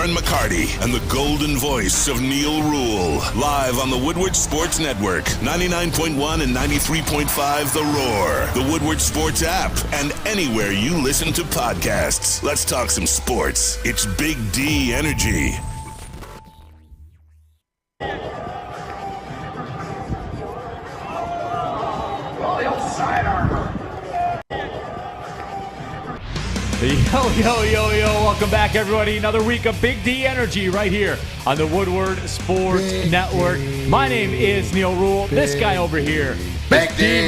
Darren McCarty and the golden voice of Neal Ruhl. Live on the Woodward Sports Network, 99.1 and 93.5 The Roar, the Woodward Sports app, and anywhere you listen to podcasts. Let's talk some sports. It's Big D Energy. Yo, welcome back, everybody. Another week of Big D Energy right here on the Woodward Sports Network. My name is Neal Ruhl. This guy over here, Big D!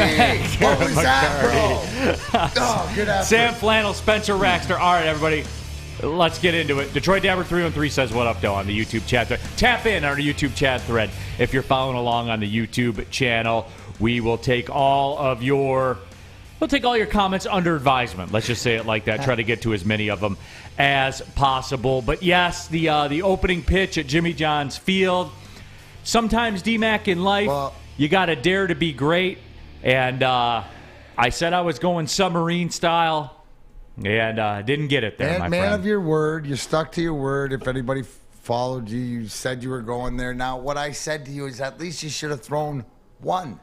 What was that, bro? Oh, good effort. Sam Flannel, Spencer Raxter. All right, everybody, let's get into it. Detroit Dabber 313 says what up, though, on the YouTube chat thread. Tap in on our YouTube chat thread if you're following along on the YouTube channel. We will take all of your... We'll take all your comments under advisement. Let's just say it like that. Try to get to as many of them as possible. But yes, the opening pitch at Jimmy John's Field. Sometimes, D-Mac, in life, you got to dare to be great. And I said I was going submarine style, and didn't get it there, my friend. Man of your word. You stuck to your word. If anybody followed you, you said you were going there. Now, what I said to you is at least you should have thrown one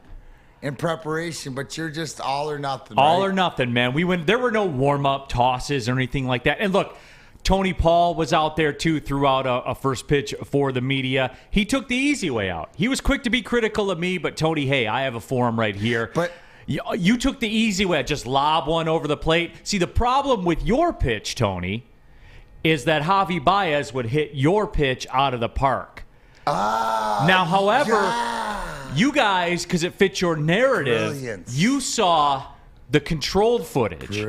in preparation, but you're just all or nothing. All right? or nothing, man. We went. There were no warm-up tosses or anything like that. And look, Tony Paul was out there too throughout a first pitch for the media. He took the easy way out. He was quick to be critical of me, but Tony, hey, I have a forum right here. But you took the easy way, just lob one over the plate. See, the problem with your pitch, Tony, is that Javi Báez would hit your pitch out of the park. Now, however, you guys, because it fits your narrative, you saw the controlled footage.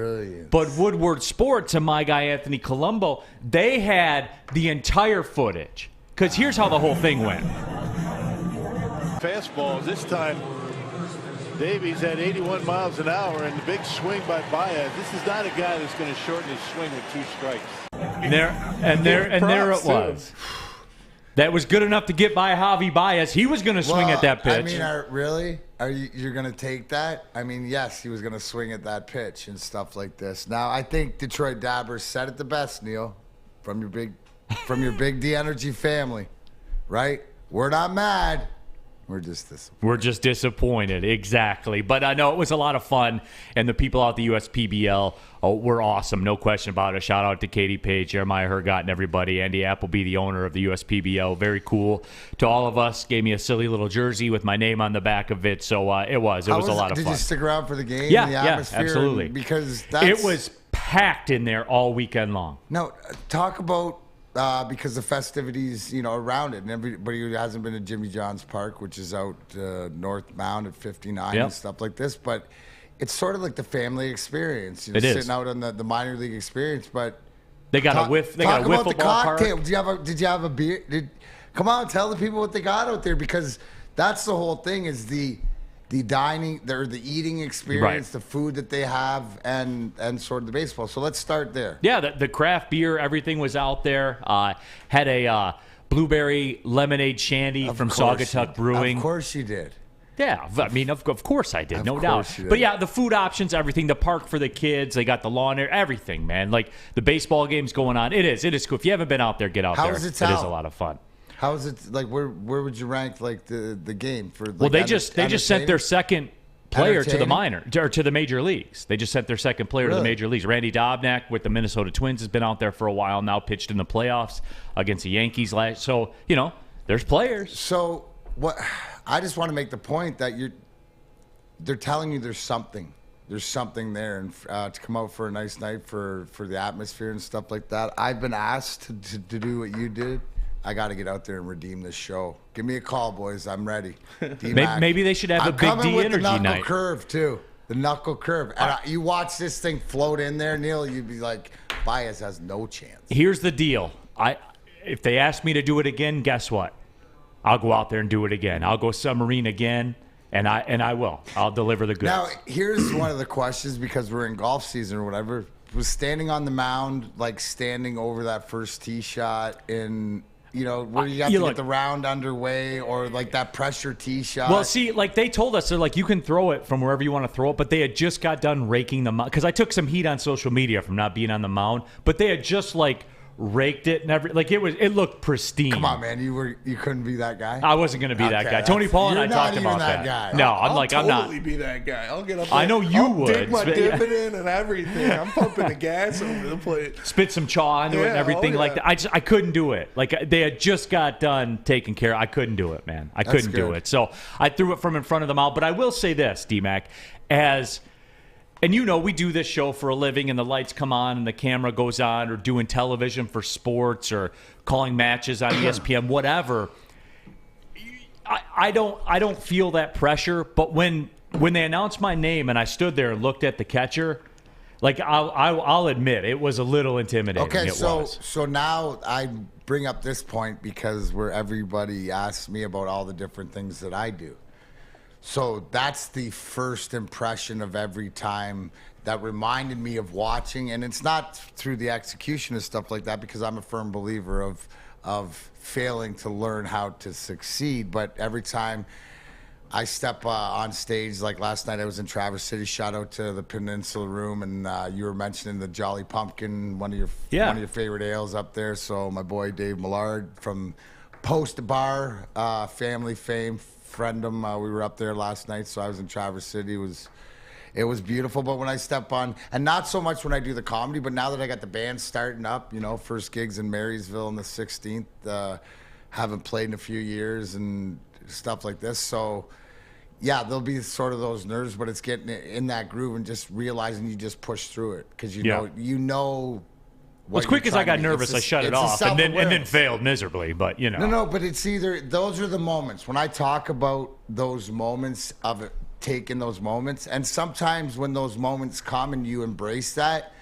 But Woodward Sports and my guy Anthony Colombo, they had the entire footage. Because here's how the whole thing went. Fastballs this time. Davies at 81 miles an hour, and the big swing by Báez. This is not a guy that's going to shorten his swing with two strikes. And there it was. That was good enough to get by Javi Báez. He was going to swing at that pitch. I mean, really? You're going to take that? I mean, yes, he was going to swing at that pitch and stuff like this. Now, I think Detroit Dabbers said it the best, Neal, from your big D Energy family, right? We're not mad. We're just disappointed. Exactly. But I know it was a lot of fun, and the people out the USPBL were awesome, no question about it. Shout out to Katie Page, Jeremiah Hergott, and everybody. Andy Appleby, the owner of the USPBL, very cool to all of us. Gave me a silly little jersey with my name on the back of it, so it was a lot of fun. Did you stick around for the game? Yeah, the atmosphere? Absolutely. Because it was packed in there all weekend long. No, talk about... because the festivities, around it, and everybody who hasn't been to Jimmy John's Park, which is out North Mound at 59 and stuff like this, but it's sort of like the family experience. Sitting out on the minor league experience, but they got a whiff. They got a whiff about of the cocktail. Park. Did you have a beer? Come on, tell the people what they got out there, because that's the whole thing is the dining, the eating experience, the food that they have, and sort of the baseball. So let's start there. Yeah, the craft beer, everything was out there. Had a blueberry lemonade shandy from Saugatuck Brewing. Of course you did. Yeah, I mean, of course I did, no doubt. But yeah, the food options, everything, the park for the kids, they got the lawn there, everything, man. Like the baseball games going on. It is cool. If you haven't been out there, get out there. It is a lot of fun. How is it like? Where would you rank like the game for? Like, well, they just sent their second player to the major leagues. They just sent their second player to the major leagues. Randy Dobnak with the Minnesota Twins has been out there for a while now. Pitched in the playoffs against the Yankees last. So there's players. So what? I just want to make the point that they're telling you there's something. There's something there, and to come out for a nice night for the atmosphere and stuff like that. I've been asked to do what you did. I got to get out there and redeem this show. Give me a call, boys. I'm ready. Maybe they should have a Big D Energy night. The knuckle curve, too. The knuckle curve. And you watch this thing float in there, Neal, you'd be like, Báez has no chance. Here's the deal. If they ask me to do it again, guess what? I'll go out there and do it again. I'll go submarine again, and I will. I'll deliver the goods. Now, here's one of the questions, because we're in golf season or whatever. Was standing on the mound, like standing over that first tee shot in – where you have to get the round underway, or like that pressure tee shot. Well, see, like they told us, they're like, you can throw it from wherever you want to throw it, but they had just got done raking the mound. Because I took some heat on social media from not being on the mound, but they had just like raked it and it looked pristine. Come on, man, you couldn't be that guy. I wasn't going to be that guy. Tony Paul and I talked about that. Guy. No, I'm not. totally be that guy. I'll get up there. I know you I'll would. dig my dividend and everything. I'm pumping the gas over the plate. Spit some chaw into it and everything like that. I couldn't do it. Like they had just got done taking care. I couldn't do it, man. I couldn't do it. So I threw it from in front of them out. But I will say this, D-Mac, and we do this show for a living, and the lights come on and the camera goes on, or doing television for sports, or calling matches on ESPN, whatever. I don't feel that pressure, but when they announced my name and I stood there and looked at the catcher, like I'll admit it was a little intimidating. Okay, so now I bring up this point because where everybody asks me about all the different things that I do. So that's the first impression of every time that reminded me of watching, and it's not through the execution and stuff like that, because I'm a firm believer of failing to learn how to succeed. But every time I step on stage, like last night I was in Traverse City, shout out to the Peninsula Room, and you were mentioning the Jolly Pumpkin, one of your favorite ales up there. So my boy Dave Millard from Post Bar, family fame, friend him. We were up there last night, so I was in Traverse City. It was beautiful. But when I step on, and not so much when I do the comedy, but now that I got the band starting up, first gigs in Marysville on the 16th, haven't played in a few years and stuff like this. So yeah, there'll be sort of those nerves, but it's getting in that groove and just realizing you just push through it, because you know. Well, as quick as I got nervous, I shut it off and then failed miserably. But No, but it's either those are the moments when I talk about those moments of it, taking those moments, and sometimes when those moments come and you embrace that,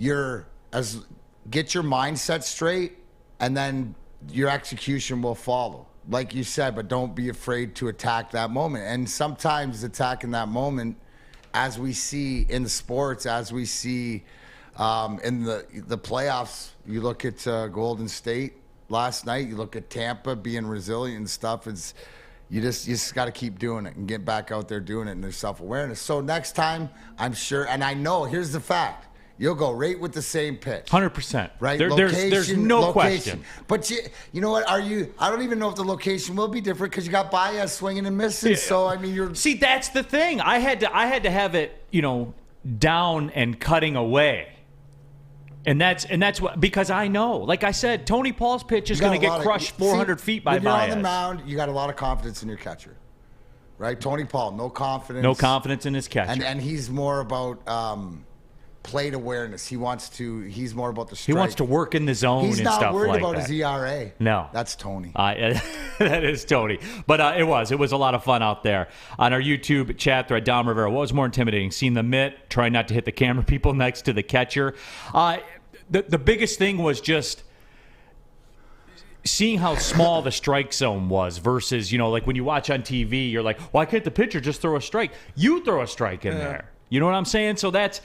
get your mindset straight, and then your execution will follow, like you said. But don't be afraid to attack that moment, and sometimes attacking that moment, as we see in the sports, as we see. In the playoffs, you look at Golden State last night. You look at Tampa being resilient and stuff. You just got to keep doing it and get back out there doing it, and there's self-awareness. So next time, I'm sure, and I know, here's the fact: you'll go right with the same pitch, 100%. right? There's no question. But you know what? I don't even know if the location will be different, because you got Báez swinging and missing. So I mean, see, that's the thing. I had to have it, down and cutting away. And that's what, because I know, like I said, Tony Paul's pitch is going to get crushed 400 feet by Báez. When you're on the mound, you got a lot of confidence in your catcher, right? Tony Paul, no confidence in his catcher, and he's more about plate awareness. He's more about the strike. He wants to work in the zone and stuff like that. He's not worried about his ERA. No. That's Tony. That is Tony. But it was a lot of fun out there. On our YouTube chat thread, Dom Rivera, what was more intimidating? Seeing the mitt, trying not to hit the camera people next to the catcher. The biggest thing was just seeing how small the strike zone was versus, like when you watch on TV, you're like, why can't the pitcher just throw a strike? You throw a strike in there. You know what I'm saying? So that's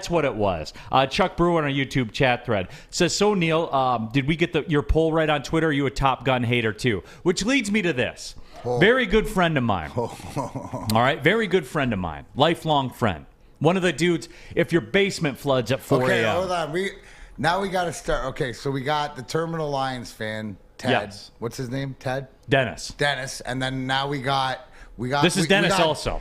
what it was. Chuck Brewer on our YouTube chat thread says, so Neal, did we get your poll right on Twitter? Are you a Top Gun hater too? Which leads me to this. Very good friend of mine. All right? Very good friend of mine. Lifelong friend. One of the dudes, if your basement floods at 4 a.m. Okay, hold on. Now we got to start. Okay, so we got the Terminal Lions fan, Ted. Yes. What's his name? Ted? Dennis. And then now we got. This is Dennis also.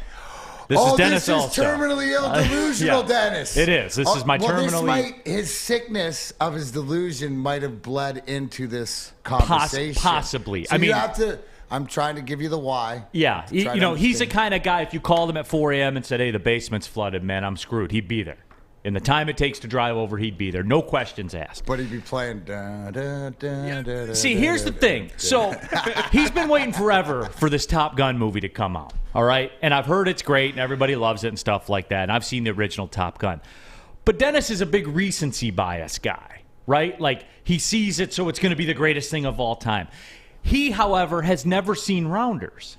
This is Dennis also. This is terminally ill, delusional Dennis. It is. This is my terminally... his sickness of his delusion might have bled into this conversation. Possibly. So you have to... I'm trying to give you the why. Yeah. He's the kind of guy, if you called him at 4 a.m. and said, hey, the basement's flooded, man, I'm screwed, he'd be there. In the time it takes to drive over, he'd be there. No questions asked. But he'd be playing... See, here's the thing. So he's been waiting forever for this Top Gun movie to come out. All right? And I've heard it's great and everybody loves it and stuff like that. And I've seen the original Top Gun. But Dennis is a big recency bias guy, right? Like, he sees it, so it's going to be the greatest thing of all time. He, however, has never seen Rounders.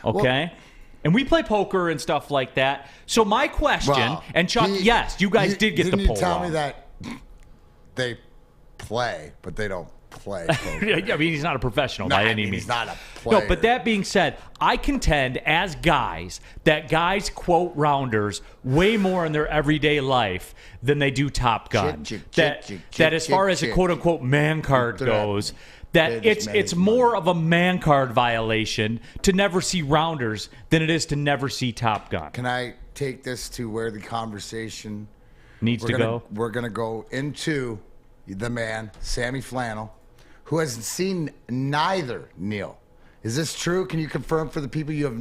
Okay? Well, and we play poker and stuff like that. So my question, and Chuck, yes, you guys did get the poll. Didn't you tell me that they play, but they don't play? play poker. I mean, he's not a professional by any means. He's not a player. No, but that being said, I contend as guys that guys quote rounders way more in their everyday life than they do Top Gun. That as far as a quote-unquote man card goes, that it's more of a man card violation to never see rounders than it is to never see Top Gun. Can I take this to where the conversation Needs to go? We're going to go into the man, Sammy Flannel, who has seen neither, Neal. Is this true? Can you confirm for the people you have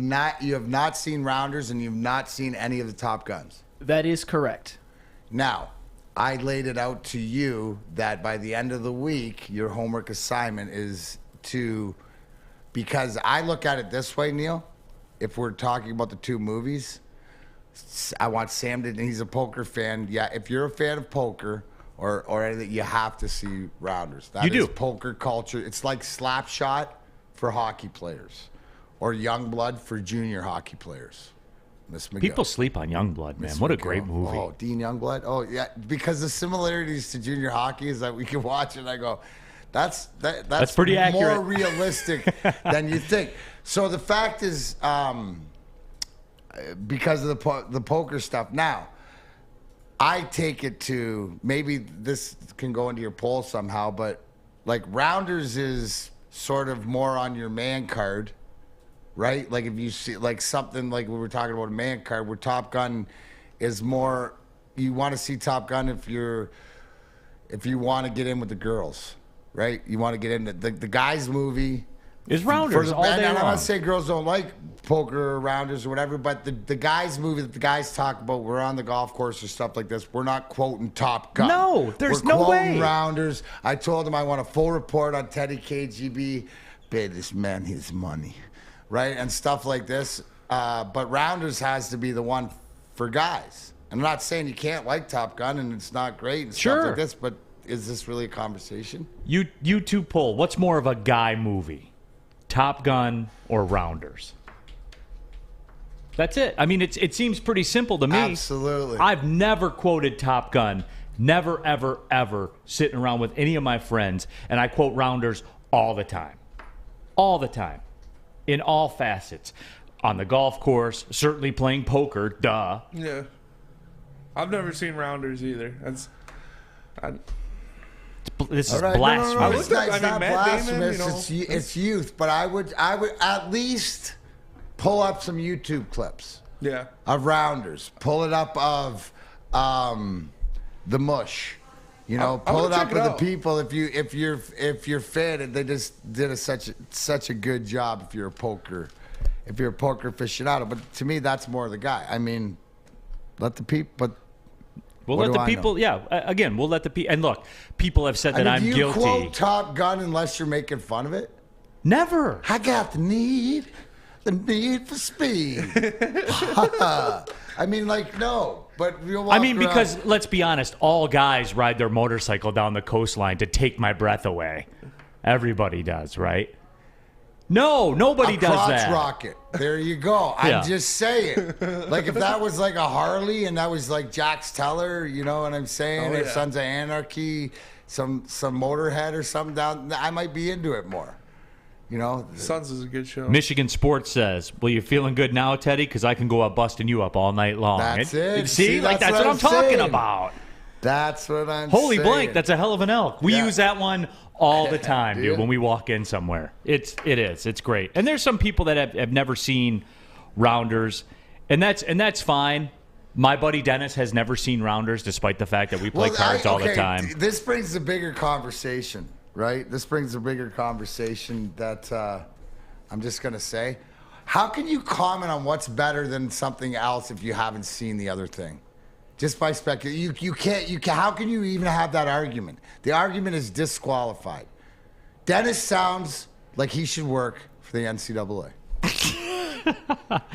not seen rounders and you've not seen any of the Top Guns? That is correct. Now, I laid it out to you that by the end of the week, your homework assignment is because I look at it this way, Neal, if we're talking about the two movies, I want Sam to, and he's a poker fan. Yeah, if you're a fan of poker or anything, you have to see rounders. That is poker culture. It's like Slapshot for hockey players or Youngblood for junior hockey players. Miss McGill. People sleep on Youngblood, man. What a great movie. Oh, Dean Youngblood. Oh, yeah, because the similarities to junior hockey is that we can watch it and I go, that's pretty accurate. More realistic than you think. So the fact is, because of the poker stuff. Now, I take it to, maybe this can go into your poll somehow, but like rounders is sort of more on your man card, right? Like if you see like something like we were talking about a man card, where Top Gun is more, you want to see Top Gun if you want to get in with the girls, right? You want to get in the guys movie. Is rounders all day long. I'm not saying girls don't like poker or rounders or whatever, but the guys movie that the guys talk about, we're on the golf course or stuff like this. We're not quoting Top Gun. No, there's we're no quoting way. Rounders. I told him I want a full report on Teddy KGB. Pay this man his money, right? And stuff like this. But rounders has to be the one for guys. I'm not saying you can't like Top Gun and it's not great and stuff like this, but is this really a conversation? You two poll. What's more of a guy movie? Top Gun or Rounders? That's it. I mean, it seems pretty simple to me. Absolutely. I've never quoted Top Gun. Never, ever, ever sitting around with any of my friends, and I quote Rounders all the time. All the time. In all facets. On the golf course, certainly playing poker, duh. Yeah. I've never seen rounders either. This is right. blasphemous. No, it's not Matt blasphemous. Damon, it's youth, but I would at least pull up some YouTube clips. Yeah. Of rounders. Pull it up of the mush. You know, pull it up of the people if you're fan and they just did such a good job if you're a poker aficionado. But to me that's more the guy. I mean, let the people but we'll let the people, again, we'll let the people, and look, people have said that I'm guilty. Do you quote Top Gun unless you're making fun of it? Never. I got the need for speed. I mean, like, no, but you'll walk around. Because let's be honest, all guys ride their motorcycle down the coastline to take my breath away. Everybody does, right? No, nobody does that. Crotch rocket. There you go. I'm just saying. Like if that was like a Harley and that was like Jax Teller, you know what I'm saying? Or Sons of Anarchy, some Motorhead or something down, I might be into it more. You know? Sons is a good show. Michigan Sports says, well, you feeling good now, Teddy? Because I can go out busting you up all night long. That's it. See, like that's what I'm talking about. That's what I'm saying. Holy blank, that's a hell of an elk. We use that one all the time, dude, when we walk in somewhere. It's great. And there's some people that have never seen rounders, and that's fine. My buddy Dennis has never seen rounders, despite the fact that we play cards all the time. This brings a bigger conversation, right? This brings a bigger conversation that I'm just going to say. How can you comment on what's better than something else if you haven't seen the other thing? Just by speculation, you can't. How can you even have that argument? The argument is disqualified. Dennis sounds like he should work for the NCAA.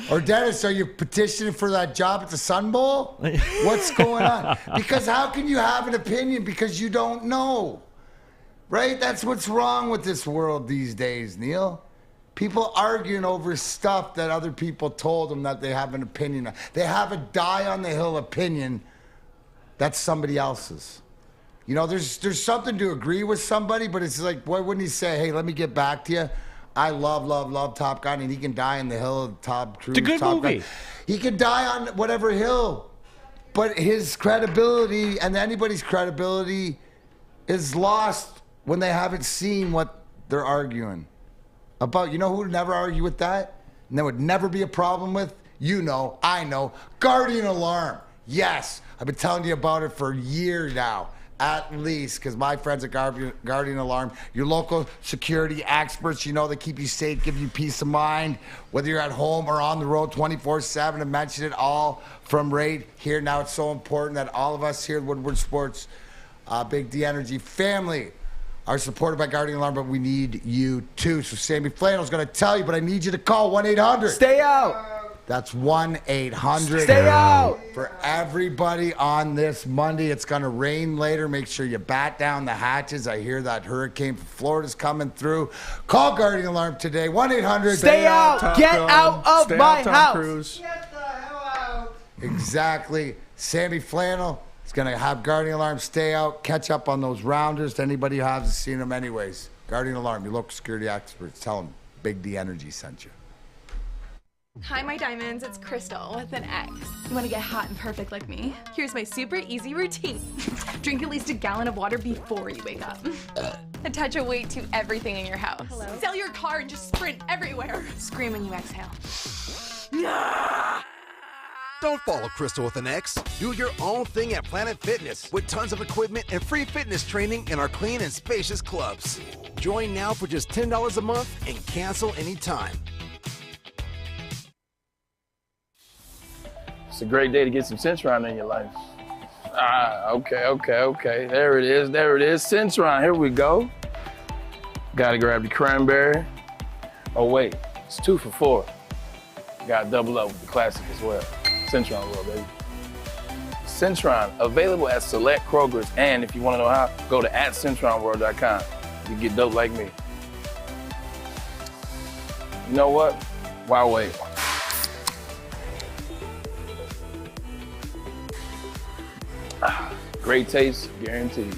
Or Dennis, are you petitioning for that job at the Sun Bowl? What's going on? Because how can you have an opinion because you don't know? Right? That's what's wrong with this world these days, Neal. People arguing over stuff that other people told them that they have an opinion on. They have a die-on-the-hill opinion that's somebody else's. You know, there's something to agree with somebody, but it's like, why wouldn't he say, hey, let me get back to you? I love Top Gun, and he can die on the hill of Tom Cruise. It's a good Top movie. Gun. He can die on whatever hill, but his credibility and anybody's credibility is lost when they haven't seen what they're arguing about. You know who would never argue with that? And there would never be a problem with? You know, I know. Guardian Alarm. Yes. I've been telling you about it for a year now, at least, because my friends at Guardian Alarm, your local security experts, you know, they keep you safe, give you peace of mind, whether you're at home or on the road 24/7, and mention it all from right here. Now it's so important that all of us here at Woodward Sports, Big D Energy family, are supported by Guardian Alarm, but we need you too. So Sammy Flannel's going to tell you, but I need you to call 1-800. Stay out. That's 1-800. Stay out. For everybody on this Monday, it's going to rain later. Make sure you bat down the hatches. I hear that hurricane from Florida's coming through. Call Guardian Alarm today. 1-800. Stay out. Get out of Stay my out, Tom house. Cruise. Get the hell out. Exactly. Sammy Flannel is going to have Guardian Alarm stay out, catch up on those rounders to anybody who hasn't seen them anyways. Guardian Alarm, your local security experts. Tell them Big D Energy sent you. Hi, my diamonds. It's Crystal with an X. You want to get hot and perfect like me? Here's my super easy routine. Drink at least a gallon of water before you wake up. Attach a weight to everything in your house. Hello? Sell your car and just sprint everywhere. Scream when you exhale. Don't follow Crystal with an X. Do your own thing at Planet Fitness with tons of equipment and free fitness training in our clean and spacious clubs. Join now for just $10 a month and cancel anytime. It's a great day to get some Centron in your life. Okay. There it is. Centron, here we go. Gotta grab the cranberry. Oh wait, it's 2 for $4. Gotta double up with the classic as well. Centron World, baby. Centron, available at select Kroger's, and if you wanna know how, go to @CentronWorld.com. You get dope like me. You know what? Why wait? Great taste, guaranteed.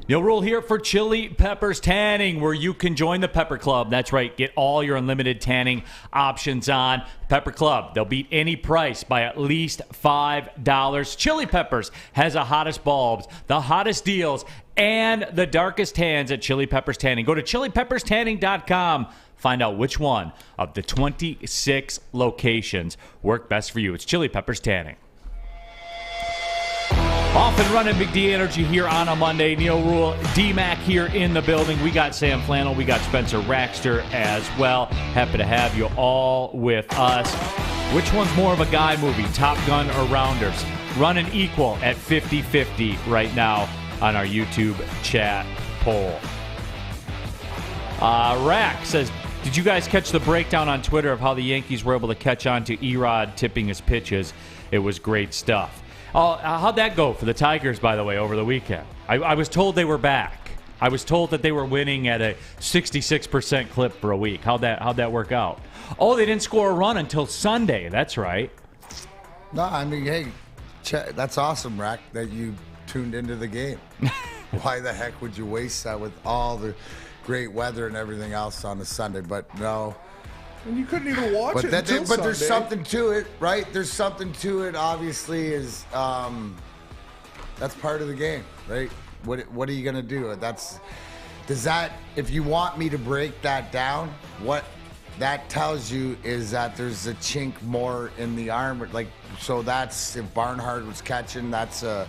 Neal Ruhl here for Chili Peppers Tanning, where you can join the Pepper Club. That's right, get all your unlimited tanning options on Pepper Club. They'll beat any price by at least $5. Chili Peppers has the hottest bulbs, the hottest deals, and the darkest tans at Chili Peppers Tanning. Go to chilipepperstanning.com. Find out which one of the 26 locations work best for you. It's Chili Peppers Tanning. Off and running, Big D Energy here on a Monday. Neal Ruhl, D-Mac here in the building. We got Sam Flannel. We got Spencer Raxter as well. Happy to have you all with us. Which one's more of a guy movie, Top Gun or Rounders? Running equal at 50-50 right now on our YouTube chat poll. Rack says, did you guys catch the breakdown on Twitter of how the Yankees were able to catch on to Erod tipping his pitches? It was great stuff. How'd that go for the Tigers, by the way, over the weekend? I was told they were back. I was told that they were winning at a 66% clip for a week. How'd that work out? Oh, they didn't score a run until Sunday. That's right. No, I mean, hey, that's awesome, Rack, that you tuned into the game. Why the heck would you waste that with all the great weather and everything else on a Sunday? But no. And you couldn't even watch it until but there's Sunday. something to it, right? There's something to it, obviously, is that's part of the game, right? What are you going to do? If you want me to break that down, what that tells you is that there's a chink more in the arm. Like, so that's, if Barnhart was catching, that's a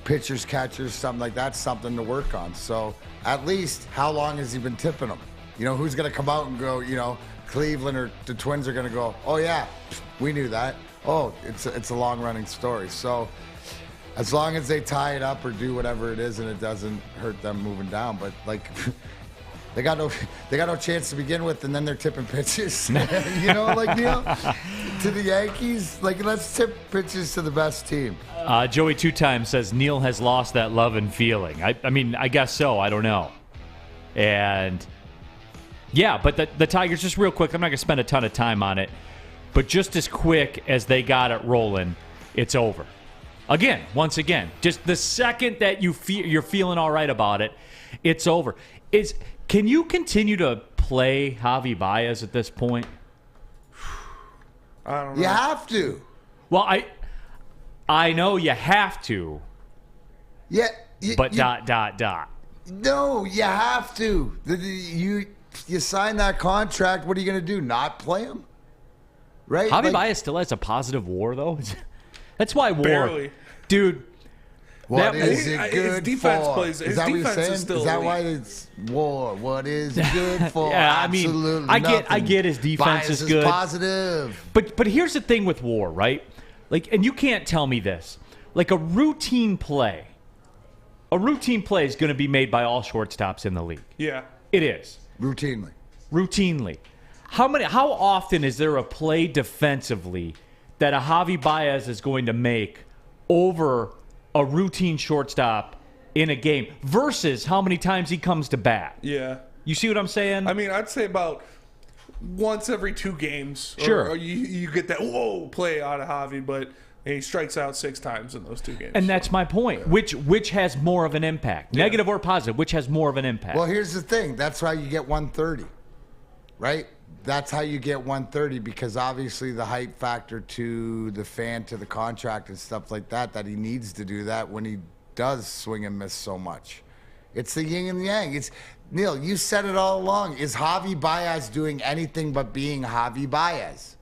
pitcher's catcher, something like that, something to work on. So at least, how long has he been tipping them? You know, who's going to come out and go, you know, Cleveland or the Twins are going to go, oh, yeah, we knew that. Oh, it's a long-running story. So as long as they tie it up or do whatever it is and it doesn't hurt them moving down. But, like, they got no chance to begin with, and then they're tipping pitches. You know, like, Neal, to the Yankees. Like, let's tip pitches to the best team. Joey Two-Time says Neal has lost that love and feeling. I mean, I guess so. I don't know. And... yeah, but the Tigers, just real quick, I'm not going to spend a ton of time on it, but just as quick as they got it rolling, it's over. Once again, just the second that you're feeling all right about it, it's over. Can you continue to play Javi Báez at this point? I don't know. You have to. Well, I know you have to. Yeah. But ... No, you have to. You sign that contract. What are you going to do? Not play him? Right? Javi Báez still has a positive WAR, though. That's why WAR, Barely. Dude. What is it his good defense for? plays. Is His that what you're defense saying? is still Is that elite. why it's WAR? What is it good for? Yeah, I mean, Absolutely I nothing. get his defense Báez is good. Positive. But here's the thing with WAR, right? Like, and you can't tell me this. Like a routine play is going to be made by all shortstops in the league. Yeah. It is. Routinely. How often is there a play defensively that a Javi Báez is going to make over a routine shortstop in a game versus how many times he comes to bat? Yeah. You see what I'm saying? I mean, I'd say about once every 2 games. Sure. Or you get that play out of Javi, but he strikes out 6 times in those 2 games. And that's my point. Which has more of an impact? Yeah. Negative or positive? Which has more of an impact? Well, here's the thing. That's why you get 130, right? That's how you get 130 because obviously the hype factor to the fan, to the contract and stuff like that he needs to do that when he does swing and miss so much. It's the yin and yang. It's Neal, you said it all along. Is Javi Báez doing anything but being Javi Báez?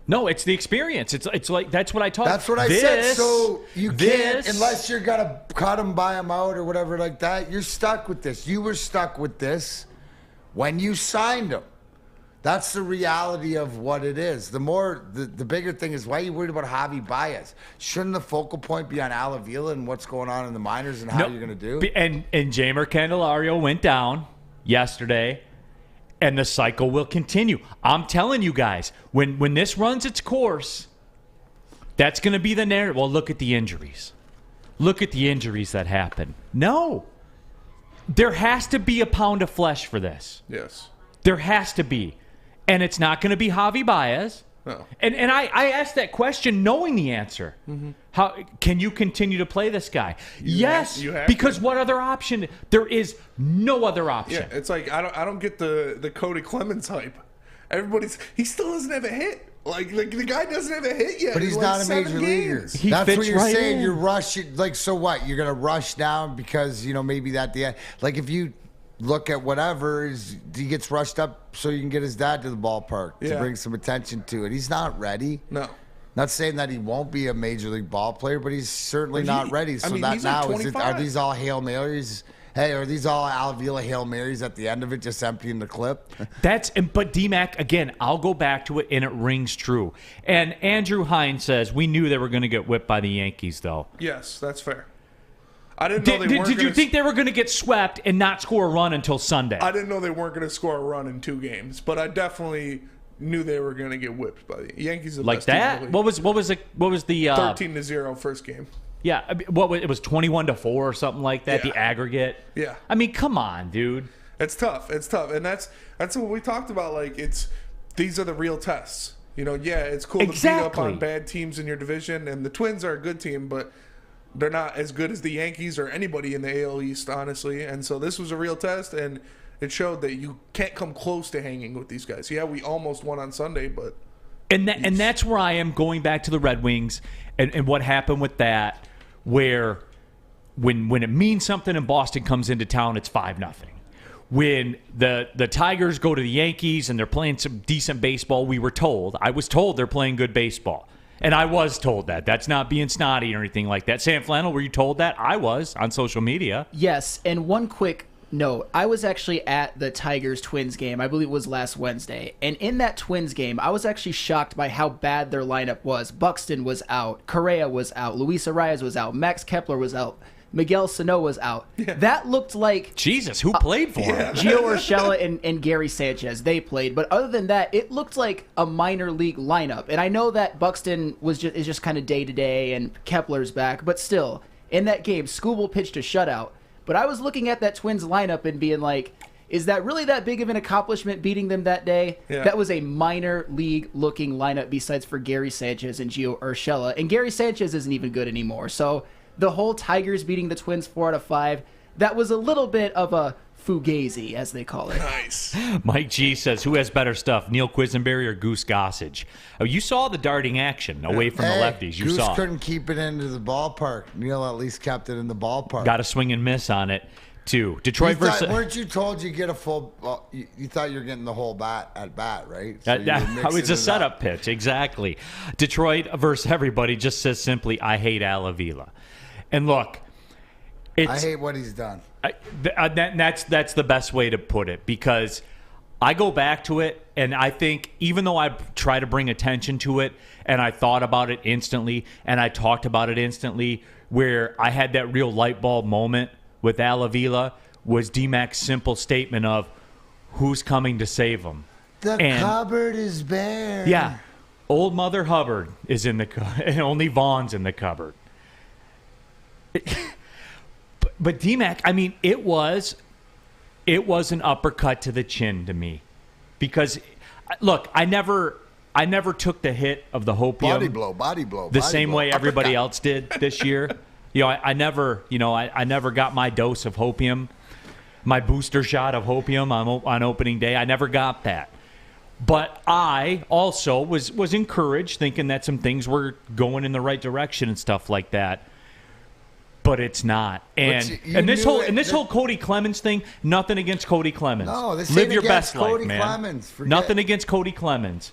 No, it's the experience. It's like that's what I taught. That's what I said. So you can't, unless you're gonna cut him, buy him out, or whatever like that. You're stuck with this. You were stuck with this when you signed him. That's the reality of what it is. The bigger thing is, why are you worried about Javi Báez? Shouldn't the focal point be on Al Avila and what's going on in the minors and how you're going to do? And Jamer Candelario went down yesterday, and the cycle will continue. I'm telling you guys, when this runs its course, that's going to be the narrative. Well, look at the injuries. Look at the injuries that happen. No. There has to be a pound of flesh for this. Yes. There has to be. And it's not going to be Javi Báez. No. And I asked that question knowing the answer. Mm-hmm. How can you continue to play this guy? Yes, you have because to. what other option? There is no other option. Yeah, it's like I don't get the Cody Clemens hype. He still doesn't have a hit. Like the guy doesn't have a hit yet. But he's not a major leaguer. That's what you're saying. You're rushing. Like, so what? You're gonna rush down because maybe that the end. Like if you look at whatever, he gets rushed up so you can get his dad to the ballpark to bring some attention to it. He's not ready. No. Not saying that he won't be a major league ball player, but he's certainly not ready. So he's now like are these all Hail Marys? Hey, are these all Al Avila Hail Marys at the end of it, just emptying the clip? But D-Mac, again, I'll go back to it, and it rings true. And Andrew Hines says, we knew they were going to get whipped by the Yankees, though. Yes, that's fair. I didn't know they weren't. Did you think they were going to get swept and not score a run until Sunday? I didn't know they weren't going to score a run in 2 games, but I definitely knew they were going to get whipped by the Yankees. The like best team that? in the league. What was the 13-0 first game? Yeah, it was 21-4 or something like that. Yeah. The aggregate. Yeah. I mean, come on, dude. It's tough, and that's what we talked about. Like these are the real tests. It's cool to beat up on bad teams in your division, and the Twins are a good team, but they're not as good as the Yankees or anybody in the AL East, honestly. And so this was a real test, and it showed that you can't come close to hanging with these guys. Yeah, we almost won on Sunday, but and that's where I am going back to the Red Wings and what happened with that, where when it means something and Boston comes into town, it's 5-0. When the Tigers go to the Yankees and they're playing some decent baseball, I was told they're playing good baseball. And I was told that. That's not being snotty or anything like that. Sam Flannel, were you told that? I was on social media. Yes, and one quick note. I was actually at the Tigers-Twins game. I believe it was last Wednesday. And in that Twins game, I was actually shocked by how bad their lineup was. Buxton was out. Correa was out. Luis Arias was out. Max Kepler was out. Miguel Sano was out. Yeah. That looked like... Jesus, who played for him? Gio Urshela and Gary Sanchez, they played. But other than that, it looked like a minor league lineup. And I know that Buxton is just kind of day-to-day and Kepler's back. But still, in that game, Skubal pitched a shutout. But I was looking at that Twins lineup and being like, Is that really that big of an accomplishment beating them that day? Yeah. That was a minor league looking lineup besides for Gary Sanchez and Gio Urshela. And Gary Sanchez isn't even good anymore. So the whole Tigers beating the Twins 4 out of 5, that was a little bit of a fugazi, as they call it. Nice. Mike G says, who has better stuff, Neal Quisenberry or Goose Gossage? Oh, you saw the darting action away from the lefties. You Goose saw. couldn't keep it into the ballpark. Neal at least kept it in the ballpark. Got a swing and miss on it, too. Detroit versus... Weren't you told you get a full... Well, you thought you were getting the whole bat at bat, right? So it's a setup pitch, exactly. Detroit versus everybody just says simply, I hate Alavila. And look, I hate what he's done. That's the best way to put it, because I go back to it, and I think even though I try to bring attention to it, and I thought about it instantly, and I talked about it instantly, where I had that real light bulb moment with Alavila was D-Mac's simple statement of, who's coming to save him? The cupboard is bare. Yeah. Old Mother Hubbard is in the cupboard, and only Vaughn's in the cupboard. But D-Mac, I mean, it was an uppercut to the chin to me, because look, I never took the hit of the hopium body blow, the same way everybody else did this year. I never got my dose of hopium, my booster shot of hopium on opening day. I never got that. But I also was encouraged, thinking that some things were going in the right direction and stuff like that. But it's not, and this whole Cody Clemens thing. Nothing against Cody Clemens. No, this live ain't your against best life, Cody man. Clemens. Nothing against Cody Clemens.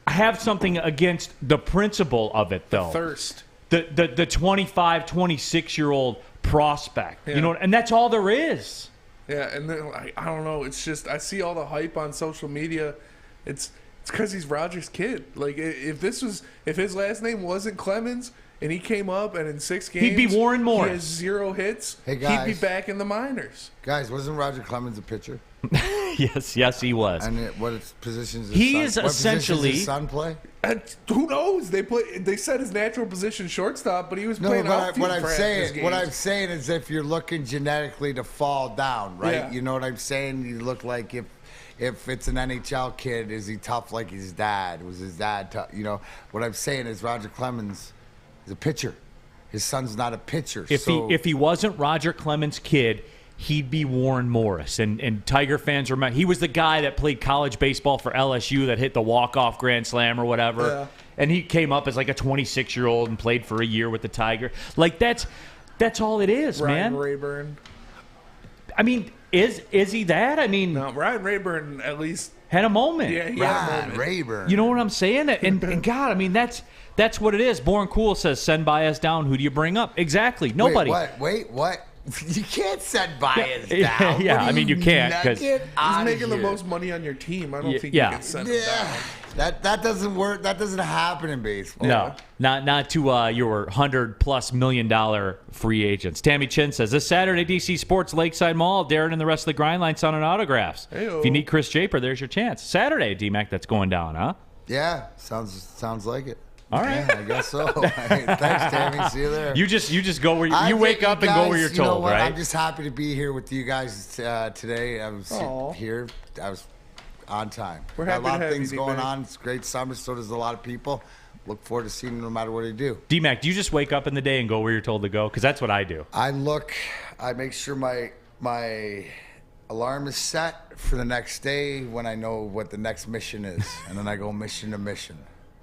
I have something against the principle of it, though. Thirst. The 25, 26-year-old prospect. Yeah. And that's all there is. Yeah, and then I don't know. It's just I see all the hype on social media. It's because he's Roger's kid. Like if his last name wasn't Clemens. And he came up, and in 6 games, he'd be Warren Morris. He has 0 hits. Hey, guys. He'd be back in the minors. Guys, wasn't Roger Clemens a pitcher? Yes, he was. And what positions? He is essentially. What positions his son play? Who knows? They said his natural position shortstop, but he was playing outfield what I'm saying is, if you're looking genetically to fall down, right? Yeah. You know what I'm saying? You look like if it's an NHL kid, is he tough like his dad? Was his dad tough? What I'm saying is Roger Clemens. He's a pitcher. His son's not a pitcher. If he wasn't Roger Clemens' kid, he'd be Warren Morris. And Tiger fans remember, he was the guy that played college baseball for LSU that hit the walk-off grand slam or whatever. Yeah. And he came up as like a 26-year-old and played for a year with the Tiger. Like that's all it is, Ryan man. Rayburn. I mean, is he that? I mean, no, Ryan Rayburn at least had a moment. Yeah, he had a moment. Rayburn. You know what I'm saying? And God, I mean, that's what it is. Born Cool says, send Báez down. Who do you bring up? Exactly. Nobody. Wait, what? You can't send Báez down. Yeah, I mean, you can't. Because he's making the most money on your team. I don't think you can send him down. That doesn't work. That doesn't happen in baseball. No, not to your $100+ million free agents. Tammy Chin says, this Saturday, DC Sports Lakeside Mall, Darren and the rest of the grind line signing autographs. Hey-o. If you need Chris Japer, there's your chance. Saturday, D-Mac, that's going down, huh? Yeah, sounds like it. All right. Yeah, I guess so. Thanks, Tammy. See you there. You just go where you wake up and go where you're told, right? I'm just happy to be here with you guys today. I was here. I was on time. We're got happy a lot to of have things you, going D-Mac. on. It's a great summer. So does a lot of people. Look forward to seeing them no matter what they do. D-Mac, do you just wake up in the day and go where you're told to go? Because that's what I do. I make sure my alarm is set for the next day when I know what the next mission is. And then I go mission to mission.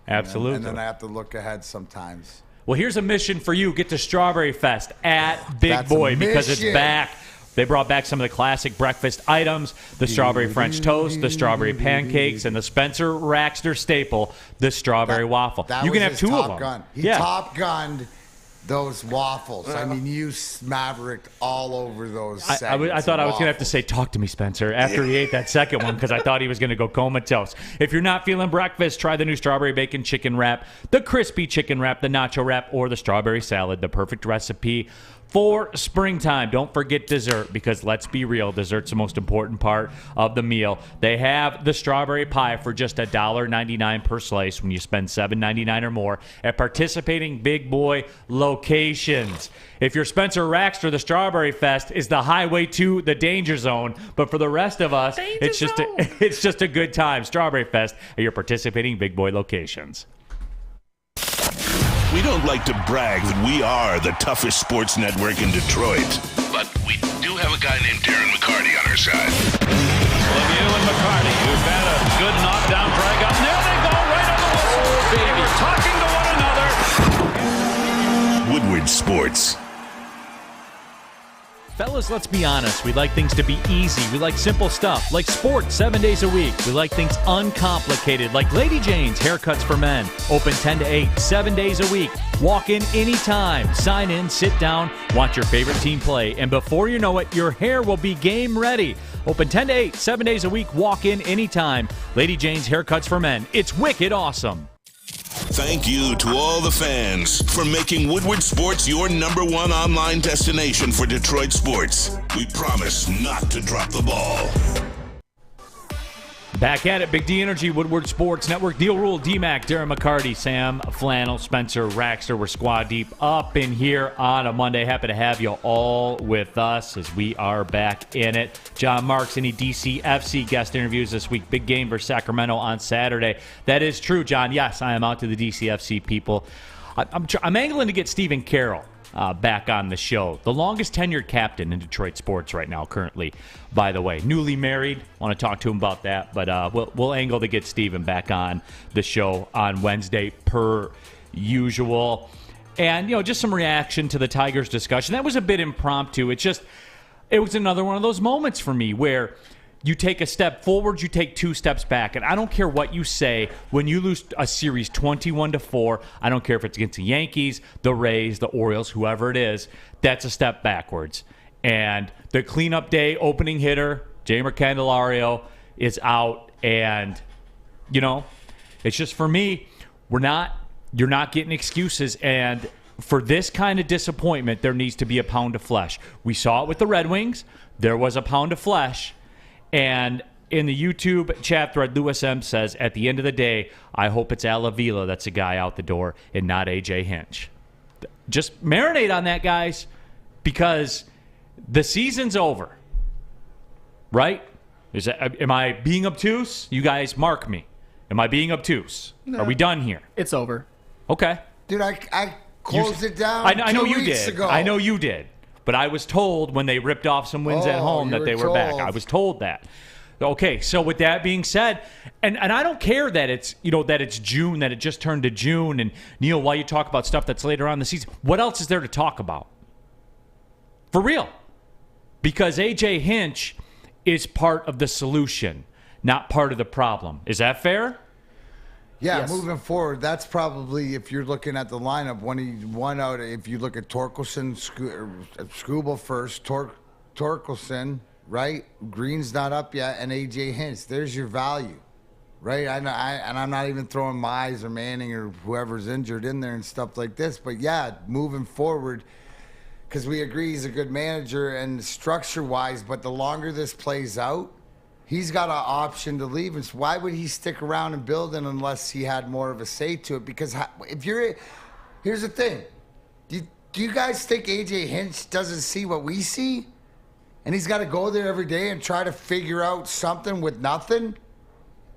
Absolutely. And then I have to look ahead sometimes. Well, here's a mission for you. Get to Strawberry Fest at Big Boy because it's back. They brought back some of the classic breakfast items, the strawberry French toast, the strawberry pancakes, and the Spencer Raxter staple, the strawberry waffle. You can have 2 of them. He Top Gunned those waffles. I mean, you mavericked all over those I thought I was going to have to say, talk to me, Spencer, after he ate that second one because I thought he was going to go comatose. If you're not feeling breakfast, try the new strawberry bacon chicken wrap, the crispy chicken wrap, the nacho wrap, or the strawberry salad, the perfect recipe for springtime. Don't forget dessert because let's be real, dessert's the most important part of the meal. They have the strawberry pie for just $1.99 per slice when you spend $7.99 or more at participating Big Boy locations. locations. If you're Spencer Raxter, the Strawberry Fest is the highway to the danger zone. But for the rest of us, it's just a good time. Strawberry Fest at your participating big boy locations. We don't like to brag that we are the toughest sports network in Detroit, but we do have a guy named Darren McCarty on our side. Lemieux and McCarty, who've had a good knockdown drag up. There they go, right on the whistle. They were talking to one another. Woodward Sports. Fellas, let's be honest. We like things to be easy. We like simple stuff, like sports 7 days a week. We like things uncomplicated, like Lady Jane's Haircuts for Men. Open 10 to 8, 7 days a week. Walk in anytime. Sign in, sit down, watch your favorite team play. And before you know it, your hair will be game ready. Open 10 to 8, 7 days a week. Walk in anytime. Lady Jane's Haircuts for Men. It's wicked awesome. Thank you to all the fans for making Woodward Sports your #1 online destination for Detroit sports. We promise not to drop the ball. Back at it, Big D Energy, Woodward Sports Network, Neal Ruhl, D-Mac, Darren McCarty, Sam Flannel, Spencer Raxter. We're squad deep up in here on a Monday. Happy to have you all with us as we are back in it. John Marks, any DCFC guest interviews this week? Big game versus Sacramento on Saturday. That is true, John. Yes, I am out to the DCFC people. I'm angling to get Stephen Carroll back on the show. The longest tenured captain in Detroit sports right now, currently, by the way. Newly married. Want to talk to him about that. But we'll angle to get Stephen back on the show on Wednesday, per usual. And, just some reaction to the Tigers discussion. That was a bit impromptu. It was another one of those moments for me where you take a step forward, you take 2 steps back. And I don't care what you say when you lose a series 21-4. I don't care if it's against the Yankees, the Rays, the Orioles, whoever it is. That's a step backwards. And the cleanup day opening hitter, Jamer Candelario, is out. And, it's just for me, you're not getting excuses. And for this kind of disappointment, there needs to be a pound of flesh. We saw it with the Red Wings. There was a pound of flesh. And in the YouTube chat thread, Lewis M. says, at the end of the day, I hope it's Al Avila that's a guy out the door and not A.J. Hinch. Just marinate on that, guys, because the season's over, right? Am I being obtuse? You guys mark me. Am I being obtuse? No. Are we done here? It's over. Okay. Dude, I closed it down I know 2 you weeks did. ago. I know you did. But I was told when they ripped off some wins at home that they were back. I was told that. Okay, so with that being said, and I don't care that it's June, that it just turned to June. And Neal, while you talk about stuff that's later on in the season, what else is there to talk about? For real. Because A.J. Hinch is part of the solution, not part of the problem. Is that fair? Yeah, Yes. Moving forward, that's probably, if you're looking at the lineup, one out. If you look at Torkelson, Skubal first, Torkelson, right? Green's not up yet, and A.J. Hinch. There's your value, right? And I'm not even throwing Mize or Manning or whoever's injured in there and stuff like this. But yeah, moving forward, because we agree he's a good manager and structure-wise, but the longer this plays out, he's got an option to leave. And so why would he stick around and build it unless he had more of a say to it? Because here's the thing. Do you guys think A.J. Hinch doesn't see what we see? And he's got to go there every day and try to figure out something with nothing?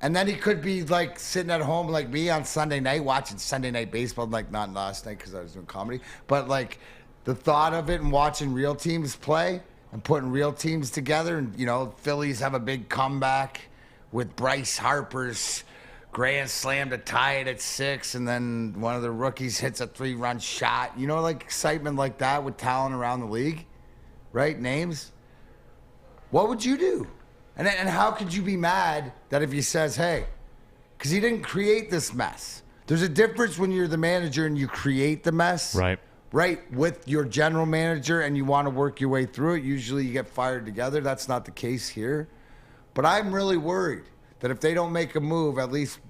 And then he could be like sitting at home like me on Sunday night watching Sunday Night Baseball, like not last night because I was doing comedy, but like the thought of it and watching real teams play and putting real teams together. And, Phillies have a big comeback with Bryce Harper's grand slam to tie it at 6, and then one of the rookies hits a 3-run shot. Like excitement like that with talent around the league, right? Names. What would you do? And how could you be mad that if he says, hey, because he didn't create this mess. There's a difference when you're the manager and you create the mess. Right, with your general manager and you want to work your way through it. Usually you get fired together. That's not the case here. But I'm really worried that if they don't make a move, at least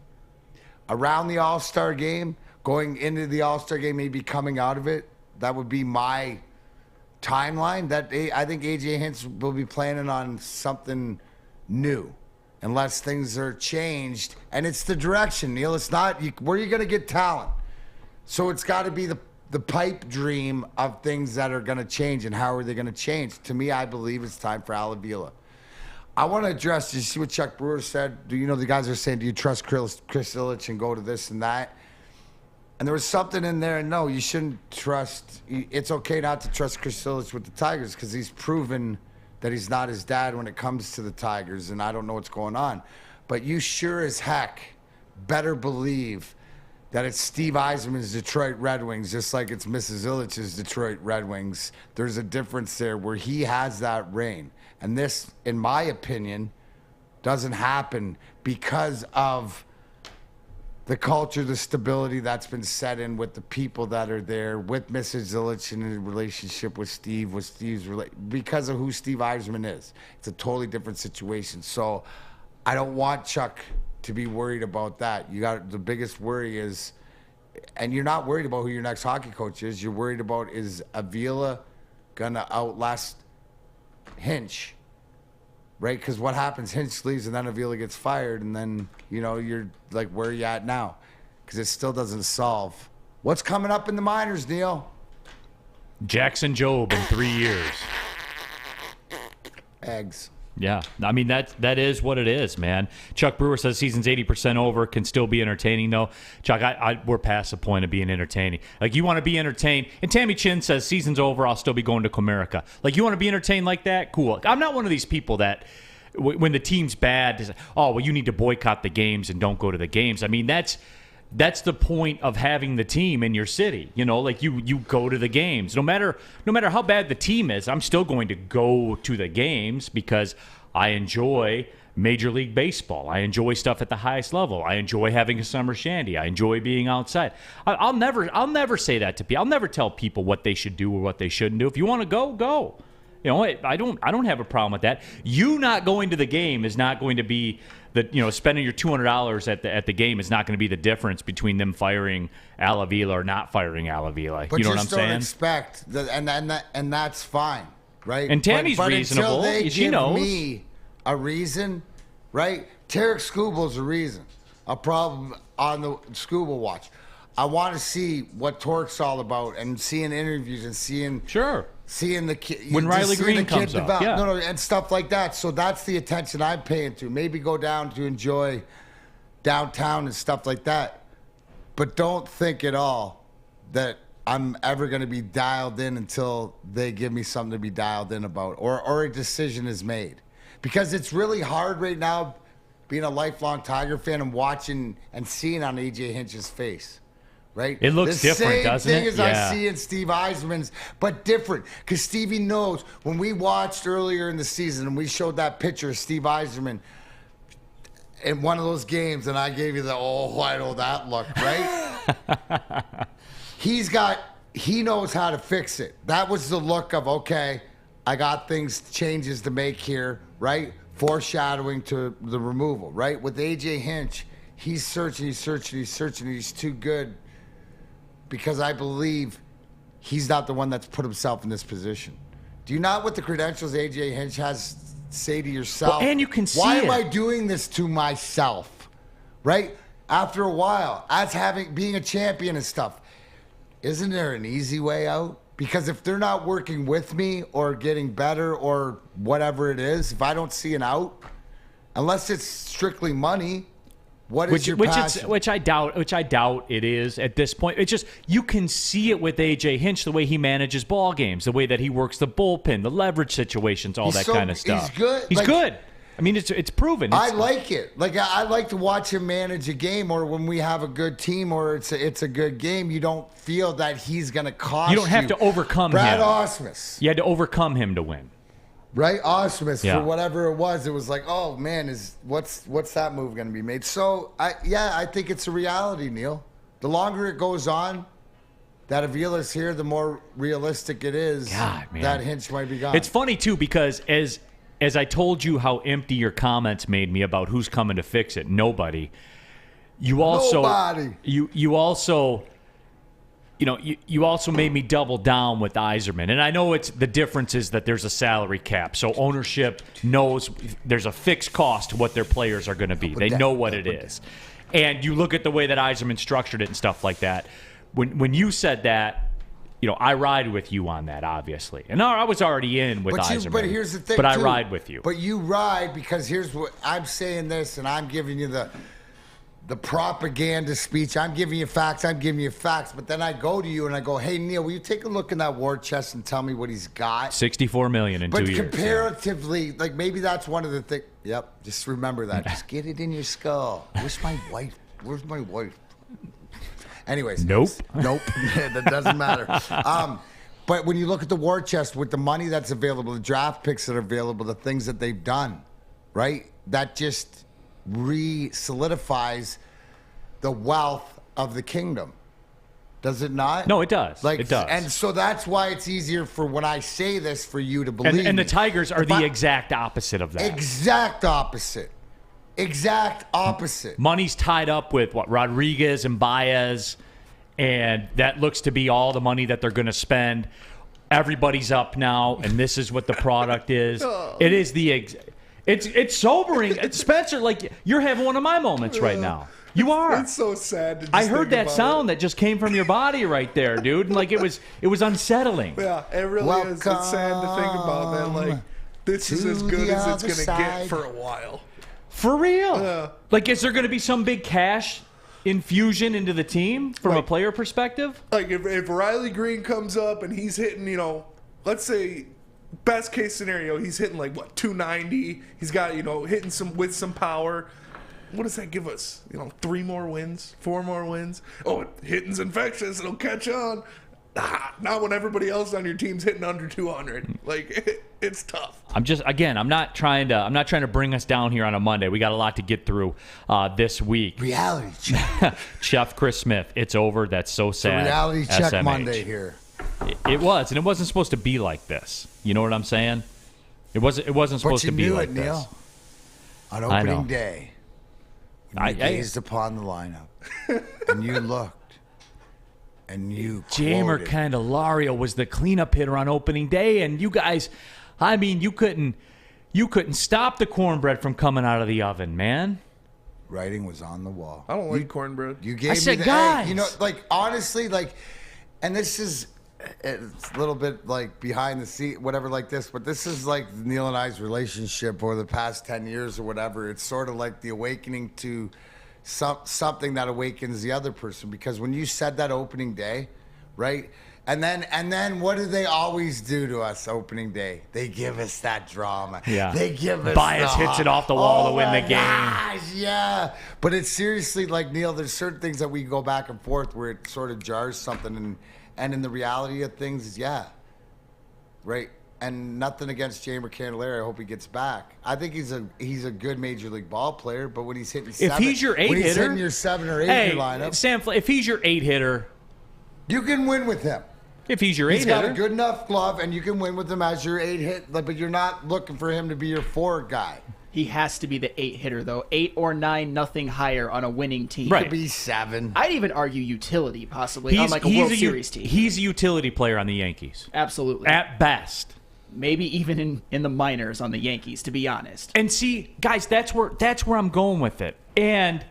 around the All-Star game, going into the All-Star game, maybe coming out of it, that would be my timeline. That I think A.J. Hinch will be planning on something new unless things are changed. And it's the direction, Neal. It's not, where are you going to get talent? So it's got to be the the pipe dream of things that are going to change and how are they going to change. To me, I believe it's time for Al Avila. I want to address, did you see what Chuck Brewer said? Do you know the guys are saying, do you trust Chris Ilitch and go to this and that? And there was something in there, no, you shouldn't trust. It's okay not to trust Chris Ilitch with the Tigers because he's proven that he's not his dad when it comes to the Tigers, and I don't know what's going on. But you sure as heck better believe that it's Steve Yzerman's Detroit Red Wings, just like it's Mrs. Ilitch's Detroit Red Wings. There's a difference there where he has that reign. And this, in my opinion, doesn't happen because of the culture, the stability that's been set in with the people that are there, with Mrs. Ilitch in a relationship with Steve, because of who Steve Yzerman is. It's a totally different situation. So I don't want Chuck to be worried about that. The biggest worry is, and you're not worried about who your next hockey coach is. You're worried about, is Avila gonna outlast Hinch, right? Because what happens, Hinch leaves and then Avila gets fired, and then, you're like, where are you at now? Because it still doesn't solve. What's coming up in the minors, Neal? Jackson Jobe in 3 years. Eggs. Yeah, I mean, that is what it is, man. Chuck Brewer says season's 80% over, can still be entertaining, though. Chuck, we're past the point of being entertaining. Like, you want to be entertained. And Tammy Chin says season's over, I'll still be going to Comerica. Like, you want to be entertained like that? Cool. I'm not one of these people that, when the team's bad, is, oh, well, you need to boycott the games and don't go to the games. I mean, that's the point of having the team in your city. Like you go to the games. No matter how bad the team is, I'm still going to go to the games because I enjoy Major League Baseball. I enjoy stuff at the highest level. I enjoy having a summer shandy. I enjoy being outside. I'll never say that to people. I'll never tell people what they should do or what they shouldn't do. If you want to go, go. I don't have a problem with that. You not going to the game is not going to be spending your $200 at the game is not going to be the difference between them firing Al Avila or not firing Al Avila. But you know what I'm saying? Don't expect that, and that's fine, right? And Tammy's but reasonable. Until they she give knows. me a reason, right? Tarek Skubal's a reason. A problem on the Skubal watch. I want to see what Torque's all about and seeing interviews and seeing the kid when Riley Green comes up, and stuff like that. So that's the attention I'm paying to. Maybe go down to enjoy downtown and stuff like that, but don't think at all that I'm ever going to be dialed in until they give me something to be dialed in about, or a decision is made, because it's really hard right now being a lifelong Tiger fan and watching and seeing on AJ Hinch's face. Right? It looks different, doesn't it? The same thing as I see in Steve Yzerman's, but different. Because Stevie knows, when we watched earlier in the season and we showed that picture of Steve Yzerman in one of those games, and I gave you the, I know that look, right? He knows how to fix it. That was the look of, okay, I got changes to make here, right? Foreshadowing to the removal, right? With AJ Hinch, he's searching, he's too good. Because I believe he's not the one that's put himself in this position. Do you not, with the credentials AJ Hinch has, say to yourself, and you can see why am I doing this to myself? Right? After a while, being a champion and stuff, isn't there an easy way out? Because if they're not working with me or getting better or whatever it is, if I don't see an out, unless it's strictly money, what is your passion? Which I doubt it is at this point. It's just, you can see it with AJ Hinch, the way he manages ball games, the way that he works the bullpen, the leverage situations, all that kind of stuff. He's good. He's good. I mean, it's proven. I like it. Like, I like to watch him manage a game, or when we have a good team or it's a good game, you don't feel that he's going to cost you. You don't have to overcome Brad him. Ausmus. You had to overcome him to win. Right, Ausmus, for whatever it was like, oh man, what's that move going to be made? So I think it's a reality, Neal. The longer it goes on, that Avila's here, the more realistic it is. God, man. That Hinch might be gone. It's funny too, because as I told you how empty your comments made me about who's coming to fix it, nobody. You also you also made me double down with Yzerman. And I know the difference is that there's a salary cap. So ownership knows there's a fixed cost to what their players are going to be. They know what it is. And you look at the way that Yzerman structured it and stuff like that. When you said that, I ride with you on that, obviously. And I was already in with Yzerman. But here's the thing, But I too. ride with you. But you ride because here's what I'm saying this, and I'm giving you the propaganda speech. I'm giving you facts. But then I go to you and I go, hey, Neal, will you take a look in that war chest and tell me what he's got? $64 million in 2 years. But comparatively, like maybe that's one of the things. Yep, just remember that. Just get it in your skull. Where's my wife? Anyways. Nope. That doesn't matter. But when you look at the war chest with the money that's available, the draft picks that are available, the things that they've done, right? That just solidifies the wealth of the kingdom. Does it not? No, it does. It does. And so that's why it's easier for when I say this for you to believe. And the Tigers are the exact opposite of that. Exact opposite. Money's tied up with Rodriguez and Báez, and that looks to be all the money that they're going to spend. Everybody's up now, and this is what the product is. It is it's sobering. Spencer, like you're having one of my moments right now. You are. It's so sad to just I heard that sound it. that just came from your body right there, dude. And like it was unsettling. Yeah, it really is. It's sad to think about that. Like this is as good as it's going to get for a while. For real? Like, is there going to be some big cash infusion into the team from a player perspective? Like, if Riley Green comes up and he's hitting, let's say, best case scenario, he's hitting 290. He's got, hitting with some power. What does that give us? 3 more wins, 4 more wins. Oh, hitting's infectious. It'll catch on. Not when everybody else on your team's hitting under 200. It's tough. I'm not trying to bring us down here on a Monday. We got a lot to get through this week. Reality check. Chef Chris Smith, it's over. That's so sad. Reality check SMH. Monday here. It was, and it wasn't supposed to be like this. You know what I'm saying? It wasn't supposed to be like this. Neal. On opening day, when you gazed upon the lineup, and you looked. And you Jamer Candelario was the cleanup hitter on opening day, and you guys, you couldn't stop the cornbread from coming out of the oven, man. Writing was on the wall. I don't like cornbread. You gave I said, me guys. Honestly, and this is it's a little bit behind the scene, whatever like this, but this is Neal and I's relationship over the past 10 years or whatever. It's sort of like the awakening to something that awakens the other person, because when you said that opening day, right? And then what do they always do to us opening day? They give us that drama. Yeah. They give us Báez hits it off the wall to win the game. Gosh, yeah. But it's seriously Neal, there's certain things that we go back and forth where it sort of jars something, and in the reality of things is right. And nothing against Jamer Candelario. I hope he gets back. I think he's a good major league ball player, but when he's hitting if he's your 8 hitter, he's hitting your 7 or 8 in your lineup, Sam, if he's your 8 hitter, you can win with him. If he's your 8 hitter, he's got a good enough glove, and you can win with him as your 8 hit. But you're not looking for him to be your 4 guy. He has to be the 8 hitter, though. 8 or 9, nothing higher on a winning team. He could be 7. I'd even argue utility, possibly, on a World Series team. He's a utility player on the Yankees. Absolutely. At best. Maybe even in the minors on the Yankees, to be honest. And see, guys, that's where I'm going with it. And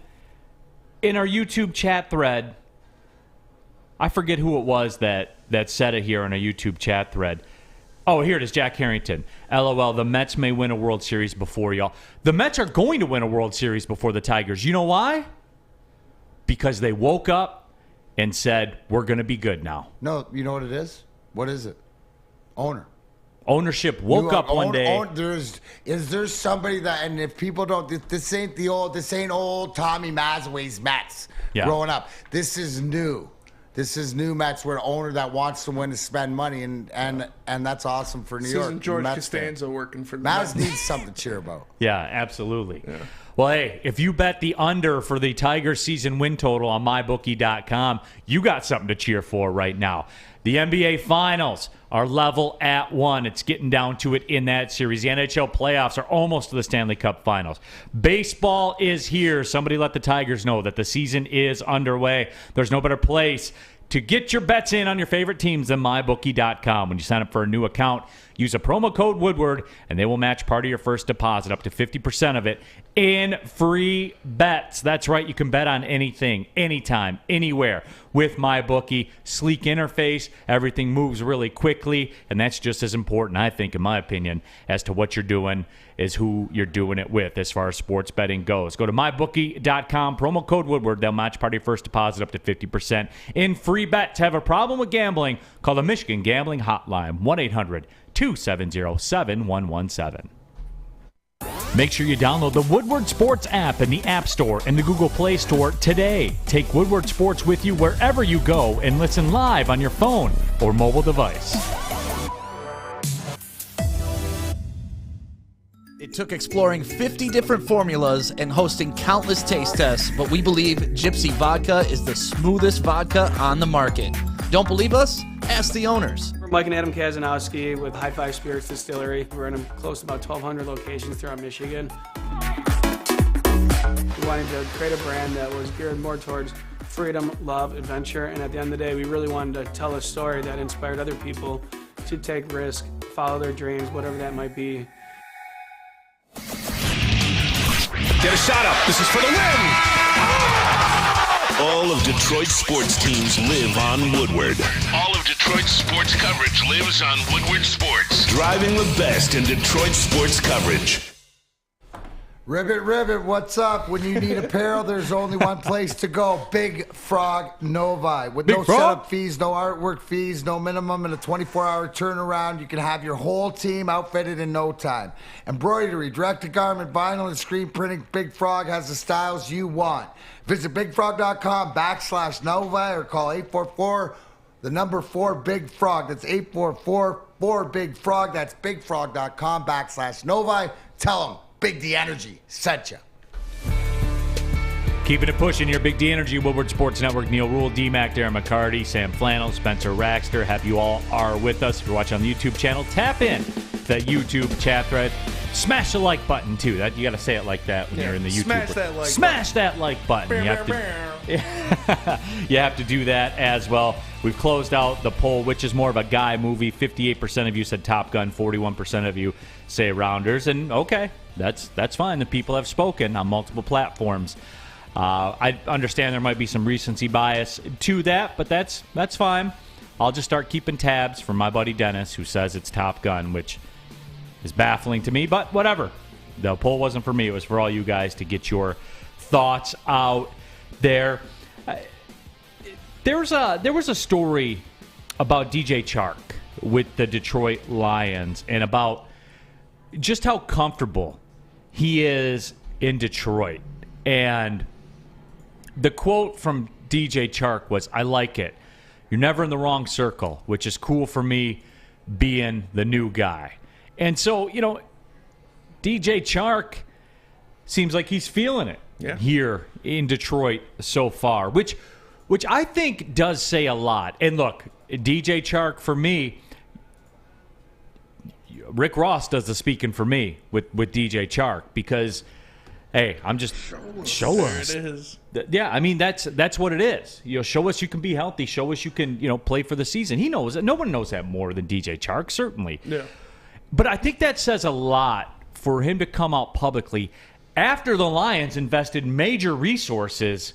in our YouTube chat thread, I forget who it was that said it here on a YouTube chat thread. Oh, here it is, Jack Harrington. LOL, the Mets may win a World Series before y'all. The Mets are going to win a World Series before the Tigers. You know why? Because they woke up and said, we're going to be good now. No, you know what it is? What is it? Ownership woke up one day. Is there somebody that, and if people don't, this ain't old Tommy Mazaway's Mets growing up. This is new. This is new Mets, where an owner that wants to win to spend money, and that's awesome for New York. Isn't George Costanza working for the Mets? Needs something to cheer about. Yeah, absolutely. Yeah. Well, hey, if you bet the under for the Tigers season win total on mybookie.com, you got something to cheer for right now. The NBA Finals are level at 1. It's getting down to it in that series. The NHL playoffs are almost to the Stanley Cup Finals. Baseball is here. Somebody let the Tigers know that the season is underway. There's no better place to get your bets in on your favorite teams than mybookie.com. When you sign up for a new account, Use a promo code Woodward, and they will match part of your first deposit, up to 50% of it, in free bets. That's right. You can bet on anything, anytime, anywhere with MyBookie. Sleek interface. Everything moves really quickly, and that's just as important, I think, in my opinion, as to what you're doing is who you're doing it with as far as sports betting goes. Go to mybookie.com, promo code Woodward. They'll match part of your first deposit up to 50% in free bets. Have a problem with gambling? Call the Michigan Gambling Hotline, 1-800-270-7117. Make sure you download the Woodward Sports app in the App Store and the Google Play Store today. Take Woodward Sports with you wherever you go and listen live on your phone or mobile device. It took exploring 50 different formulas and hosting countless taste tests, but we believe Gypsy Vodka is the smoothest vodka on the market. Don't believe us? Ask the owners. We're Mike and Adam Kazanowski with High Five Spirits Distillery. We're in close to about 1,200 locations throughout Michigan. We wanted to create a brand that was geared more towards freedom, love, adventure, and at the end of the day, we really wanted to tell a story that inspired other people to take risks, follow their dreams, whatever that might be. Get a shot up. This is for the win. All of Detroit's sports teams live on Woodward. All of Detroit's sports coverage lives on Woodward Sports. Driving the best in Detroit sports coverage. Ribbit, what's up? When you need apparel, there's only one place to go. Big Frog Novi. With no setup fees, no artwork fees, no minimum, and a 24-hour turnaround, you can have your whole team outfitted in no time. Embroidery, direct-to-garment, vinyl, and screen printing, Big Frog has the styles you want. Visit bigfrog.com/Novi or call 844-4-Big-Frog. That's 844-4-Big-Frog. That's bigfrog.com/Novi. Tell them Big D Energy sent you. Keeping it pushing here, Big D Energy, Woodward Sports Network, Neal Ruhl, D-Mac, Darren McCarty, Sam Flannel, Spencer Raxter. Happy you all are with us. If you're watching on the YouTube channel, tap in to that YouTube chat thread. Smash the like button, too. That you got to say it like that when you're in the YouTube. Smash that like button. You have to do that as well. We've closed out the poll, which is more of a guy movie. 58% of you said Top Gun. 41% of you say Rounders. And, okay, that's fine. The people have spoken on multiple platforms. I understand there might be some recency bias to that, but that's fine. I'll just start keeping tabs from my buddy Dennis, who says it's Top Gun, which is baffling to me, but whatever. The poll wasn't for me. It was for all you guys to get your thoughts out there. There was a story about DJ Chark with the Detroit Lions and about just how comfortable he is in Detroit. And the quote from DJ Chark was, "I like it. You're never in the wrong circle," which is cool for me being the new guy. And so, DJ Chark seems like he's feeling it here in Detroit so far, which I think does say a lot. And look, DJ Chark, for me, Rick Ross does the speaking for me with DJ Chark because, hey, I'm just show us. There it is. Yeah, I mean that's what it is. Show us you can be healthy. Show us you can play for the season. He knows that. No one knows that more than DJ Chark, certainly. Yeah. But I think that says a lot for him to come out publicly after the Lions invested major resources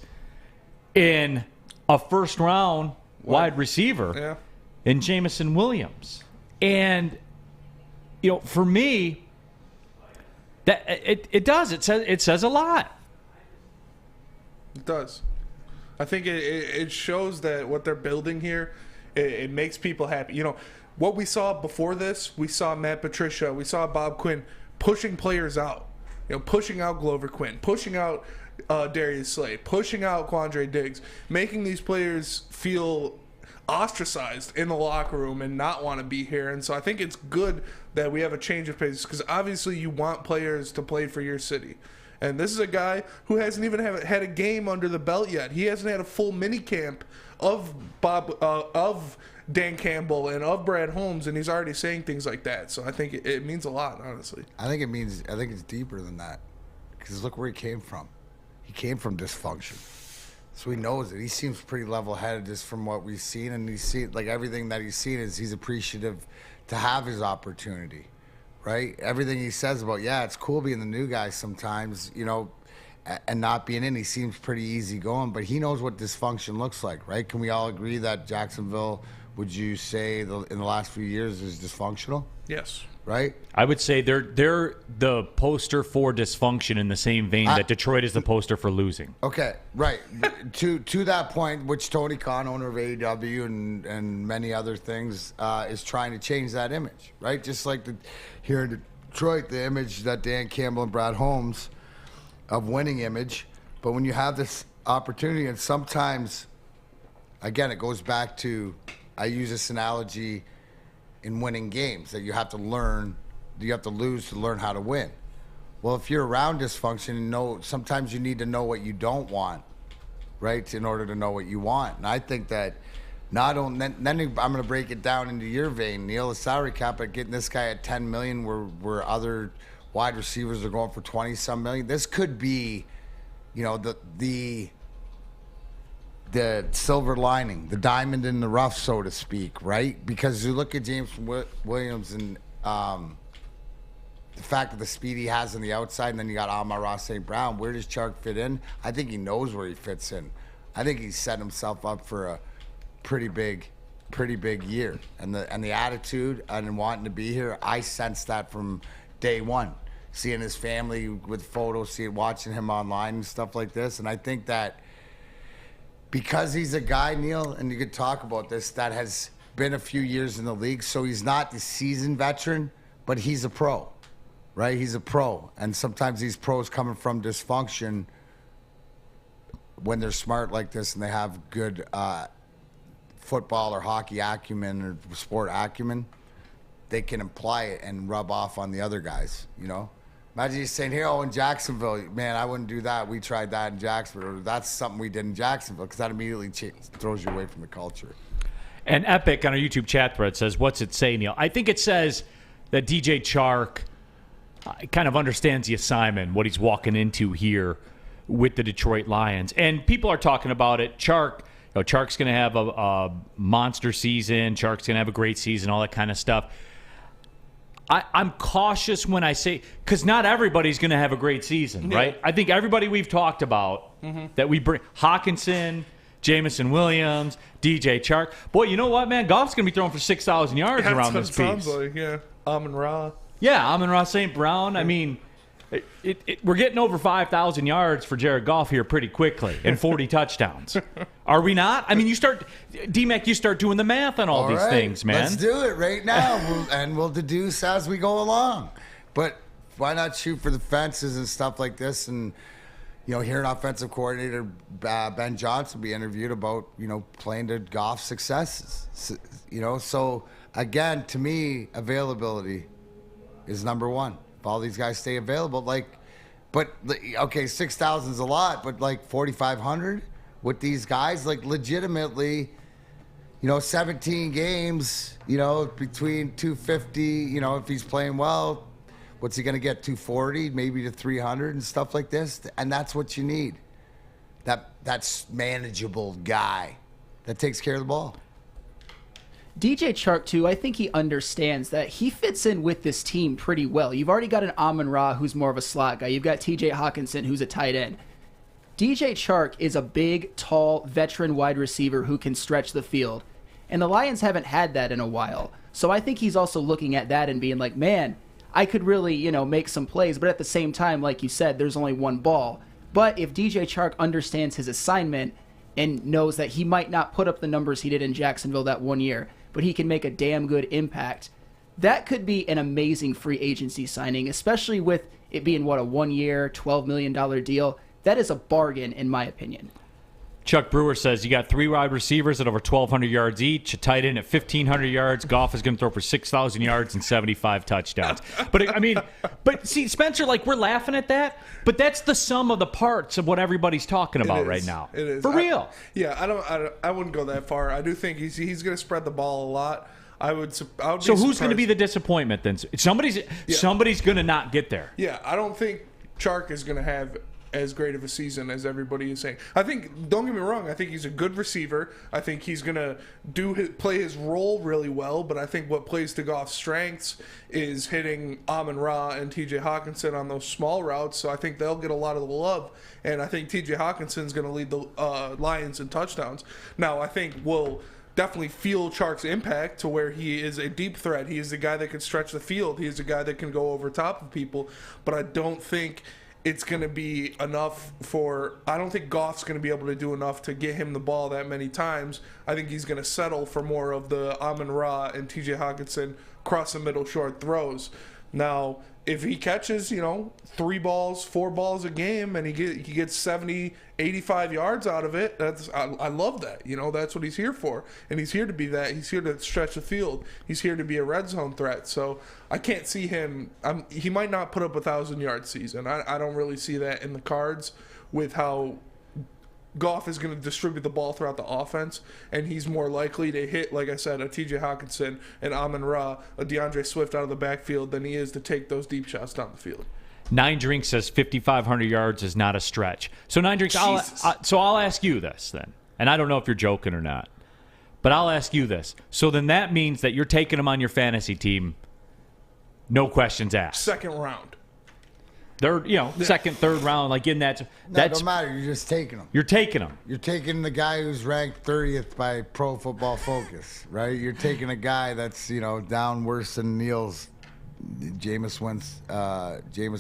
in a first-round wide receiver in Jamison Williams. And, for me, that it does. It says a lot. It does. I think it shows that what they're building here, it makes people happy. What we saw before this, we saw Matt Patricia, we saw Bob Quinn pushing players out. Pushing out Glover Quinn, pushing out Darius Slade, pushing out Quandre Diggs, making these players feel ostracized in the locker room and not want to be here. And so I think it's good that we have a change of pace because obviously you want players to play for your city. And this is a guy who hasn't even had a game under the belt yet. He hasn't had a full mini camp of Dan Campbell and of Brad Holmes, and he's already saying things like that. So I think it means a lot, honestly. I think it's deeper than that because look where he came from. He came from dysfunction. So he knows it. He seems pretty level-headed just from what we've seen, and everything that he's seen is he's appreciative to have his opportunity, right? Everything he says about, it's cool being the new guy sometimes, and not being in. He seems pretty easygoing, but he knows what dysfunction looks like, right? Can we all agree that Jacksonville, would you say, in the last few years is dysfunctional? Yes. Right? I would say they're the poster for dysfunction in the same vein that Detroit is the poster for losing. Okay, right. to that point, which Tony Khan, owner of AEW and many other things, is trying to change that image, right? Just like here in Detroit, the image that Dan Campbell and Brad Holmes of winning image. But when you have this opportunity, and sometimes, again, it goes back to, I use this analogy in winning games, that you have to lose to learn how to win. Well, if you're around dysfunction, sometimes you need to know what you don't want, right, in order to know what you want. And I think that then I'm going to break it down into your vein, Neal, the salary cap, but getting this guy at $10 million where other wide receivers are going for 20-some million. This could be, the silver lining, the diamond in the rough, so to speak, right? Because you look at James Williams and the fact of the speed he has on the outside, and then you got Amon-Ra St. Brown. Where does Chark fit in? I think he knows where he fits in. I think he's set himself up for a pretty big year. And the attitude and wanting to be here, I sensed that from day one. Seeing his family with photos, watching him online and stuff like this. And I think that because he's a guy, Neal, and you could talk about this, that has been a few years in the league, so he's not the seasoned veteran, but he's a pro, right? He's a pro. And sometimes these pros coming from dysfunction, when they're smart like this and they have good football or hockey acumen or sport acumen, they can apply it and rub off on the other guys, Imagine you saying, in Jacksonville, man, I wouldn't do that. We tried that in Jacksonville. Or that's something we did in Jacksonville, because that immediately throws you away from the culture. And Epic on our YouTube chat thread says, what's it say, Neal? I think it says that DJ Chark kind of understands the assignment, what he's walking into here with the Detroit Lions. And people are talking about it. Chark's going to have a monster season. Chark's going to have a great season, all that kind of stuff. I'm cautious when I say, because not everybody's going to have a great season, right? I think everybody we've talked about that we bring, Hutchinson, Jamison Williams, DJ Chark. Boy, you know what, man? Goff's going to be throwing for 6,000 yards around this piece. Sounds like, Amon-Ra. Yeah, Amon-Ra St. Brown. I mean, we're getting over 5,000 yards for Jared Goff here pretty quickly and 40 touchdowns. Are we not? I mean, you start doing the math on all these things, man. Let's do it right now, we'll deduce as we go along. But why not shoot for the fences and stuff like this? And, hearing offensive coordinator Ben Johnson be interviewed about, playing to Goff's successes. So, again, to me, availability is number one. If all these guys stay available, 6,000 is a lot, but 4,500 with these guys, legitimately, 17 games, between 250, if he's playing well, what's he going to get, 240, maybe to 300 and stuff like this? And that's what you need. That's manageable guy that takes care of the ball. DJ Chark, too, I think he understands that he fits in with this team pretty well. You've already got an Amon-Ra who's more of a slot guy. You've got TJ Hawkinson who's a tight end. DJ Chark is a big, tall, veteran wide receiver who can stretch the field. And the Lions haven't had that in a while. So I think he's also looking at that and being like, man, I could really, make some plays. But at the same time, like you said, there's only one ball. But if DJ Chark understands his assignment and knows that he might not put up the numbers he did in Jacksonville that one year, but he can make a damn good impact, that could be an amazing free agency signing, especially with it being, a 1-year, $12 million deal. That is a bargain, in my opinion. Chuck Brewer says you got 3 wide receivers at over 1,200 yards each, a tight end at 1,500 yards. Goff is going to throw for 6,000 yards and 75 touchdowns. But see, Spencer, we're laughing at that, but that's the sum of the parts of what everybody's talking about right now. It is. For real. I wouldn't go that far. I do think he's going to spread the ball a lot. I would be so who's going to be the disappointment then? Somebody's going to not get there. Yeah, I don't think Chark is going to have as great of a season as everybody is saying. I think, don't get me wrong, I think he's a good receiver. I think he's going to play his role really well, but I think what plays to Goff's strengths is hitting Amon-Ra and TJ Hawkinson on those small routes, so I think they'll get a lot of the love, and I think TJ Hawkinson's going to lead the Lions in touchdowns. Now, I think we'll definitely feel Chark's impact to where he is a deep threat. He is the guy that can stretch the field. He is a guy that can go over top of people, but I don't think it's going to be enough I don't think Goff's going to be able to do enough to get him the ball that many times. I think he's going to settle for more of the Amon-Ra and TJ Hawkinson cross the middle short throws. Now, if he catches, 3 balls, 4 balls a game, and he gets 70, 85 yards out of it, I love that. That's what he's here for. And he's here to be that. He's here to stretch the field. He's here to be a red zone threat. So I can't see him. He might not put up a 1,000-yard season. I don't really see that in the cards with how Goff is going to distribute the ball throughout the offense, and he's more likely to hit, like I said, a TJ Hawkinson, an Amon-Ra, a DeAndre Swift out of the backfield than he is to take those deep shots down the field. 9 Drinks says 5,500 yards is not a stretch. So 9 Drinks, I'll ask you this then, and I don't know if you're joking or not, but I'll ask you this. So then that means that you're taking him on your fantasy team, no questions asked. Second round. Third, second, third round, like in that. That don't matter. You're just taking him. You're taking him. You're taking the guy who's ranked 30th by Pro Football Focus, right? You're taking a guy that's down worse than Neal's, Jameis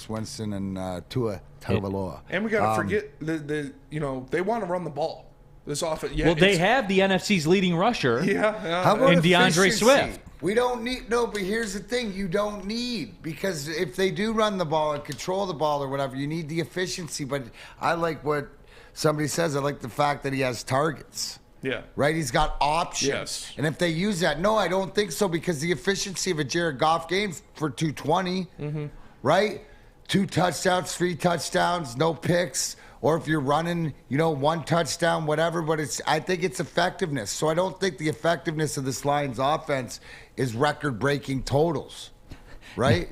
Winston and Tua Tagovailoa. And we got to forget they want to run the ball. This offense. Yeah, well, they have the NFC's leading rusher. Yeah. How about in DeAndre Swift? We don't need but here's the thing: you don't need, because if they do run the ball and control the ball or whatever, you need the efficiency. But I like what somebody says. I like the fact that he has targets. Yeah. Right? He's got options. Yes. And if they use that, no, I don't think so, because the efficiency of a Jared Goff game for 220, right? 2 touchdowns, 3 touchdowns, no picks. Or if you're running, 1 touchdown, whatever, but I think it's effectiveness. So I don't think the effectiveness of this Lions offense is record-breaking totals, right?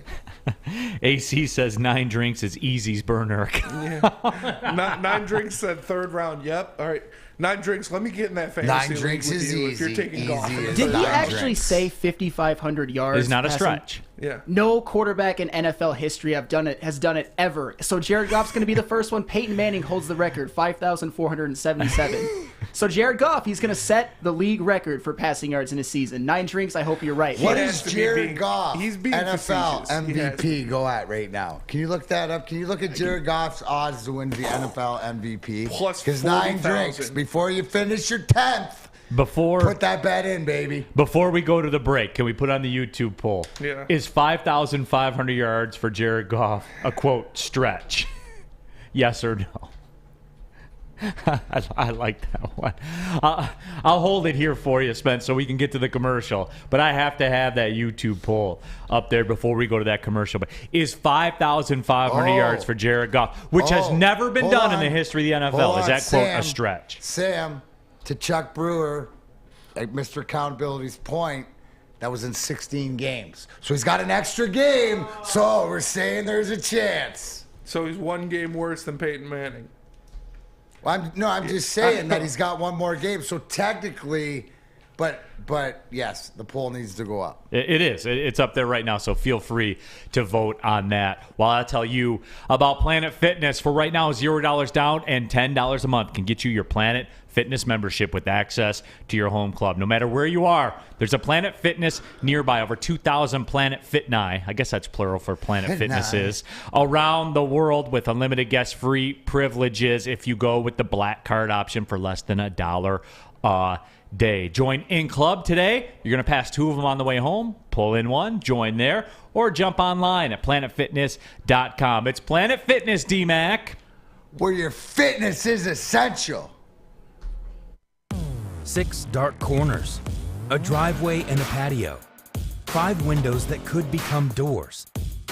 AC says 9 Drinks is Easy's burner. Yeah. 9 Drinks said third round. Yep. All right. 9 Drinks. Let me get in that fantasy 9 Drinks is easy. If you're taking Goff. Did he actually say 5,500 yards? Is not a stretch. Yeah. No quarterback in NFL history has done it ever. So Jared Goff's going to be the first one. Peyton Manning holds the record, 5,477. So Jared Goff, he's going to set the league record for passing yards in a season. 9 Drinks, I hope you're right. What is Jared Goff He's being NFL facetious. MVP go at right now? Can you look that up? Can you look at Jared Goff's odds to win the NFL MVP? Plus because 9 Drinks, before you finish your 10th, put that bet in, baby. Before we go to the break, can we put on the YouTube poll? Yeah. Is 5,500 yards for Jared Goff a, quote, stretch? Yes or no? I like that one. I'll hold it here for you, Spence, so we can get to the commercial. But I have to have that YouTube poll up there before we go to that commercial. But is 5,500 yards for Jared Goff, which has never been done in the history of the NFL, is that, quote, a stretch? Sam, to Chuck Brewer, at Mr. Accountability's point, that was in 16 games. So he's got an extra game, so we're saying there's a chance. So he's 1 game worse than Peyton Manning. Well, I'm just saying that he's got 1 more game. So technically, but yes, the poll needs to go up. It is. It's up there right now, so feel free to vote on that. While I tell you about Planet Fitness, for right now, $0 down and $10 a month can get you your Planet Fitness membership with access to your home club. No matter where you are, there's a Planet Fitness nearby. Over 2,000 Planet Fitni, I guess that's plural for Planet Fitnesses, around the world with unlimited guest-free privileges if you go with the Black Card option for less than $1 a day. Join in club today. You're going to pass 2 of them on the way home. Pull in 1, join there, or jump online at planetfitness.com. It's Planet Fitness, D-Mac, where your fitness is essential. 6 dark corners, a driveway and a patio, 5 windows that could become doors.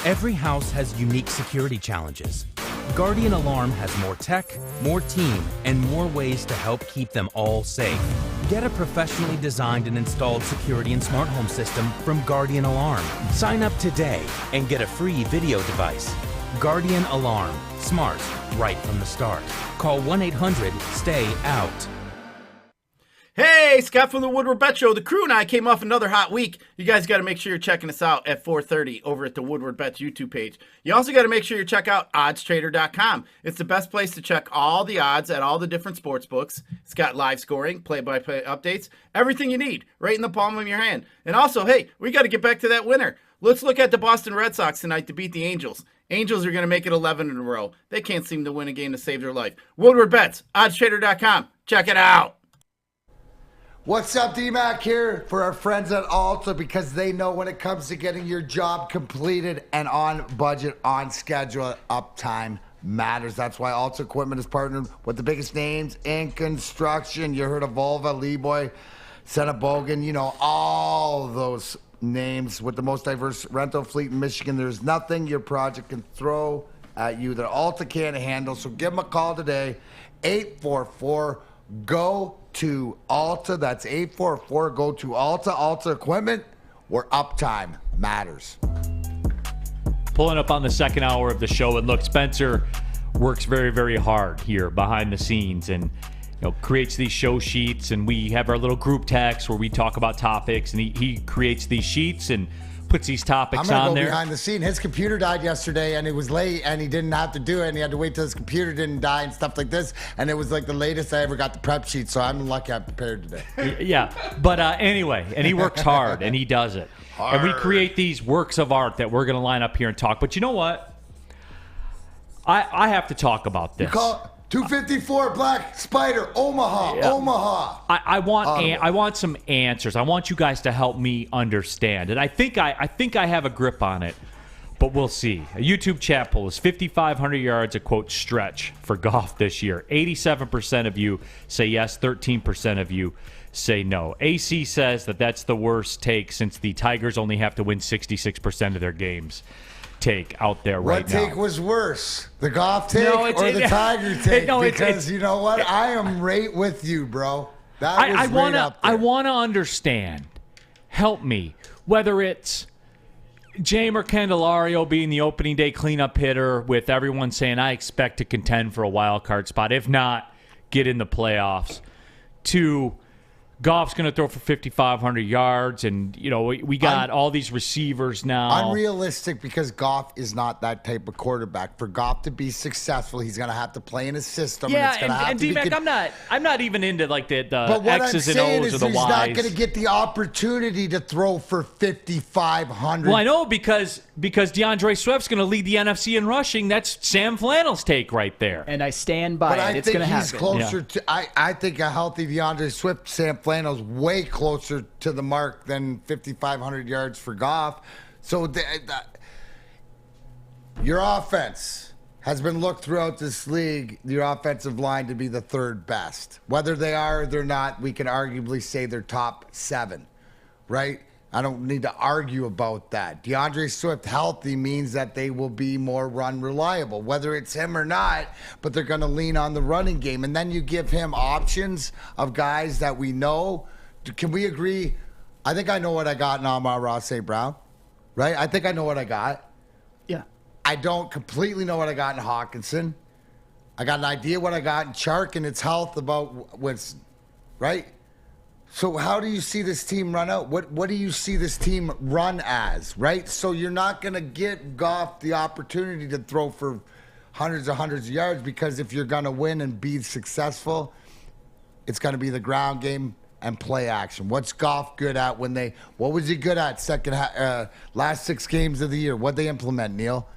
Every house has unique security challenges. Guardian Alarm has more tech, more team, and more ways to help keep them all safe. Get a professionally designed and installed security and smart home system from Guardian Alarm. Sign up today and get a free video device. Guardian Alarm. Smart, right from the start. Call 1-800-STAY-OUT. Hey, Scott from the Woodward Bet Show. The crew and I came off another hot week. You guys got to make sure you're checking us out at 4:30 over at the Woodward Bets YouTube page. You also got to make sure you check out oddstrader.com. It's the best place to check all the odds at all the different sports books. It's got live scoring, play-by-play updates, everything you need right in the palm of your hand. And also, hey, we got to get back to that winner. Let's look at the Boston Red Sox tonight to beat the Angels. Angels are going to make it 11 in a row. They can't seem to win a game to save their life. Woodward Bets, oddstrader.com. Check it out. What's up, D-Mac here for our friends at Alta, because they know when it comes to getting your job completed and on budget, on schedule, uptime matters. That's why Alta Equipment is partnered with the biggest names in construction. You heard of Volva, Leeboy, Bogan, you know, all those names with the most diverse rental fleet in Michigan. There's nothing your project can throw at you that Alta can't handle. So give them a call today, 844-GO to Alta. That's 844 go to Alta Equipment, where uptime matters. Pulling up on the second hour of the show, and look, Spencer works very, very hard here behind the scenes, and creates these show sheets, and we have our little group text where we talk about topics, and he creates these sheets and puts these topics on there. Behind the scene. His computer died yesterday, and it was late, and he didn't have to do it, and he had to wait till his computer didn't die and stuff like this, and it was like the latest I ever got the prep sheet, so I'm lucky I'm prepared today. Yeah, but anyway, and he works hard, and he does it. And we create these works of art that we're going to line up here and talk. But you know what? I have to talk about this. You call it 254 Black Spider, Omaha, Yeah. Omaha. I want some answers. I want you guys to help me understand. And I think I have a grip on it, but we'll see. A YouTube chat poll is 5,500 yards, a quote stretch for Goff this year. 87% of you say yes, 13% of you say no. AC says that that's the worst take since the Tigers only have to win 66% of their games. Take out there right now. What take was worse, the Goff take or the Tiger take? Because you know what? I am right with you, bro. I want to understand. Help me. Whether it's Jamer Candelario being the opening day cleanup hitter with everyone saying, I expect to contend for a wild card spot. If not, get in the playoffs. To Goff's going to throw for 5,500 yards, and we got all these receivers now. Unrealistic, because Goff is not that type of quarterback. For Goff to be successful, he's going to have to play in a system. Yeah, and D-Mac, I'm not even into like the but what X's I'm and O's or the Y's. He's not going to get the opportunity to throw for 5,500. Well, I know because DeAndre Swift's going to lead the NFC in rushing. That's Sam Flannel's take right there. And I stand by it. It's going to happen. He's closer to. I think a healthy DeAndre Swift, Sam Flannel's way closer to the mark than 5,500 yards for Goff. So your offense has been looked throughout this league, your offensive line, to be the third best. Whether they are or they're not, we can arguably say they're top 7, right? I don't need to argue about that. DeAndre Swift healthy means that they will be more run reliable, whether it's him or not, but they're going to lean on the running game. And then you give him options of guys that we know. Can we agree? I think I know what I got in Amon-Ra St. Brown, right? I think I know what I got. Yeah. I don't completely know what I got in Hutchinson. I got an idea what I got in Chark and its health about what's right. So how do you see this team run out? What do you see this team run as, right? So you're not going to get Goff the opportunity to throw for hundreds of yards, because if you're going to win and be successful, it's going to be the ground game and play action. What's Goff good at what was he good at last 6 games of the year? What'd they implement, Neal?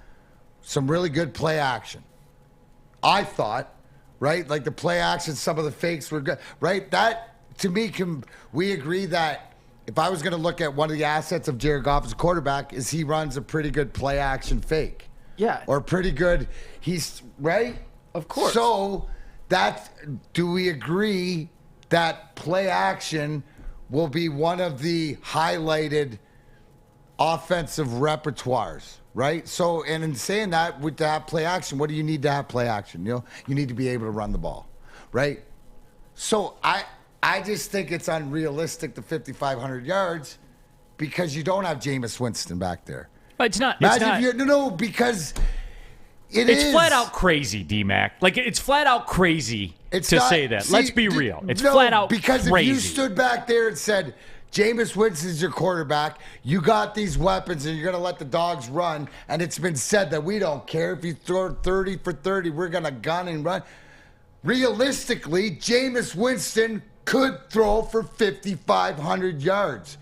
Some really good play action. I thought, right? Like the play action, some of the fakes were good, right? That, to me, we agree that if I was going to look at one of the assets of Jared Goff as a quarterback, is he runs a pretty good play action fake. Yeah. Or pretty good, he's, right? Of course. So do we agree that play action will be one of the highlighted offensive repertoires, right? So, and in saying that, to have play action, what do you need to have play action? You need to be able to run the ball, right? So I just think it's unrealistic, the 5,500 yards, because you don't have Jameis Winston back there. But it's not. Imagine if because It's flat out crazy, D-Mac. Like, it's flat out crazy say that. See, Let's be real. It's flat out because crazy. If you stood back there and said, Jameis Winston's your quarterback, you got these weapons, and you're going to let the dogs run, and it's been said that we don't care. If you throw 30 for 30, we're going to gun and run. Realistically, Jameis Winston could throw for 5,500 yards.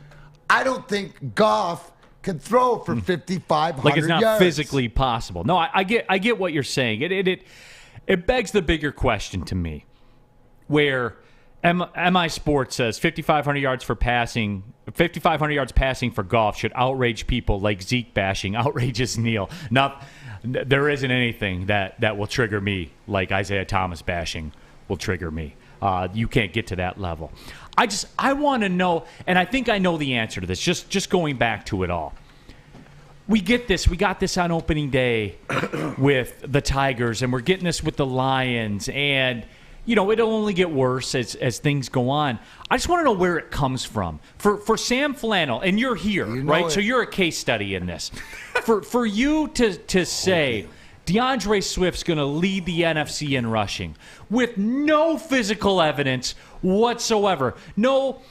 I don't think Goff can throw for 5,500 yards. Like, it's not physically possible. No, I get what you're saying. It begs the bigger question to me, where MI Sports says 5,500 yards for passing, 5,500 yards passing for Goff should outrage people like Zeke bashing outrages Neal. Now, there isn't anything that will trigger me like Isaiah Thomas bashing will trigger me. You can't get to that level. I want to know, and I think I know the answer to this, just going back to it all. We got this on opening day with the Tigers, and we're getting this with the Lions, and it'll only get worse as things go on. I just want to know where it comes from. For Sam Flannel, and you're here, right? So you're a case study in this. For you to say DeAndre Swift's going to lead the NFC in rushing with no physical evidence whatsoever. No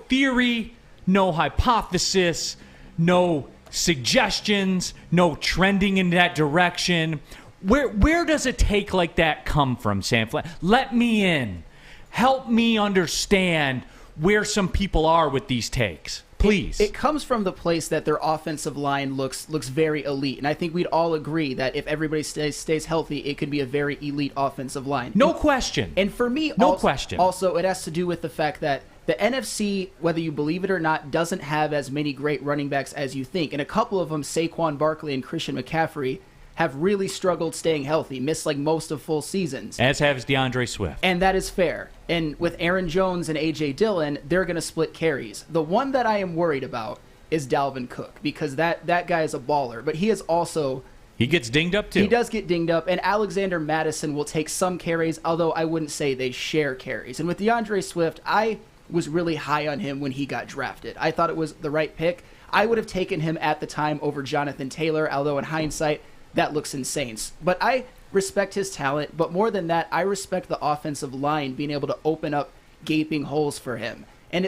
theory, no hypothesis, no suggestions, no trending in that direction. Where does a take like that come from, Sam Flannel? Let me in. Help me understand where some people are with these takes. Please. It comes from the place that their offensive line looks very elite. And I think we'd all agree that if everybody stays healthy, it could be a very elite offensive line. No question. And for me, also, it has to do with the fact that the NFC, whether you believe it or not, doesn't have as many great running backs as you think. And a couple of them, Saquon Barkley and Christian McCaffrey, have really struggled staying healthy, missed like most of full seasons. As has DeAndre Swift. And that is fair. And with Aaron Jones and A.J. Dillon, they're going to split carries. The one that I am worried about is Dalvin Cook, because that guy is a baller. But he is also... He gets dinged up too. He does get dinged up. And Alexander Madison will take some carries, although I wouldn't say they share carries. And with DeAndre Swift, I was really high on him when he got drafted. I thought it was the right pick. I would have taken him at the time over Jonathan Taylor, although in hindsight, that looks insane. But I respect his talent, but more than that, I respect the offensive line being able to open up gaping holes for him.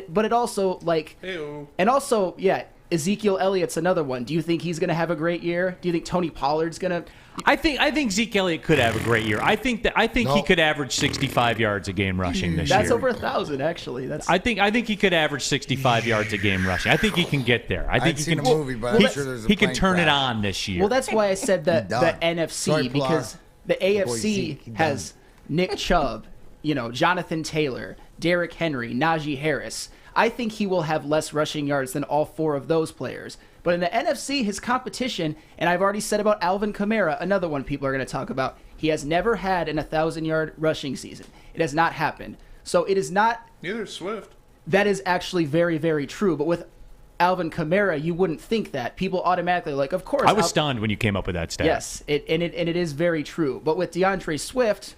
But it also, like... Ew. And also, yeah, Ezekiel Elliott's another one. Do you think he's going to have a great year? Do you think Tony Pollard's going to... I think Zeke Elliott could have a great year. I think he could average 65 yards a game rushing this year. That's over 1,000, actually. I think he could average 65 yards a game rushing. I think he can get there. I think he can. A movie, but I'm sure there's a he can turn crash. It on this year. Well, that's why I said the NFC, because the AFC has Nick Chubb, Jonathan Taylor, Derrick Henry, Najee Harris. I think he will have less rushing yards than all four of those players. But in the NFC, his competition, and I've already said about Alvin Kamara, another one people are going to talk about, he has never had an 1,000-yard rushing season. It has not happened. So it is not... Neither is Swift. That is actually very, very true. But with Alvin Kamara, you wouldn't think that. People automatically like, of course... I was stunned when you came up with that stat. Yes, it is very true. But with DeAndre Swift...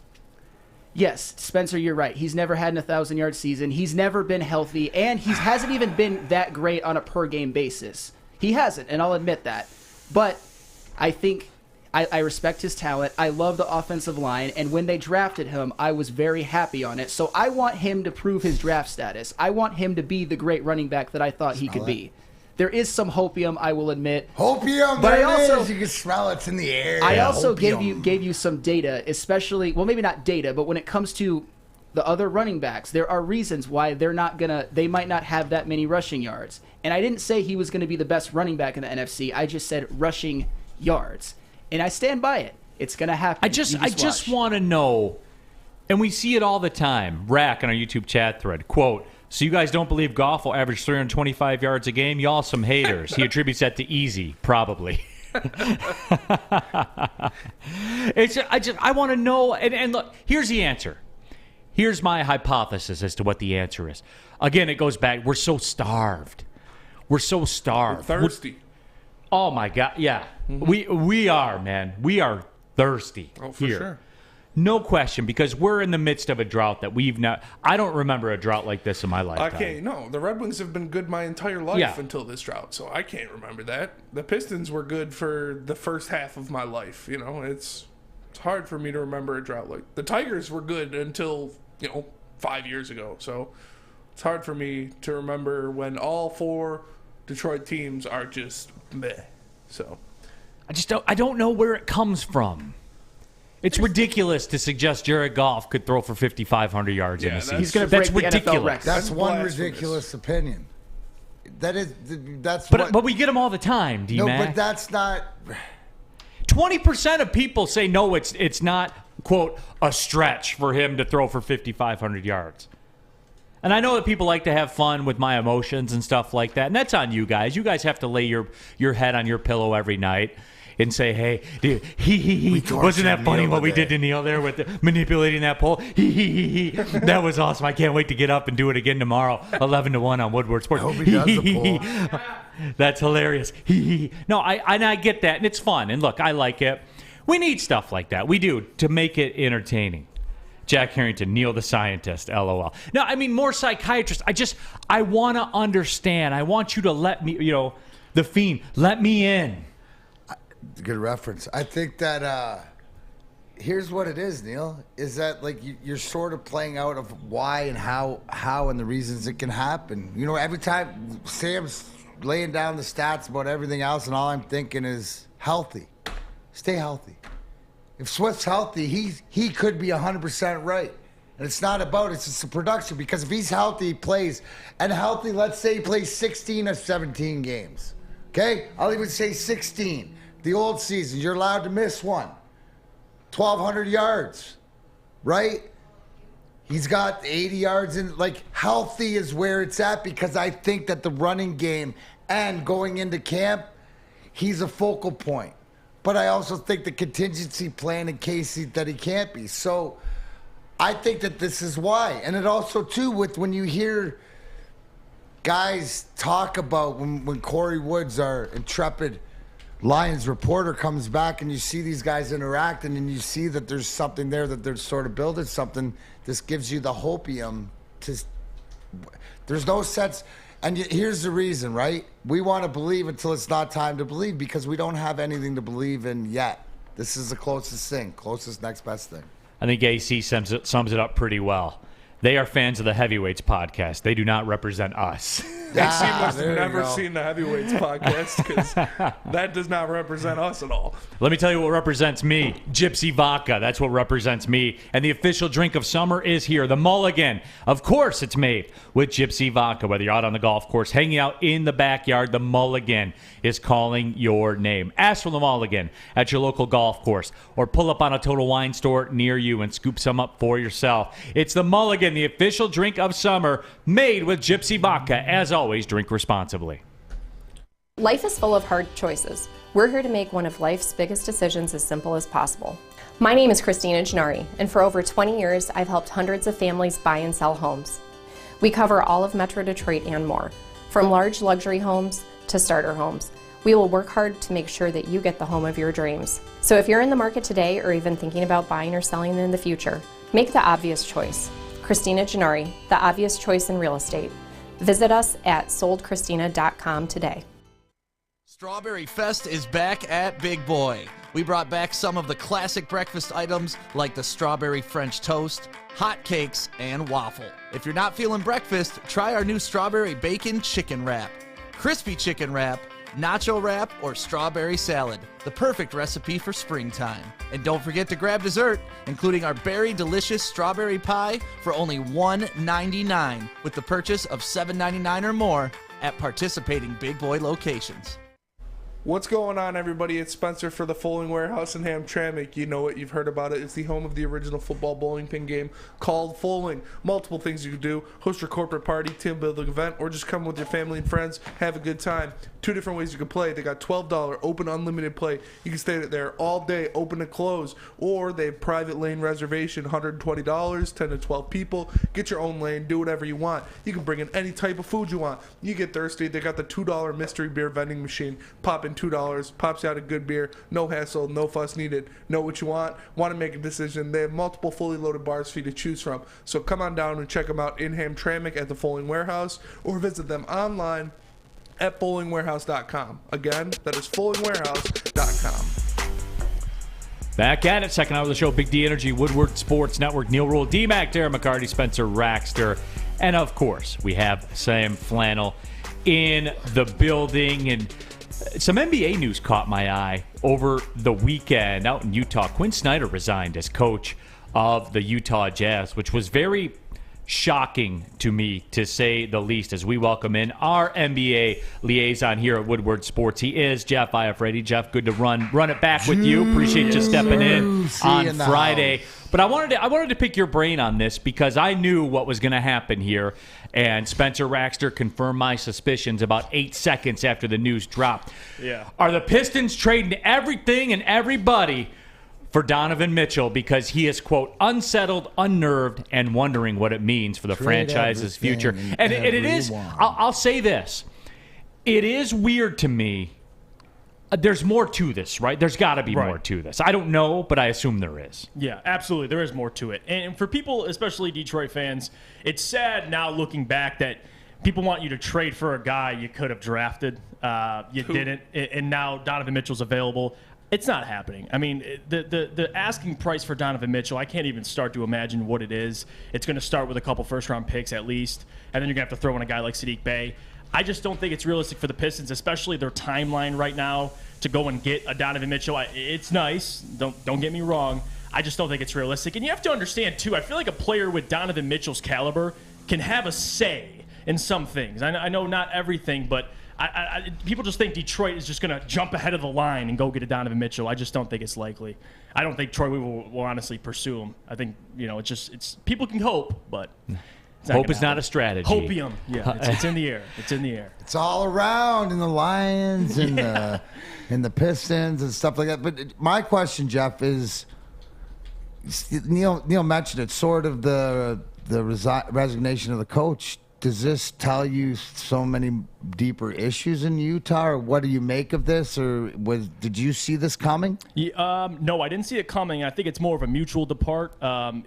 Yes, Spencer, you're right. He's never had an 1,000-yard season. He's never been healthy, and he hasn't even been that great on a per-game basis. He hasn't, and I'll admit that. But I think I respect his talent. I love the offensive line, and when they drafted him, I was very happy on it. So I want him to prove his draft status. I want him to be the great running back that I thought he could be. There is some hopium, I will admit. Hopium, but there it is. You can smell it. It's in the air. I also gave you some data, especially, well, maybe not data, but when it comes to the other running backs, there are reasons why they might not have that many rushing yards. And I didn't say he was going to be the best running back in the NFC. I just said rushing yards. And I stand by it. It's going to happen. I just want to know, and we see it all the time, Rack on our YouTube chat thread, quote, "So you guys don't believe Goff will average 325 yards a game? Y'all some haters." He attributes that to easy, probably. I want to know, and look, here's the answer. Here's my hypothesis as to what the answer is. Again, it goes back. We're so starved. We're so starved. We're thirsty. Oh my God, yeah. Mm-hmm. We are, man. We are thirsty. Oh, for here. sure. No question, because we're in the midst of a drought that we've not. I don't remember a drought like this in my lifetime. No, the Red Wings have been good my entire life until this drought, so I can't remember that. The Pistons were good for the first half of my life. It's hard for me to remember a drought like the Tigers were good until 5 years ago. So it's hard for me to remember when all 4 Detroit teams are just meh. So I don't know where it comes from. It's ridiculous to suggest Jared Goff could throw for 5,500 yards in a season. He's going to break the ridiculous. NFL record. That's one ridiculous opinion. But we get them all the time, D-Mac. No, but that's not. 20% of people say no. It's not, quote, a stretch for him to throw for 5,500 yards. And I know that people like to have fun with my emotions and stuff like that, and that's on you guys. You guys have to lay your head on your pillow every night and say, hey, dude, wasn't that funny what we did to Neal there with manipulating that pole? That was awesome. I can't wait to get up and do it again tomorrow, 11-1 on Woodward Sports. I hope he does the pole. That's hilarious. No, I get that, and it's fun. And look, I like it. We need stuff like that. We do, to make it entertaining. Jack Harrington, Neal the Scientist, LOL. No, I mean, more psychiatrists. I want to understand. I want you to let me, the Fiend, let me in. Good reference. I think that here's what it is, Neal, is that like you're sort of playing out of why and how and the reasons it can happen. Every time Sam's laying down the stats about everything else, and all I'm thinking is healthy. Stay healthy. If Swift's healthy, he could be 100% right. And it's not about it's just a production, because if he's healthy, he plays. And healthy, let's say he plays 16 of 17 games. Okay? I'll even say 16. The old season, you're allowed to miss one. 1,200 yards, right? He's got 80 yards in. Like, healthy is where it's at, because I think that the running game and going into camp, he's a focal point. But I also think the contingency plan in case that he can't be. So I think that this is why. And it also, too, with when you hear guys talk about when Corey Woods, our intrepid Lions reporter, comes back and you see these guys interacting and you see that there's something there, that they're sort of building something, this gives you the hopium to – there's no sense – and here's the reason, right? We want to believe until it's not time to believe, because we don't have anything to believe in yet. This is the closest thing, closest next best thing. I think AC sums it up pretty well. They are fans of the Heavyweights podcast. They do not represent us. AC must have never seen the Heavyweights podcast, because that does not represent us at all. Let me tell you what represents me. Gypsy Vodka. That's what represents me. And the official drink of summer is here. The Mulligan. Of course it's made with Gypsy Vodka. Whether you're out on the golf course, hanging out in the backyard, the Mulligan is calling your name. Ask for the Mulligan at your local golf course, or pull up on a Total Wine store near you and scoop some up for yourself. It's the Mulligan, the official drink of summer, made with Gypsy Vodka. As always, drink responsibly. Life is full of hard choices. We're here to make one of life's biggest decisions as simple as possible. My name is Christina Gennari, and for over 20 years, I've helped hundreds of families buy and sell homes. We cover all of Metro Detroit and more, from large luxury homes to starter homes. We will work hard to make sure that you get the home of your dreams. So if you're in the market today, or even thinking about buying or selling in the future, make the obvious choice. Christina Gennari, the obvious choice in real estate. Visit us at soldchristina.com today. Strawberry Fest is back at Big Boy. We brought back some of the classic breakfast items like the strawberry French toast, hot cakes, and waffle. If you're not feeling breakfast, try our new strawberry bacon chicken wrap, crispy chicken wrap, nacho wrap, or strawberry salad. The perfect recipe for springtime. And don't forget to grab dessert, including our berry delicious strawberry pie for only $1.99 with the purchase of $7.99 or more at participating Big Boy locations. What's going on, everybody? It's Spencer for the Foaling Warehouse in Hamtramck. You know it. You've heard about it. It's the home of the original football bowling pin game called Foaling. Multiple things you can do. Host your corporate party, team building event, or just come with your family and friends. Have a good time. 2 different ways you can play. They got $12 open unlimited play. You can stay there all day, open to close. Or they have private lane reservation, $120, 10 to 12 people. Get your own lane, do whatever you want. You can bring in any type of food you want. You get thirsty, they got the $2 mystery beer vending machine. Pop in $2, pops out a good beer. No hassle, no fuss needed. Know what you want to make a decision. They have multiple fully loaded bars for you to choose from. So come on down and check them out in Hamtramck at the Fulling Warehouse, or visit them online at FullingWarehouse.com. Again, that is FullingWarehouse.com. Back at it, second hour of the show, Big D Energy, Woodward Sports Network, Neal Ruhl, D-Mac, Darren McCarty, Spencer Raxter, and of course, we have Sam Flannel in the building. And some NBA news caught my eye over the weekend out in Utah. Quinn Snyder resigned as coach of the Utah Jazz, which was very shocking to me, to say the least, as we welcome in our NBA liaison here at Woodward Sports. He is Jeff Iafrate. Jeff, good to run it back with you. Appreciate you stepping in on Friday. But I wanted to pick your brain on this because I knew what was going to happen here, and Spencer Raxter confirmed my suspicions about 8 seconds after the news dropped. Yeah. Are the Pistons trading everything and everybody for Donovan Mitchell because he is, quote, unsettled, unnerved, and wondering what it means for the franchise's future? And it is, I'll say this, it is weird to me. There's more to this, right? There's got to be more to this. I don't know, but I assume there is. Yeah, absolutely. There is more to it. And for people, especially Detroit fans, it's sad now looking back that people want you to trade for a guy you could have drafted. You didn't. And now Donovan Mitchell's available. It's not happening. I mean, the asking price for Donovan Mitchell, I can't even start to imagine what it is. It's going to start with a couple first-round picks at least, and then you're going to have to throw in a guy like Saddiq Bey. I just don't think it's realistic for the Pistons, especially their timeline right now, to go and get a Donovan Mitchell. It's nice. Don't get me wrong. I just don't think it's realistic. And you have to understand, too, I feel like a player with Donovan Mitchell's caliber can have a say in some things. I know not everything, but people just think Detroit is just going to jump ahead of the line and go get a Donovan Mitchell. I just don't think it's likely. I don't think Troy will honestly pursue him. I think, it's people can hope, but hope is not a strategy. Hopium. Yeah, it's in the air. It's in the air. It's all around in the Lions and the Pistons and stuff like that. But my question, Jeff, is Neal mentioned it, sort of the resignation of the coach. Does this tell you so many deeper issues in Utah, or what do you make of this, or did you see this coming? No, I didn't see it coming. I think it's more of a mutual depart.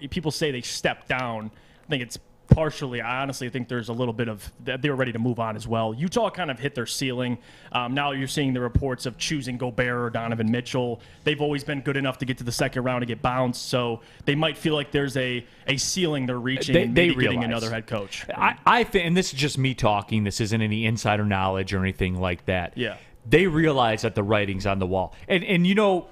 People say they stepped down. I think it's partially. I honestly think there's a little bit of they were ready to move on as well. Utah kind of hit their ceiling. Now you're seeing the reports of choosing Gobert or Donovan Mitchell. They've always been good enough to get to the second round and get bounced, so they might feel like there's a ceiling they're reaching and maybe getting another head coach. I think, and this is just me talking, this isn't any insider knowledge or anything like that. Yeah. They realize that the writing's on the wall. And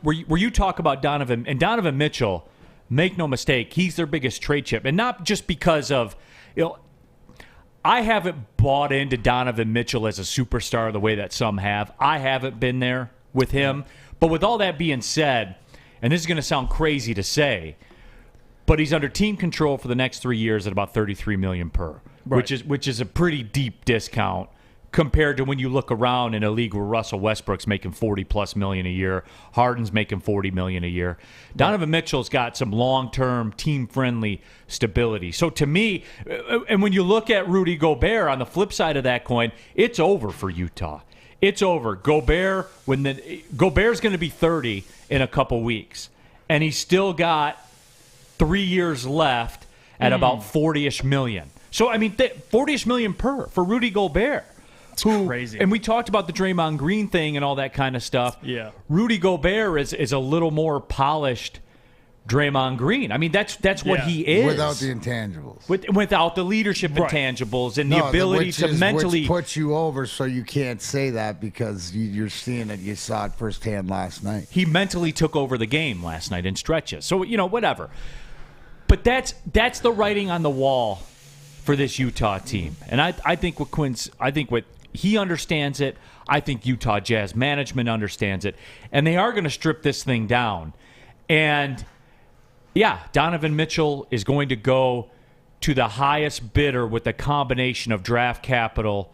where you talk about Donovan, and Donovan Mitchell, make no mistake, he's their biggest trade chip. And not just because of, I haven't bought into Donovan Mitchell as a superstar the way that some have. I haven't been there with him. But with all that being said, and this is going to sound crazy to say, but he's under team control for the next 3 years at about $33 million per, right, which is a pretty deep discount compared to when you look around in a league where Russell Westbrook's making $40+ million a year, Harden's making $40 million a year. Donovan Mitchell's got some long-term, team-friendly stability. So to me, and when you look at Rudy Gobert on the flip side of that coin, it's over for Utah. It's over. Gobert's going to be 30 in a couple weeks, and he's still got 3 years left at about $40-ish million. So I mean, $40-ish million per for Rudy Gobert. It's crazy. And we talked about the Draymond Green thing and all that kind of stuff. Yeah. Rudy Gobert is a little more polished Draymond Green. I mean, that's what he is. Without the intangibles. Without the leadership intangibles and the ability to mentally... Which puts you over, so you can't say that because you're seeing it. You saw it firsthand last night. He mentally took over the game last night in stretches. So, whatever. But that's the writing on the wall for this Utah team. And I think what he understands it. I think Utah Jazz management understands it. And they are going to strip this thing down. And, yeah, Donovan Mitchell is going to go to the highest bidder with a combination of draft capital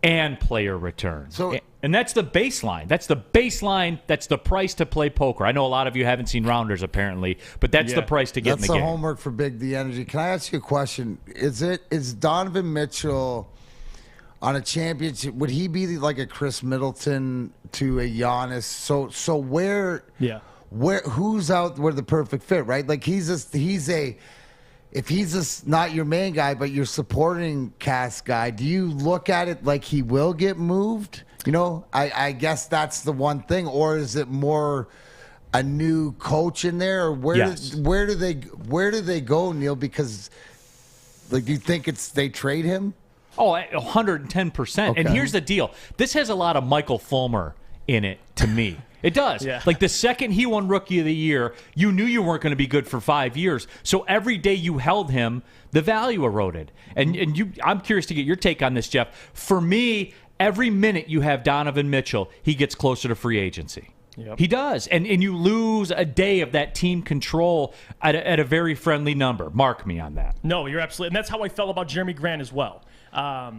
and player return. So, and that's the baseline. That's the baseline. That's the price to play poker. I know a lot of you haven't seen Rounders apparently, but that's the price to get in the game. That's the homework for Big D Energy. Can I ask you a question? Is Donovan Mitchell on a championship? Would he be like a Chris Middleton to a Giannis? So where? Yeah. Who's out? Where the perfect fit, right? Like if he's not your main guy, but your supporting cast guy, do you look at it like he will get moved? You know, I guess that's the one thing. Or is it more a new coach in there? Or where do they go, Neal? Because like, do you think they trade him? Oh, 110%. Okay. And here's the deal. This has a lot of Michael Fulmer in it to me. It does. Yeah. Like the second he won Rookie of the Year, you knew you weren't going to be good for 5 years. So every day you held him, the value eroded. And I'm curious to get your take on this, Jeff. For me, every minute you have Donovan Mitchell, he gets closer to free agency. Yep. He does. And you lose a day of that team control at a very friendly number. Mark me on that. No, you're absolutely. And that's how I felt about Jeremy Grant as well.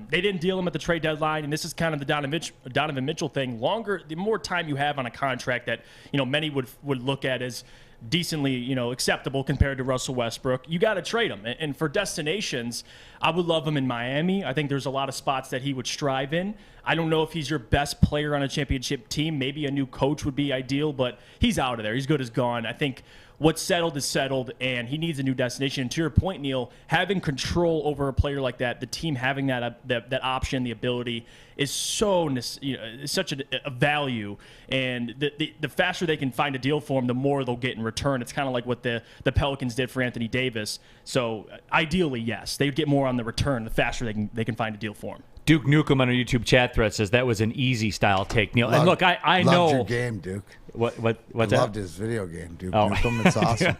They didn't deal him at the trade deadline, and this is kind of the Donovan Mitchell thing. The more time you have on a contract that many would look at as decently acceptable compared to Russell Westbrook, you got to trade him. And for destinations, I would love him in Miami. I think there's a lot of spots that he would strive in. I don't know if he's your best player on a championship team. Maybe a new coach would be ideal, but he's out of there. He's good as gone. I think what's settled is settled, and he needs a new destination. And to your point, Neal, having control over a player like that, the team having that option, the ability, is such a value. And the faster they can find a deal for him, the more they'll get in return. It's kind of like what the Pelicans did for Anthony Davis. So ideally, yes, they would get more on the return the faster they can find a deal for him. Duke Nukem on our YouTube chat thread says that was an easy style take, Neal. And look, I know loved your game, Duke. What's that? Loved his video game, Duke Nukem. It's awesome.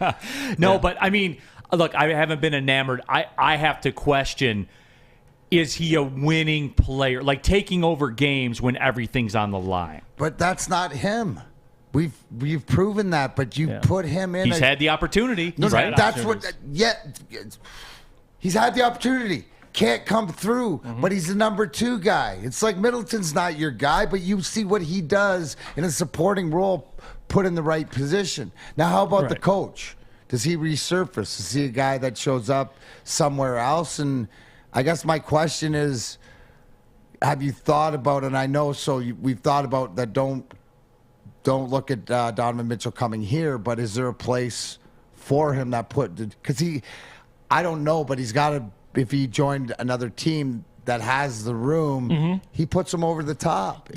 No, but I mean, look, I haven't been enamored. I have to question: is he a winning player, like taking over games when everything's on the line? But that's not him. We've proven that. But you put him in. He's had the opportunity. No, right? That's what. Yeah, he's had the opportunity. Can't come through, but he's the number 2 guy. It's like Middleton's not your guy, but you see what he does in a supporting role, put in the right position. Now, how about the coach? Does he resurface? Is he a guy that shows up somewhere else? And I guess my question is, have you thought about, and I know we've thought about that, don't look at Donovan Mitchell coming here, but is there a place for him because I don't know, but he's got to, if he joined another team that has the room, he puts them over the top.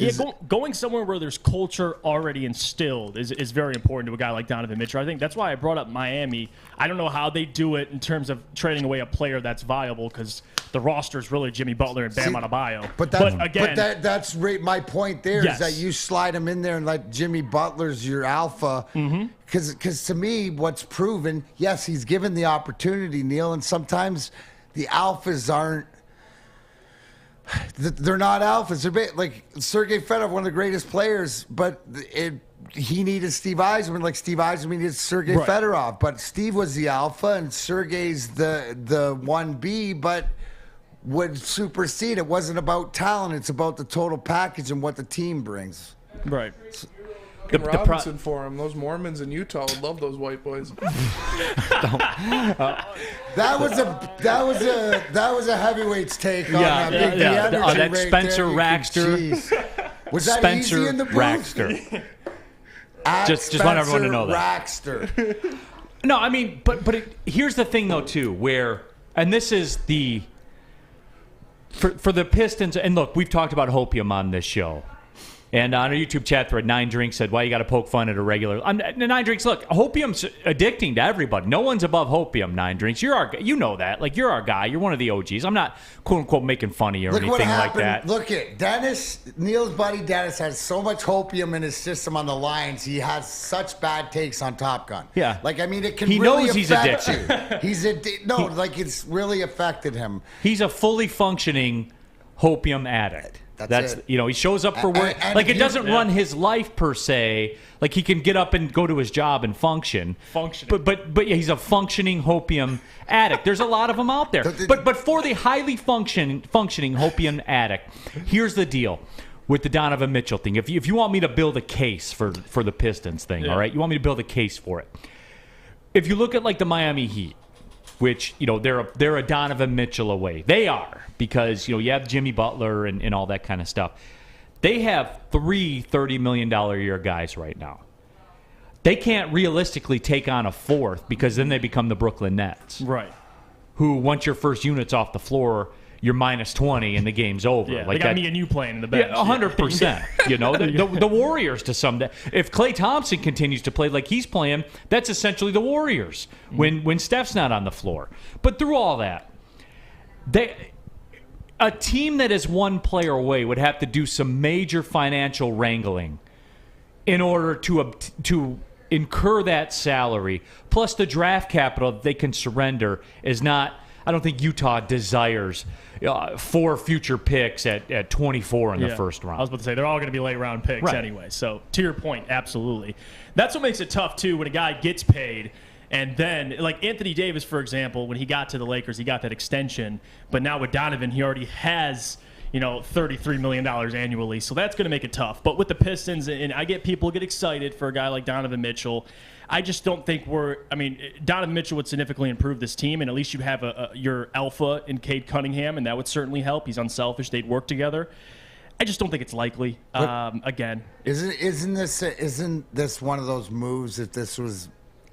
Going somewhere where there's culture already instilled is very important to a guy like Donovan Mitchell. I think that's why I brought up Miami. I don't know how they do it in terms of trading away a player that's viable, because the roster is really Jimmy Butler and Bam Adebayo. But that's my point there, is that you slide him in there and let Jimmy Butler's your alpha. Because to me, what's proven, yes, he's given the opportunity, Neal, and sometimes the alphas aren't. They're not alphas. They're like Sergei Fedorov, one of the greatest players, but he needed Steve Yzerman like Steve Yzerman needed Sergei Fedorov. But Steve was the alpha, and Sergei's the 1B, but would supersede. It wasn't about talent. It's about the total package and what the team brings. Right. Robinson for him. Those Mormons in Utah would love those white boys. That was a heavyweights take on that Spencer Raxter. Was that Spencer easy in the booth? Raxter. just want everyone to know that. Raxter. No, I mean, but here's the thing though too, where, and this is for the Pistons, and look, we've talked about hopium on this show. And on our YouTube chat thread, 9 Drinks said, why you got to poke fun at a regular... 9 Drinks, look, hopium's addicting to everybody. No one's above hopium, 9 Drinks. You know that. Like, you're our guy. You're one of the OGs. I'm not, quote-unquote, making fun of you or anything like that. Look at Dennis. Neal's buddy Dennis has so much hopium in his system on the Lions. He has such bad takes on Top Gun. Yeah. Like, I mean, it can he really knows he's affect addicted. you. It's really affected him. He's a fully functioning hopium addict. That's it. He shows up for work. Like, it doesn't run his life per se. Like, he can get up and go to his job and function. But yeah, he's a functioning hopium addict. There's a lot of them out there. But for the highly functioning hopium addict, here's the deal with the Donovan Mitchell thing. If you want me to build a case for the Pistons thing, all right? You want me to build a case for it. If you look at, like, the Miami Heat, which, they're a Donovan Mitchell away. They are, because, you have Jimmy Butler and all that kind of stuff. They have 3 $30 million a year guys right now. They can't realistically take on a fourth, because then they become the Brooklyn Nets. Right. Who, once your first unit's off the floor, you're minus 20 and the game's over. Yeah, like they got me and you playing in the bench. Yeah, 100%. The Warriors to some day. If Klay Thompson continues to play like he's playing, that's essentially the Warriors when Steph's not on the floor. But through all that, a team that is one player away would have to do some major financial wrangling in order to incur that salary. Plus, the draft capital that they can surrender is not. I don't think Utah desires 4 future picks at 24 in the first round. I was about to say, they're all going to be late round picks anyway. So, to your point, absolutely. That's what makes it tough, too, when a guy gets paid. And then, like Anthony Davis, for example, when he got to the Lakers, he got that extension. But now with Donovan, he already has, $33 million annually. So that's going to make it tough. But with the Pistons, and I get people get excited for a guy like Donovan Mitchell. I just don't think Donovan Mitchell would significantly improve this team, and at least you have your alpha in Cade Cunningham, and that would certainly help. He's unselfish. They'd work together. I just don't think it's likely. Again, isn't this one of those moves that this was?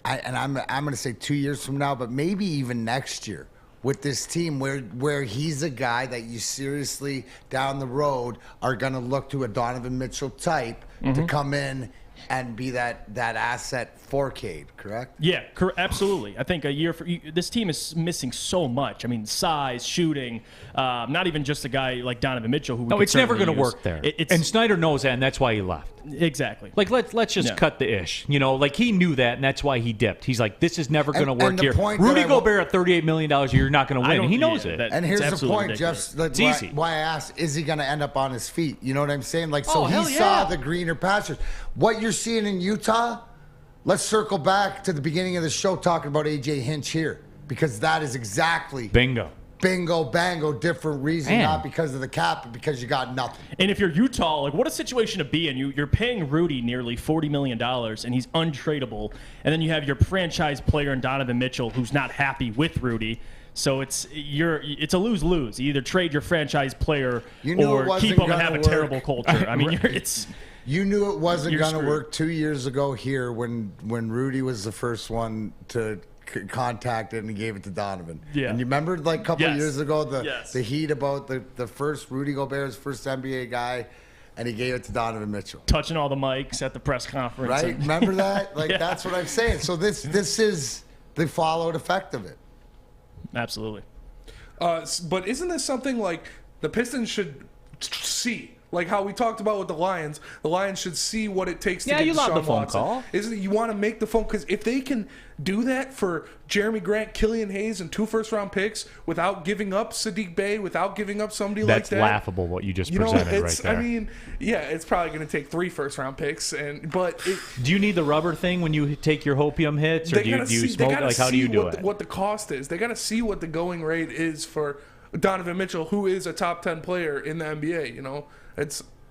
I'm going to say 2 years from now, but maybe even next year with this team, where he's a guy that you seriously down the road are going to look to a Donovan Mitchell type to come in and be that asset for Cade, correct? Yeah, absolutely. I think this team is missing so much. I mean, size, shooting, not even just a guy like Donovan Mitchell. No, it's never going to work there. And Snyder knows that, and that's why he left. Exactly. Like, let's just cut the ish. Like, he knew that, and that's why he dipped. He's like, this is never going to work here. Rudy Gobert at $38 million a year, you're not going to win. And he knows it. And here's the point, Jeff. It's easy. Why I asked, is he going to end up on his feet? You know what I'm saying? Like, so he saw the greener pastures. What you're seeing in Utah, let's circle back to the beginning of the show talking about A.J. Hinch here, because that is exactly bingo, bango, different reason, not because of the cap, but because you got nothing. And if you're Utah, like, what a situation to be in. You're paying Rudy nearly $40 million, and he's untradeable. And then you have your franchise player in Donovan Mitchell, who's not happy with Rudy. So it's a lose-lose. You either trade your franchise player or keep him and have a terrible culture. I mean, you knew it wasn't going to work 2 years ago here when Rudy was the first one to contact it and he gave it to Donovan. Yeah. And you remember, like, a couple of years ago, the heat about the first Rudy Gobert's first NBA guy, and he gave it to Donovan Mitchell. Touching all the mics at the press conference. Right? Remember that? Like, that's what I'm saying. So this is the followed effect of it. Absolutely. But isn't this something like the Pistons should see? Like how we talked about with the Lions should see what it takes to get Deshaun Watson. Isn't it? You want to make the phone, because if they can do that for Jeremy Grant, Killian Hayes, and 2 first-round picks without giving up Sadiq Bey, without giving up somebody like that, that's laughable. What you just presented right there. I mean, yeah, it's probably going to take 3 first-round picks, but do you need the rubber thing when you take your hopium hits, or do you smoke? Like, how do you do it? What the cost is? They got to see what the going rate is for Donovan Mitchell, who is a top 10 player in the NBA.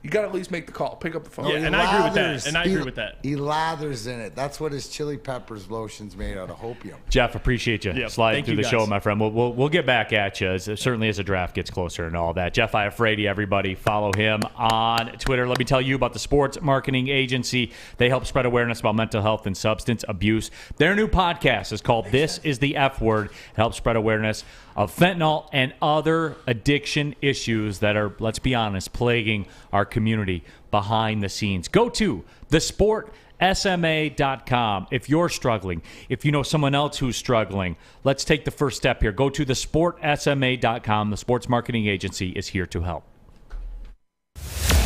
You got to at least make the call. Pick up the phone. Yeah, and I agree with that. He lathers in it. That's what his chili peppers lotion's made out of hopium. Jeff, appreciate you sliding through the show, my friend. We'll get back at you, certainly as the draft gets closer and all that. Jeff Iafrate, everybody, follow him on Twitter. Let me tell you about the Sports Marketing Agency. They help spread awareness about mental health and substance abuse. Their new podcast is called This is the F Word. It helps spread awareness of fentanyl and other addiction issues that are, let's be honest, plaguing our community behind the scenes. Go to thesportsma.com if you're struggling. If you know someone else who's struggling, let's take the first step here. Go to thesportsma.com. The Sports Marketing Agency is here to help.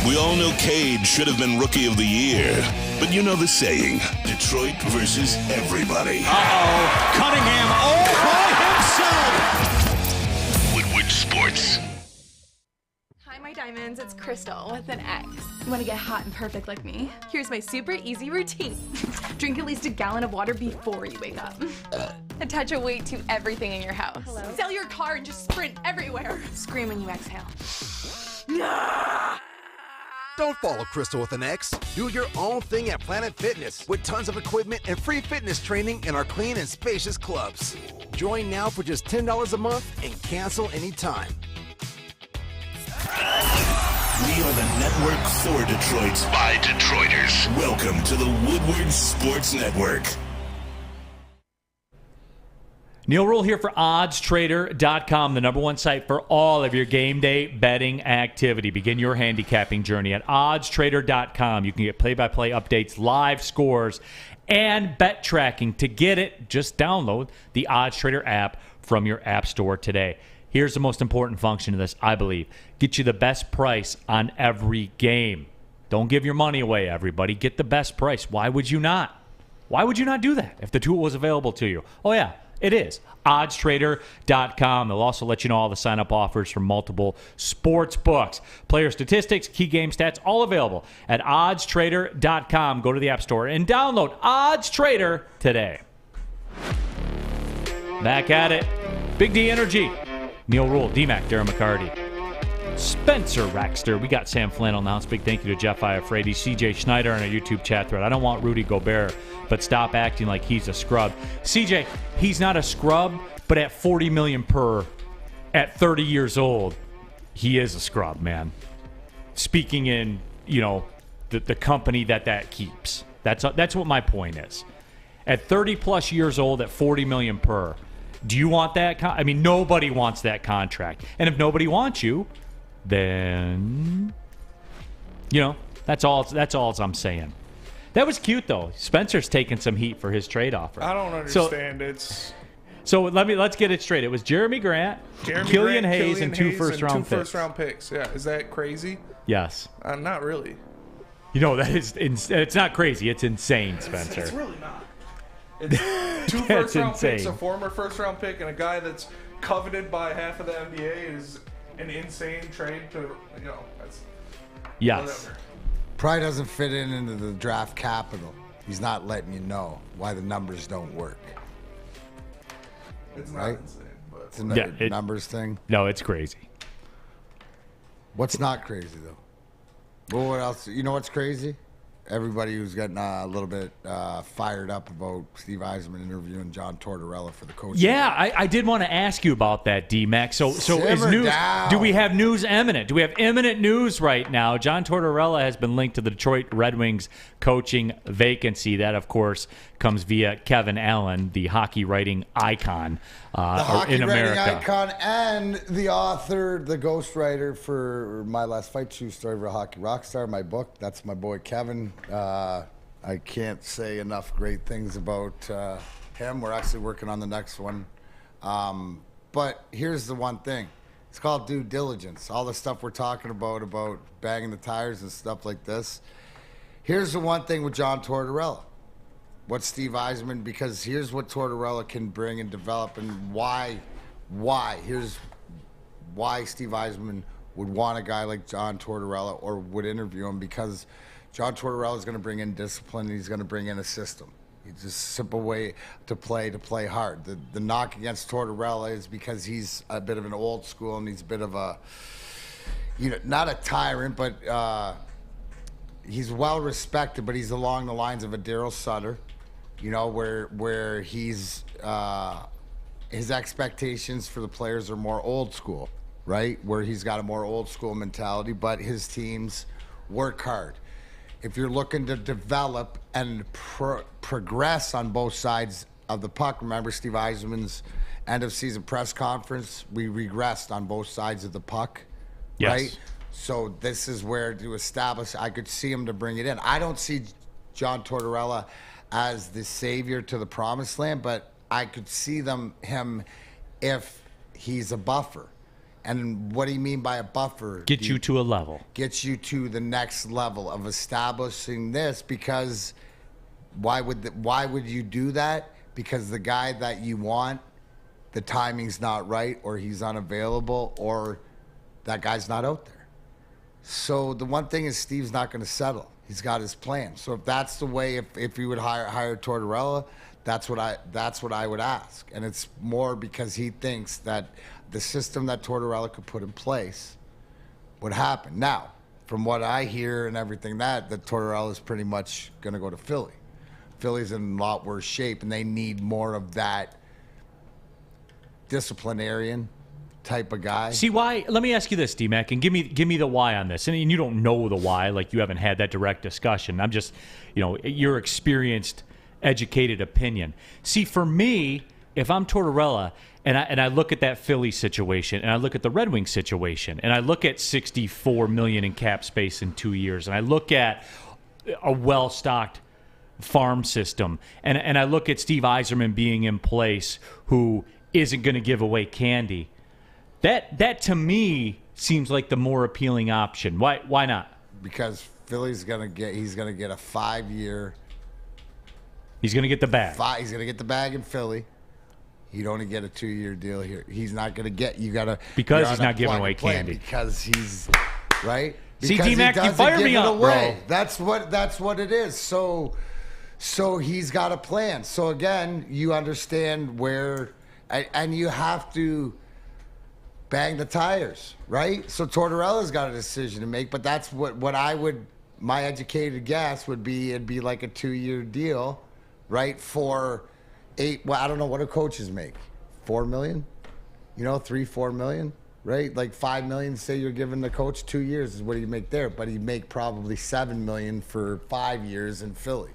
We all know Cade should have been Rookie of the Year, but you know the saying, Detroit versus everybody. Cunningham all by himself. Woodward Sports. Hi, my diamonds. diamonds, it's Crystal with an X. You want to get hot and perfect like me? Here's my super easy routine. Drink at least a gallon of water before you wake up. Attach a weight to everything in your house. Sell your car and just sprint everywhere. Scream when you exhale. Don't follow Crystal with an X. Do your own thing at Planet Fitness with tons of equipment and free fitness training in our clean and spacious clubs. Join now for just $10 a month and cancel anytime. We are the network for Detroit by Detroiters. Welcome to the Woodward Sports Network. Neal Ruhl here for oddstrader.com, the #1 site for all of your game day betting activity. Begin your handicapping journey at oddstrader.com. You can get play-by-play updates, live scores, and bet tracking. To get it, just download the OddsTrader app from your app store today. Here's the most important function of this, I believe. Get you the best price on every game. Don't give your money away, everybody. Get the best price. Why would you not? Why would you not do that if the tool was available to you? Oh, yeah. It is. oddstrader.com. They'll also let you know all the sign-up offers from multiple sports books. Player statistics, key game stats, all available at oddstrader.com. Go to the App Store and download OddsTrader today. Back at it. Big D Energy. Neal Ruhl, D-Mac, Darren McCarty. Spencer Raxter. We got Sam Flannel now. Big thank you to Jeff Iafrate, CJ Schneider on our YouTube chat thread. I don't want Rudy Gobert, but stop acting like he's a scrub. CJ, he's not a scrub, but at $40 million per, at 30 years old, he is a scrub, man. Speaking in, the company that keeps. That's what my point is. At 30 plus years old, at $40 million per, do you want that? Nobody wants that contract. And if nobody wants you, then that's all I'm saying. That was cute though. Spencer's taking some heat for his trade offer. I don't understand. So let's get it straight. It was Jeremy Grant, Killian Hayes, and two first round picks. Yeah, is that crazy? Yes. Not really. That is it's not crazy. It's insane, Spencer. It's really not. It's two first round picks, a former first round pick, and a guy that's coveted by half of the NBA is an insane trade to, that's yes. Whatever. Probably doesn't fit into the draft capital. He's not letting you know why the numbers don't work. It's not right? insane, but it's another numbers thing. No, it's crazy. What's not crazy though? Well, what else? You know what's crazy? Everybody who's getting a little bit fired up about Steve Eisman interviewing John Tortorella for the coach. Yeah, I did want to ask you about that, D-Mac. So is news? Down. Do we have news imminent? Do we have imminent news right now? John Tortorella has been linked to the Detroit Red Wings coaching vacancy. That, of course, comes via Kevin Allen, the hockey writing icon the hockey in America. writing icon and the author, the ghostwriter for My Last Fight, True Story of a Hockey Rockstar, my book. That's my boy Kevin. I can't say enough great things about him. We're actually working on the next one. But here's the one thing. It's called due diligence. All the stuff we're talking about banging the tires and stuff like this. Here's the one thing with John Tortorella. What Steve Eisman, because here's what Tortorella can bring and develop and why. Here's why Steve Eisman would want a guy like John Tortorella or would interview him, because John Tortorella is going to bring in discipline and he's going to bring in a system. It's a simple way to play hard. The knock against Tortorella is because he's a bit of an old school and he's a bit of a, not a tyrant, but he's well respected, but he's along the lines of a Daryl Sutter, where he's his expectations for the players are more old school, right? Where he's got a more old school mentality, but his teams work hard. If you're looking to develop and progress on both sides of the puck, remember Steve Eisman's end of season press conference, we regressed on both sides of the puck, yes. Right? So this is where to establish, I could see him to bring it in. I don't see John Tortorella as the savior to the promised land, but I could see him if he's a buffer. And what do you mean by a buffer? Get you to a level. Gets you to the next level of establishing this, because why would you do that? Because the guy that you want, the timing's not right, or he's unavailable, or that guy's not out there. So the one thing is Steve's not going to settle. He's got his plan. So if that's the way, if he would hire Tortorella, that's what I would ask. And it's more because he thinks that the system that Tortorella could put in place would happen. Now, from what I hear and everything that Tortorella is pretty much going to go to Philly. Philly's in a lot worse shape, and they need more of that disciplinarian type of guy. See why? Let me ask you this, D-Mac, and give me the why on this. And you don't know the why, like you haven't had that direct discussion. I'm just, your experienced, educated opinion. See, for me, if I'm Tortorella and I look at that Philly situation, and I look at the Red Wings situation, and I look at $64 million in cap space in 2 years, and I look at a well-stocked farm system, and I look at Steve Yzerman being in place, who isn't going to give away candy. That to me seems like the more appealing option. Why not? Because Philly's gonna get a 5-year. He's gonna get the bag. He's gonna get the bag in Philly. He'd only get a 2-year deal here. He's not gonna get. Because he's not giving away candy. Because he's right. See, Because D-Mac, you fire me up, bro. That's what it is. So he's got a plan. So again, you understand where, and you have to bang the tires, right? So Tortorella's got a decision to make, but that's what I would, my educated guess would be, it'd be like a 2-year deal, right? For I don't know, what do coaches make? $4 million? 3-4 million, right? Like $5 million, say you're giving the coach 2 years is what he'd make there, but he'd make probably $7 million for 5 years in Philly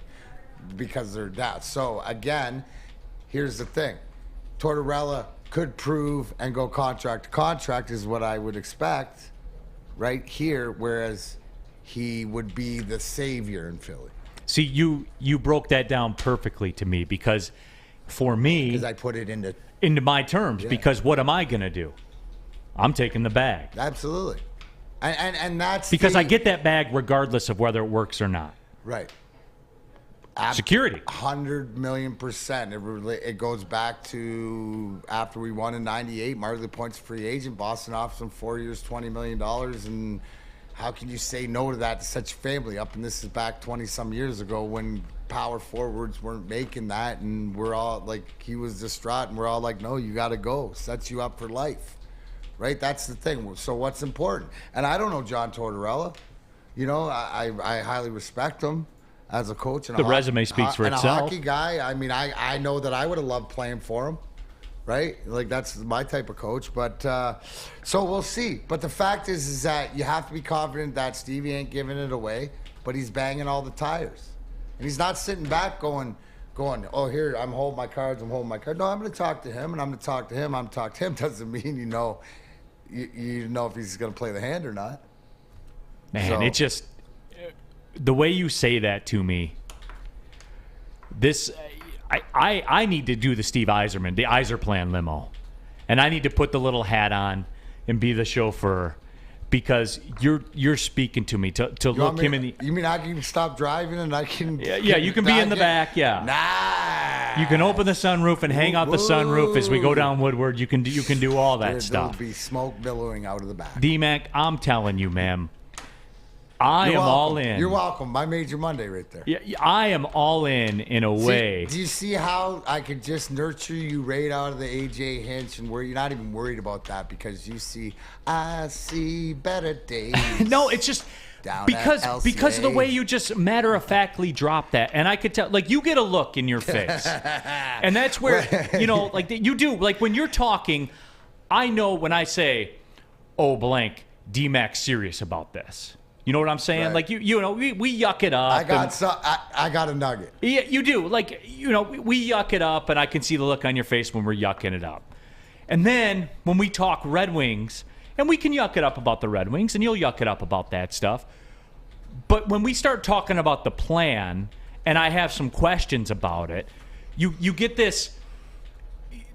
because they're down. So again, here's the thing. Tortorella could prove and go contract to contract is what I would expect right here, whereas he would be the savior in Philly. See, you broke that down perfectly to me, because for me, because I put it into my terms, because what am I going to do? I'm taking the bag. Absolutely. And that's because I get that bag regardless of whether it works or not. Right. Security. 100 million%. It goes back to after we won in '98. Marley Point's free agent. Boston offers him 4 years, $20 million. And how can you say no to that to such a family? And this is back 20-some years ago when power forwards weren't making that. And we're all like, he was distraught. And we're all like, no, you got to go. Sets you up for life. Right? That's the thing. So what's important? And I don't know John Tortorella. I highly respect him as a coach. And the resume speaks for itself. And a hockey guy. I mean, I know that I would have loved playing for him, right? Like, that's my type of coach. But so we'll see. But the fact is that you have to be confident that Stevie ain't giving it away, but he's banging all the tires. And he's not sitting back going, oh, here, I'm holding my cards, No, I'm going to talk to him, and I'm going to talk to him. I'm going to talk to him. Doesn't mean you know if he's going to play the hand or not. Man, it just... The way you say that to me, I need to do the Steve Yzerman, the Yzerplan limo, and I need to put the little hat on and be the chauffeur, because you're speaking to me to look him in the. You mean I can stop driving and I can? Yeah, you can be in the back. Yeah. Nah. You can open the sunroof and hang out the sunroof as we go down Woodward. You can do all that stuff. There'll be smoke billowing out of the back. D-Mac, I'm telling you, ma'am. I am all in. You're welcome. My Major Monday right there. Yeah, I am all in a way. Do you see how I could just nurture you right out of the AJ Hinch, and where you're not even worried about that because you see, I see better days. No, it's just because of the way you just matter-of-factly drop that. And I could tell, like, you get a look in your face. And that's where, like, you do. Like, when you're talking, I know when I say, oh, blank, D-Mac's serious about this. You know what I'm saying? Right. Like, we yuck it up. I got a nugget. Yeah, you do. Like, we yuck it up, and I can see the look on your face when we're yucking it up. And then when we talk Red Wings, and we can yuck it up about the Red Wings, and you'll yuck it up about that stuff. But when we start talking about the plan, and I have some questions about it, you get this...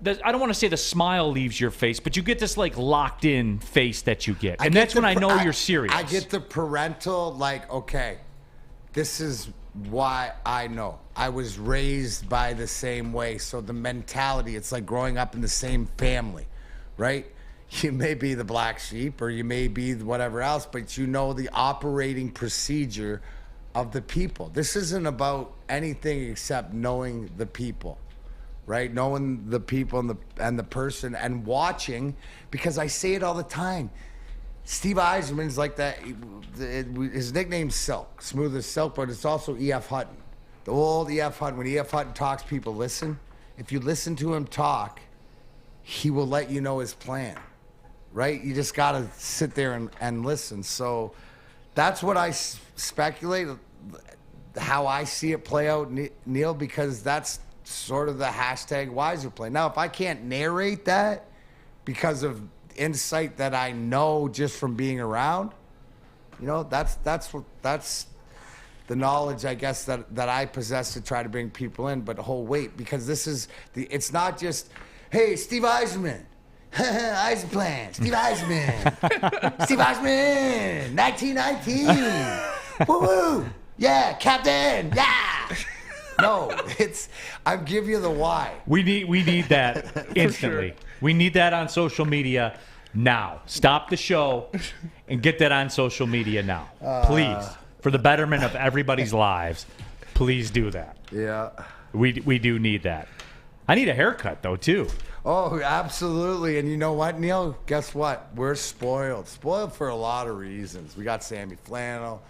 I don't want to say the smile leaves your face, but you get this, like, locked-in face that you get. And that's when I know you're serious. I get the parental, like, okay, this is why I know. I was raised by the same way. So the mentality, it's like growing up in the same family, right? You may be the black sheep or you may be whatever else, but you know the operating procedure of the people. This isn't about anything except knowing the people, right? Knowing the people and the person and watching, because I say it all the time. Steve Yzerman's like that. His nickname's Silk, smooth as silk, but it's also E.F. Hutton. The old E.F. Hutton. When E.F. Hutton talks, people listen. If you listen to him talk, he will let you know his plan, right? You just got to sit there and listen. So that's what I speculate, how I see it play out, Neal, because that's sort of the hashtag Wiser play. Now, if I can't narrate that because of insight that I know just from being around, you know, that's the knowledge, I guess, that I possess to try to bring people in. But wait, because it's not just, hey, Steve Yzerman. Eisenplan, Steve Yzerman. Steve Yzerman, 1919. Woo-woo. Yeah, Captain. Yeah. No, I'll give you the why. We need that instantly. Sure. We need that on social media now. Stop the show and get that on social media now. Please. For the betterment of everybody's lives, please do that. Yeah. We do need that. I need a haircut, though, too. Oh, absolutely. And you know what, Neal? Guess what? We're spoiled. Spoiled for a lot of reasons. We got Sammy Flannel.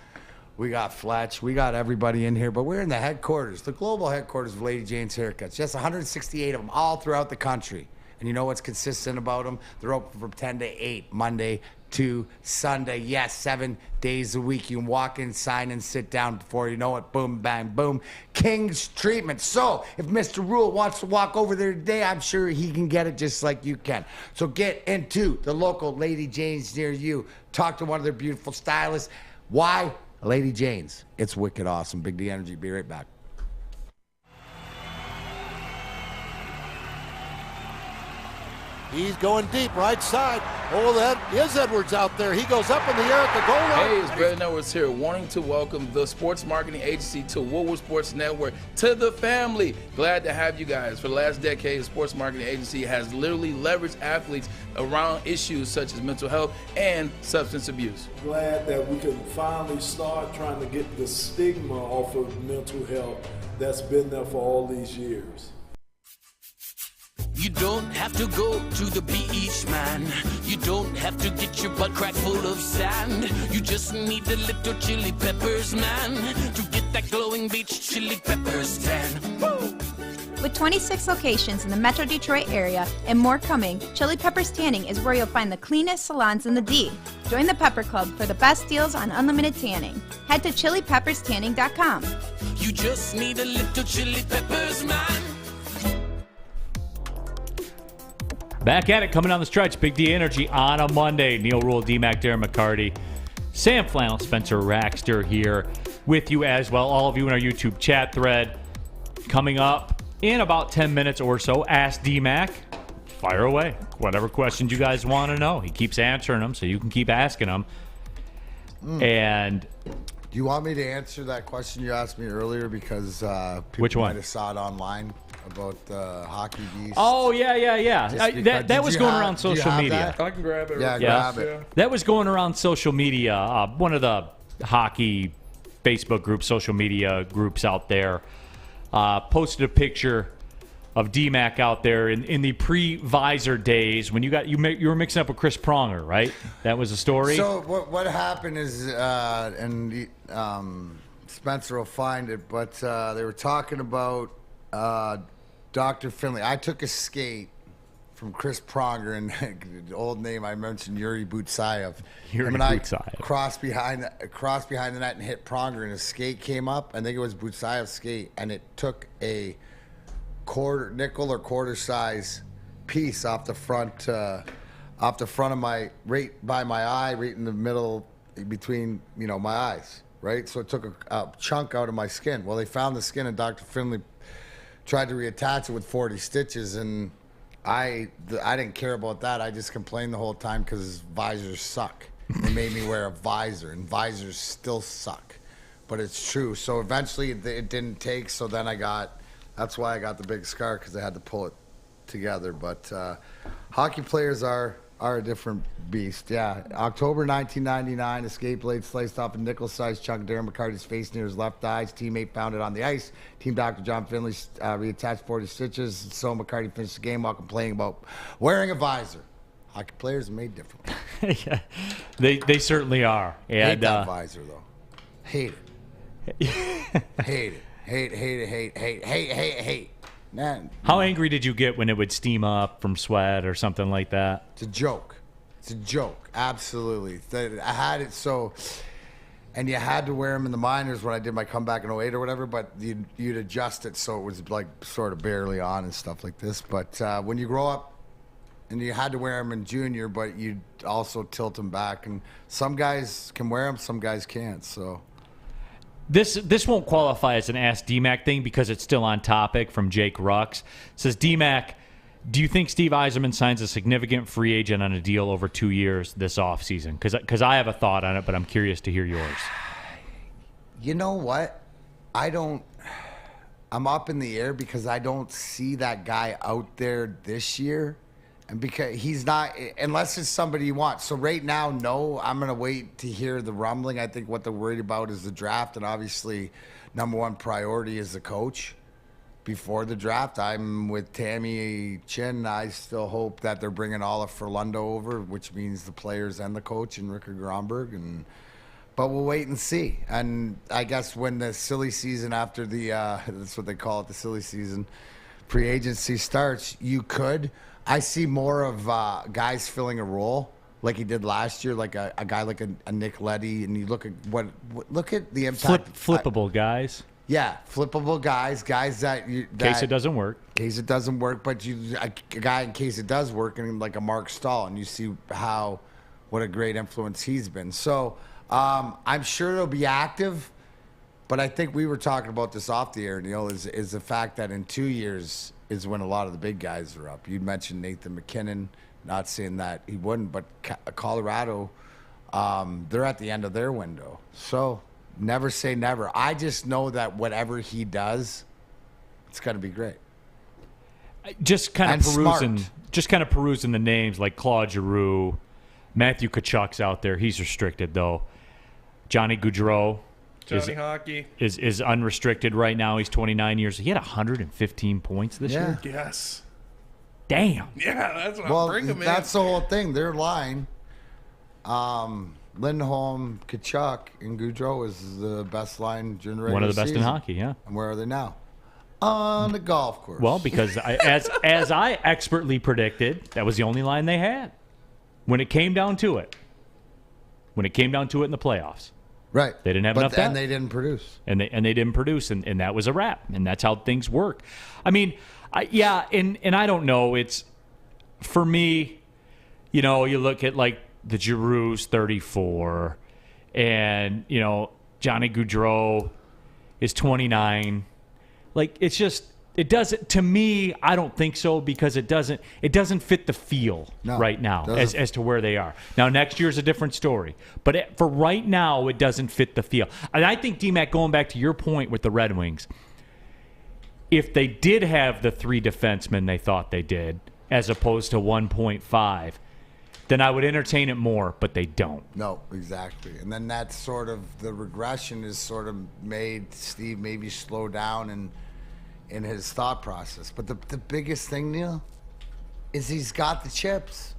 We got Fletch. We got everybody in here. But we're in the headquarters, the global headquarters of Lady Jane's Haircuts. Just 168 of them all throughout the country. And you know what's consistent about them? They're open from 10 to 8, Monday to Sunday. Yes, 7 days a week. You can walk in, sign, and sit down. Before you know it, boom, bang, boom. King's treatment. So if Mr. Ruhl wants to walk over there today, I'm sure he can get it just like you can. So get into the local Lady Jane's near you. Talk to one of their beautiful stylists. Why? Lady Jane's. It's wicked awesome. Big D Energy. Be right back. He's going deep, right side. Oh, that is Edwards out there. He goes up in the air at the goal line. Hey, it's Brandon Edwards here, wanting to welcome the sports marketing agency to Woodward Sports Network, to the family. Glad to have you guys. For the last decade, the sports marketing agency has literally leveraged athletes around issues such as mental health and substance abuse. Glad that we can finally start trying to get the stigma off of mental health that's been there for all these years. You don't have to go to the beach, man. You don't have to get your butt crack full of sand. You just need a little chili peppers, man, to get that glowing beach chili peppers tan. Woo! With 26 locations in the Metro Detroit area and more coming, Chili Peppers Tanning is where you'll find the cleanest salons in the D. Join the Pepper Club for the best deals on unlimited tanning. Head to chilipepperstanning.com. You just need a little chili peppers, man. Back at it, coming down the stretch. Big D Energy on a Monday. Neal Ruhl, D-Mac, Darren McCarty, Sam Flannel, Spencer Raxter here with you as well. All of you in our YouTube chat thread. Coming up in about 10 minutes or so, Ask D-Mac. Fire away. Whatever questions you guys want to know. He keeps answering them, so you can keep asking them. And do you want me to answer that question you asked me earlier? Because people might have saw it online about the hockey beast. Oh, yeah. That was going around social media. I can grab it. Yeah, grab it. Yeah. That was going around social media. One of the hockey Facebook groups, social media groups out there, posted a picture of D-Mac out there in the pre-visor days when you were mixing up with Chris Pronger, right? That was the story. So what happened is, and Spencer will find it, but they were talking about Dr. Finley. I took a skate from Chris Pronger, and the old name I mentioned, Yuri Butsayev. I crossed behind the net and hit Pronger, and his skate came up. I think it was Butsayev's skate, and it took a nickel or quarter size piece off the front of my, right by my eye, right in the middle between my eyes, right? So it took a chunk out of my skin. Well, they found the skin, and Dr. Finley tried to reattach it with 40 stitches, and I didn't care about that. I just complained the whole time because visors suck. They made me wear a visor, and visors still suck. But it's true. So eventually it didn't take, so then that's why I got the big scar, because I had to pull it together. But hockey players are are a different beast. Yeah. October 1999, escape blade sliced off a nickel-sized chunk of Darren McCarty's face near his left eye. His teammate found it on the ice. Team doctor John Finley reattached 40 stitches. So McCarty finished the game while complaining about wearing a visor. Hockey players are made differently. Yeah, they certainly are. And, hate that visor, though. Hate it. Hate it. Hate. Man. How angry did you get when it would steam up from sweat or something like that? It's a joke. Absolutely. I had it so, and you had to wear them in the minors when I did my comeback in 08 or whatever, but you'd adjust it so it was like sort of barely on and stuff like this. But when you grow up, and you had to wear them in junior, but you'd also tilt them back. And some guys can wear them, some guys can't. So this won't qualify as an Ask DMAC thing because it's still on topic from Jake Rux. It says, DMAC, do you think Steve Yzerman signs a significant free agent on a deal over 2 years this offseason? Because I have a thought on it, but I'm curious to hear yours. You know what? I'm up in the air because I don't see that guy out there this year. And because he's not, unless it's somebody you want. So right now, no, I'm going to wait to hear the rumbling. I think what they're worried about is the draft. And obviously, number one priority is the coach before the draft. I'm with Tammy Chin. I still hope that they're bringing Olaf Ferlundo over, which means the players and the coach and Rickard Gronberg. But we'll wait and see. And I guess when the silly season after the, that's what they call it, the silly season, free agency starts, you could. I see more of guys filling a role like he did last year, like a guy like a Nick Leddy, and you look at look at the impact. Flippable guys. Yeah, flippable guys that in case it doesn't work. In case it doesn't work, but a guy in case it does work, and like a Mark Stahl, and you see what a great influence he's been. So I'm sure they'll be active, but I think we were talking about this off the air, Neal, is the fact that in 2 years is when a lot of the big guys are up. You mentioned Nathan McKinnon, not saying that he wouldn't, but Colorado, they're at the end of their window. So never say never. I just know that whatever he does, it's going to be great. Just kind of perusing the names like Claude Giroux, Matthew Tkachuk's out there. He's restricted though. Johnny Gaudreau. Johnny Hockey is unrestricted right now. He's 29 years. He had 115 points this year. Yes. Damn. Yeah, that's what I'm bringing, man. That's the whole thing. Their line, Lindholm, Tkachuk, and Gaudreau is the best line during the regular One of the best season. in hockey, yeah. And where are they now? On the golf course. Well, because as I expertly predicted, that was the only line they had when it came down to it. When it came down to it in the playoffs. Right. They didn't have enough depth. And they didn't produce. And they didn't produce, and that was a wrap. And that's how things work. I mean, and I don't know. It's, for me, you look at, like, the Giroux's 34, and, Johnny Gaudreau is 29. Like, it's just, it doesn't, to me, I don't think so, because it doesn't fit the feel right now as to where they are. Now, next year's a different story, but for right now, it doesn't fit the feel. And I think, DMAC, going back to your point with the Red Wings, if they did have the 3 defensemen they thought they did, as opposed to 1.5, then I would entertain it more, but they don't. No, exactly. And then that's sort of, the regression is sort of made Steve maybe slow down in his thought process. But the biggest thing, Neal, is he's got the chips.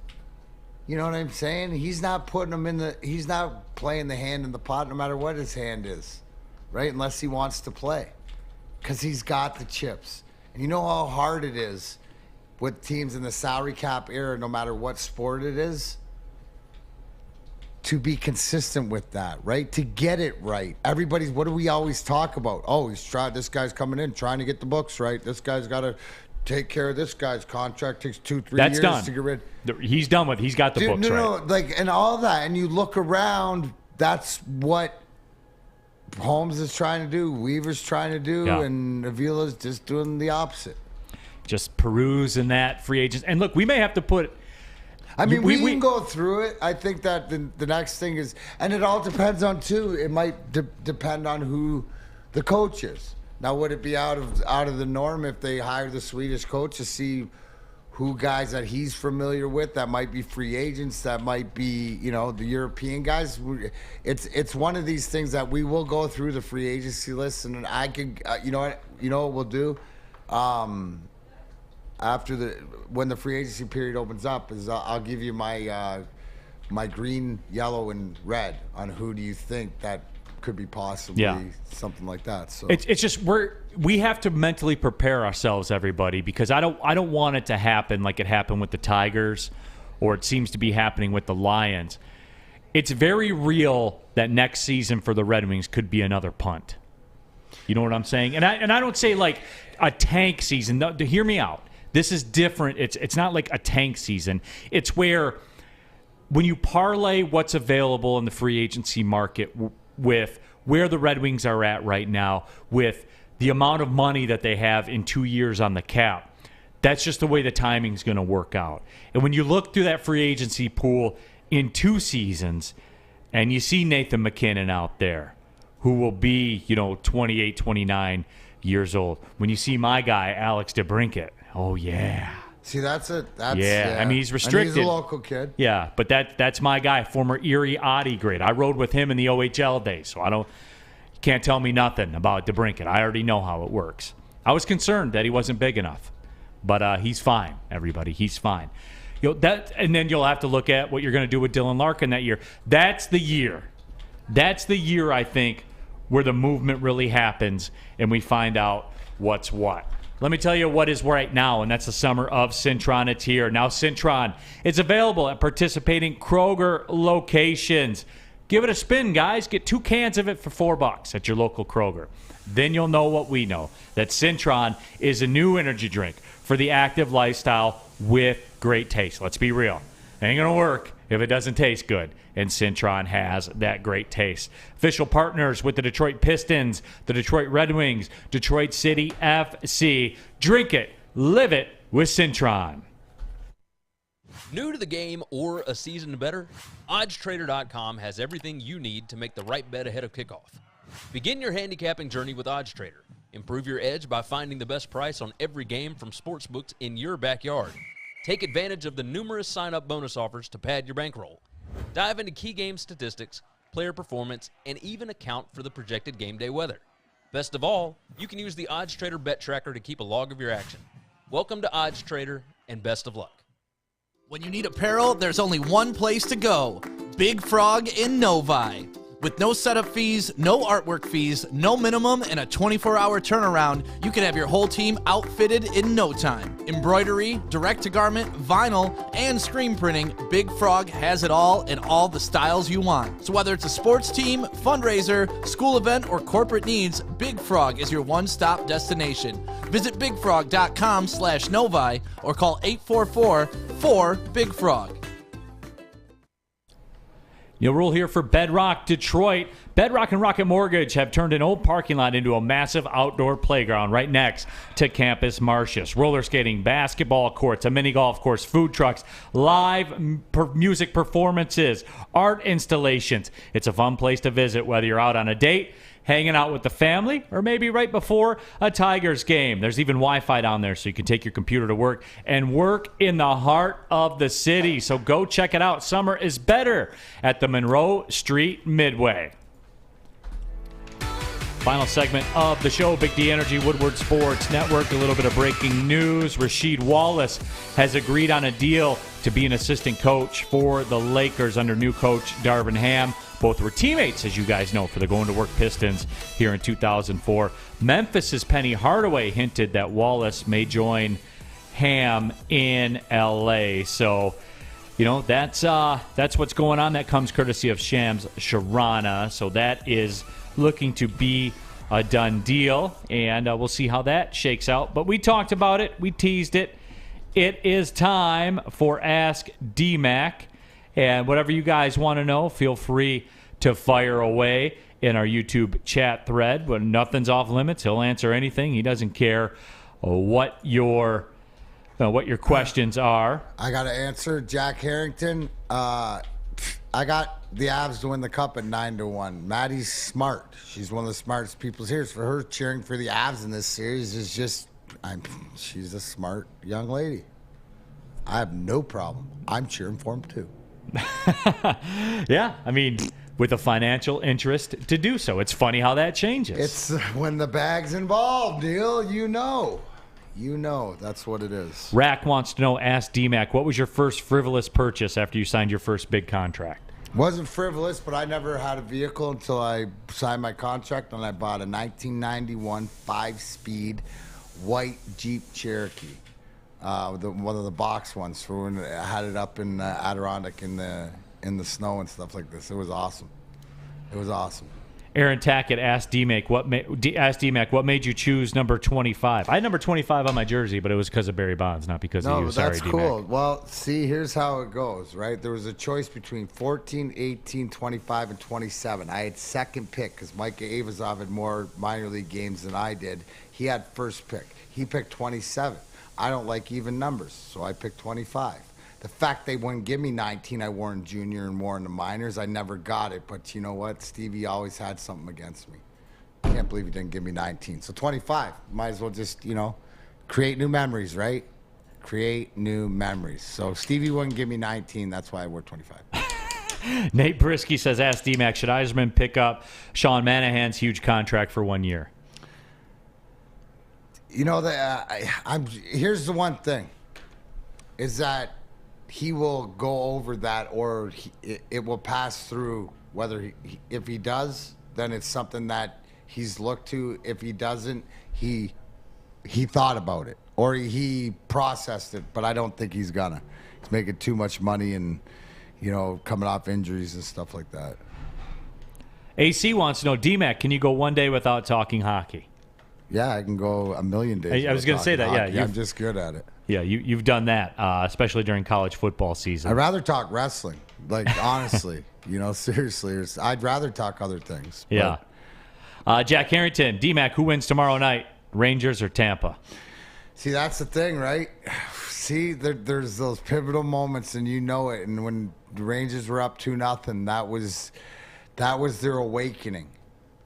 You know what I'm saying? He's not putting them he's not playing the hand in the pot no matter what his hand is, right? Unless he wants to play. Because he's got the chips. And you know how hard it is with teams in the salary cap era, no matter what sport it is, to be consistent with that, right? To get it right. What do we always talk about? Oh, this guy's coming in trying to get the books right. This guy's got to take care of this guy's contract. Takes 2-3 years done. to get rid. He's done with. He's got the books right. No, and all that. And you look around. That's what Holmes is trying to do. Weaver's trying to do, and Avila's just doing the opposite. Just perusing that free agents. And look, we may have to put. I mean, we can go through it. I think that the next thing is, and it all depends on it might depend on who the coach is. Now, would it be out of the norm if they hire the Swedish coach to see who guys that he's familiar with that might be free agents, that might be, the European guys. It's one of these things that we will go through the free agency list, and I could, what we'll do when the free agency period opens up is I'll give you my green, yellow, and red on who do you think that could be possibly something like that. So it's just we have to mentally prepare ourselves, everybody, because I don't want it to happen like it happened with the Tigers, or it seems to be happening with the Lions. It's very real that next season for the Red Wings could be another punt. You know what I'm saying? And I don't say like a tank season. No, hear me out. This is different. It's not like a tank season. It's where when you parlay what's available in the free agency market with where the Red Wings are at right now, with the amount of money that they have in 2 years on the cap, that's just the way the timing's going to work out. And when you look through that free agency pool in 2 seasons and you see Nathan McKinnon out there, who will be, 28, 29 years old. When you see my guy, Alex DeBrincat, oh, yeah. See, that's yeah. I mean, he's restricted. And he's a local kid. Yeah, but that's my guy, former Erie Oddie grade. I rode with him in the OHL days, so you can't tell me nothing about DeBrincat. I already know how it works. I was concerned that he wasn't big enough, but he's fine, everybody. He's fine. And then you'll have to look at what you're going to do with Dylan Larkin that year. That's the year. That's the year, I think, where the movement really happens and we find out what's what. Let me tell you what is right now, and that's the summer of Cintron. It's here. Now, Cintron is available at participating Kroger locations. Give it a spin, guys. Get 2 cans of it for $4 at your local Kroger. Then you'll know what we know, that Cintron is a new energy drink for the active lifestyle with great taste. Let's be real. It ain't going to work if it doesn't taste good. And Cintron has that great taste. Official partners with the Detroit Pistons, the Detroit Red Wings, Detroit City FC. Drink it, live it with Cintron. New to the game or a season better? OddsTrader.com has everything you need to make the right bet ahead of kickoff. Begin your handicapping journey with OddsTrader. Improve your edge by finding the best price on every game from sportsbooks in your backyard. Take advantage of the numerous sign-up bonus offers to pad your bankroll. Dive into key game statistics, player performance, and even account for the projected game day weather. Best of all, you can use the OddsTrader bet tracker to keep a log of your action. Welcome to OddsTrader, and best of luck. When you need apparel, there's only one place to go. Big Frog in Novi. With no setup fees, no artwork fees, no minimum, and a 24-hour turnaround, you can have your whole team outfitted in no time. Embroidery, direct-to-garment, vinyl, and screen printing, Big Frog has it all in all the styles you want. So whether it's a sports team, fundraiser, school event, or corporate needs, Big Frog is your one-stop destination. Visit bigfrog.com/Novi or call 844-4-BIG-FROG. Neal Ruhl here for Bedrock Detroit. Bedrock and Rocket Mortgage have turned an old parking lot into a massive outdoor playground right next to Campus Martius. Roller skating, basketball courts, a mini golf course, food trucks, live music performances, art installations. It's a fun place to visit whether you're out on a date, hanging out with the family, or maybe right before a Tigers game. There's even Wi-Fi down there so you can take your computer to work and work in the heart of the city. So go check it out. Summer is better at the Monroe Street Midway. Final segment of the show, Big D Energy, Woodward Sports Network. A little bit of breaking news. Rasheed Wallace has agreed on a deal to be an assistant coach for the Lakers under new coach Darren Ham. Both were teammates, as you guys know, for the Going to Work Pistons here in 2004. Memphis's Penny Hardaway hinted that Wallace may join Ham in L.A. So, that's what's going on. That comes courtesy of Shams Charania. So that is looking to be a done deal, and we'll see how that shakes out. But we talked about it. We teased it. It is time for Ask D-Mac. And whatever you guys want to know, feel free to fire away in our YouTube chat thread. But nothing's off limits. He'll answer anything. He doesn't care what your questions are. I got to answer. Jack Harrington. I got the Avs to win the cup at 9-1. Maddie's smart. She's one of the smartest people here. For her, cheering for the Avs in this series is just, she's a smart young lady. I have no problem. I'm cheering for him too. Yeah, I mean, with a financial interest to do so. It's funny how that changes. It's when the bag's involved, Neal. You know, that's what it is. Rack wants to know, ask D-Mac, what was your first frivolous purchase after you signed your first big contract? Wasn't frivolous, but I never had a vehicle until I signed my contract, and I bought a 1991 5-speed white Jeep Cherokee, one of the box ones for when I had it up in Adirondack in the snow and stuff like this. It was awesome. Aaron Tackett asked D-Mac, what made you choose number 25? I had number 25 on my jersey, but it was because of Barry Bonds, not because of you. But Sorry, that's D-Mac. cool. Well, see, here's how it goes, right? There was a choice between 14, 18, 25, and 27. I had second pick because Micah Avazov had more minor league games than I did. He had first pick. He picked 27. I don't like even numbers, so I picked 25. The fact they wouldn't give me 19, I wore in junior and more in the minors, I never got it. But you know what? Stevie always had something against me. I can't believe he didn't give me 19. So 25. Might as well just, create new memories, right? Create new memories. So Stevie wouldn't give me 19. That's why I wore 25. Nate Brisky says, ask D-Mac, should Yzerman pick up Sean Manahan's huge contract for 1 year? Here's the one thing, is that he will go over that, or it will pass through. If he does, then it's something that he's looked to. If he doesn't, he thought about it, or he processed it. But I don't think he's gonna. He's making too much money, and coming off injuries and stuff like that. AC wants to know, D-Mac, can you go 1 day without talking hockey? Yeah, I can go a million days. I was going to say that. Hockey. Yeah, I'm just good at it. Yeah, you've done that, especially during college football season. I'd rather talk wrestling, honestly. Seriously. I'd rather talk other things. Yeah. Jack Harrington, D-Mac, who wins tomorrow night, Rangers or Tampa? See, that's the thing, right? See, there's those pivotal moments, and you know it. And when the Rangers were up 2-0, that was their awakening.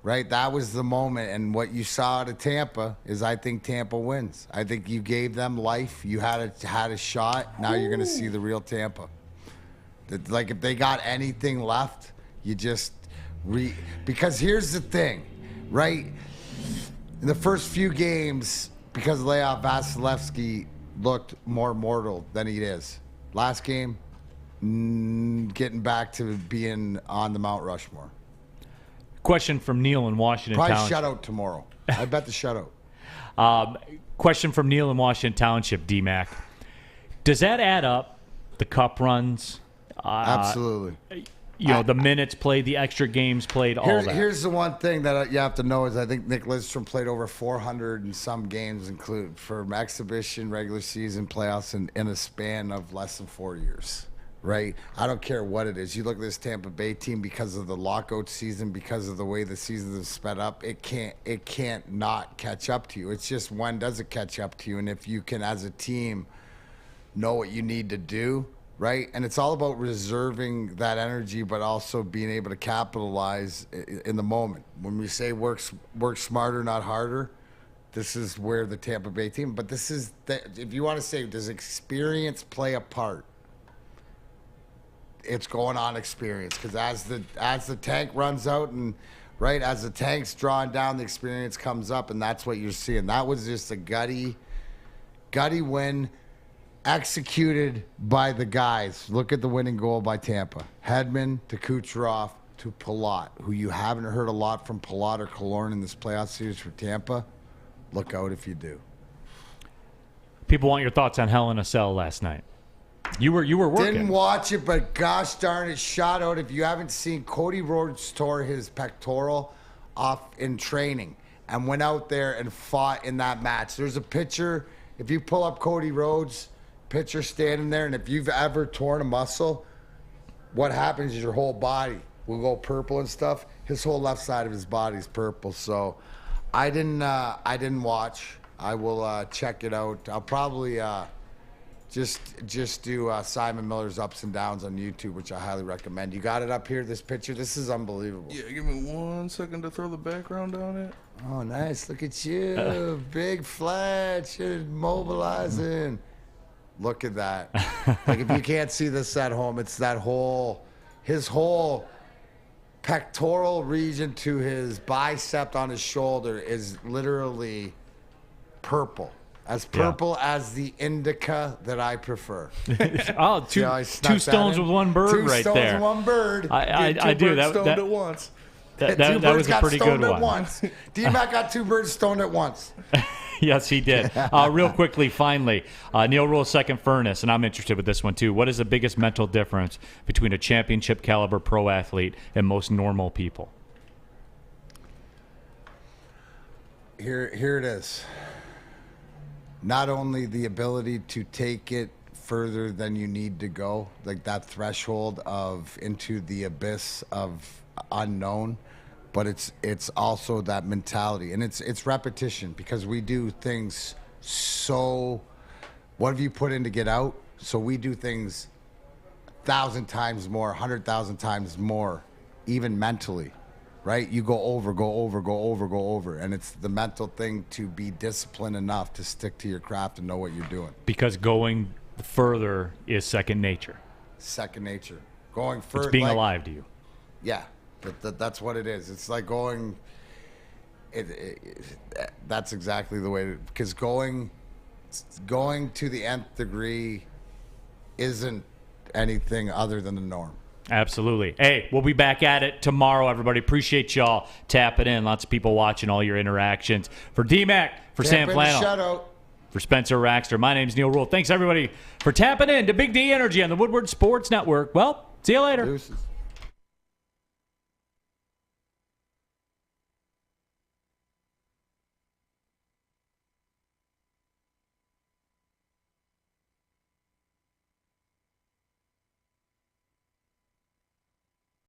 Right, that was the moment, and what you saw out of Tampa is, I think Tampa wins. I think you gave them life. You had a shot. Now you're going to see the real Tampa. If they got anything left, you just because here's the thing, right? In the first few games, because Leon Vasilevsky looked more mortal than he is. Last game, getting back to being on the Mount Rushmore. Question from Neal in Washington Probably Township. shutout tomorrow. I bet the shutout. Question from Neal in Washington Township, D-Mac. Does that add up, the cup runs? Absolutely. The minutes played, the extra games played, all that. Here's the one thing that you have to know is I think Nick Lidstrom played over 400 and some games, include from exhibition, regular season, playoffs, in a span of less than 4 years. Right? I don't care what it is. You look at this Tampa Bay team, because of the lockout season, because of the way the seasons have sped up, it can't not catch up to you. It's just, when does it catch up to you? And if you can, as a team, know what you need to do, right? And it's all about reserving that energy, but also being able to capitalize in the moment. When we say work smarter, not harder, this is where the Tampa Bay team, but this is, if you want to say, does experience play a part? It's going on experience, because as the tank runs out, and right as the tank's drawing down, the experience comes up, and that's what you're seeing. That was just a gutty win, executed by the guys. Look at the winning goal by Tampa. Hedman to Kucherov to Palat, who you haven't heard a lot from Palat or Killorn in this playoff series for Tampa. Look out if you do. People want your thoughts on Hell in a Cell last night. You were working. Didn't watch it, but gosh darn it, shot out. If you haven't seen, Cody Rhodes tore his pectoral off in training and went out there and fought in that match. There's a picture, if you pull up Cody Rhodes' picture standing there, and if you've ever torn a muscle, what happens is your whole body will go purple and stuff. His whole left side of his body is purple. So I didn't watch. I will check it out. I'll probably just do Simon Miller's Ups and Downs on YouTube, which I highly recommend. You got it up here, this picture? This is unbelievable. Yeah, give me 1 second to throw the background on it. Oh, nice. Look at you. Big Fletch. You're mobilizing. Look at that. Like, if you can't see this at home, it's that his whole pectoral region to his bicep on his shoulder is literally purple. As purple as the indica that I prefer. Oh, two stones with one bird right there. 2 stones with one bird. I do. Stoned at once. That was a pretty good one. Once. D-Mac got 2 birds stoned at once. Yes, he did. Real quickly, finally, Neal Ruhl, second furnace, and I'm interested with this one too. What is the biggest mental difference between a championship caliber pro athlete and most normal people? Here it is. Not only the ability to take it further than you need to go, like that threshold of into the abyss of unknown, but it's also that mentality, and it's repetition, because we do things so. What have you put in to get out? So we do things 1,000 times more, 100,000 times more, even mentally. Right? You go over, and it's the mental thing to be disciplined enough to stick to your craft and know what you're doing. Because going further is second nature. Second nature. Going further. It's being alive to you. Yeah, that's what it is. It's like going. That's exactly the way. Because going to the nth degree isn't anything other than the norm. Absolutely. Hey, we'll be back at it tomorrow, everybody. Appreciate y'all tapping in. Lots of people watching all your interactions. For D-Mac, for Sam Flannel, for Spencer Raxter, my name's Neal Ruhl. Thanks, everybody, for tapping in to Big D Energy on the Woodward Sports Network. Well, see you later. Deuces.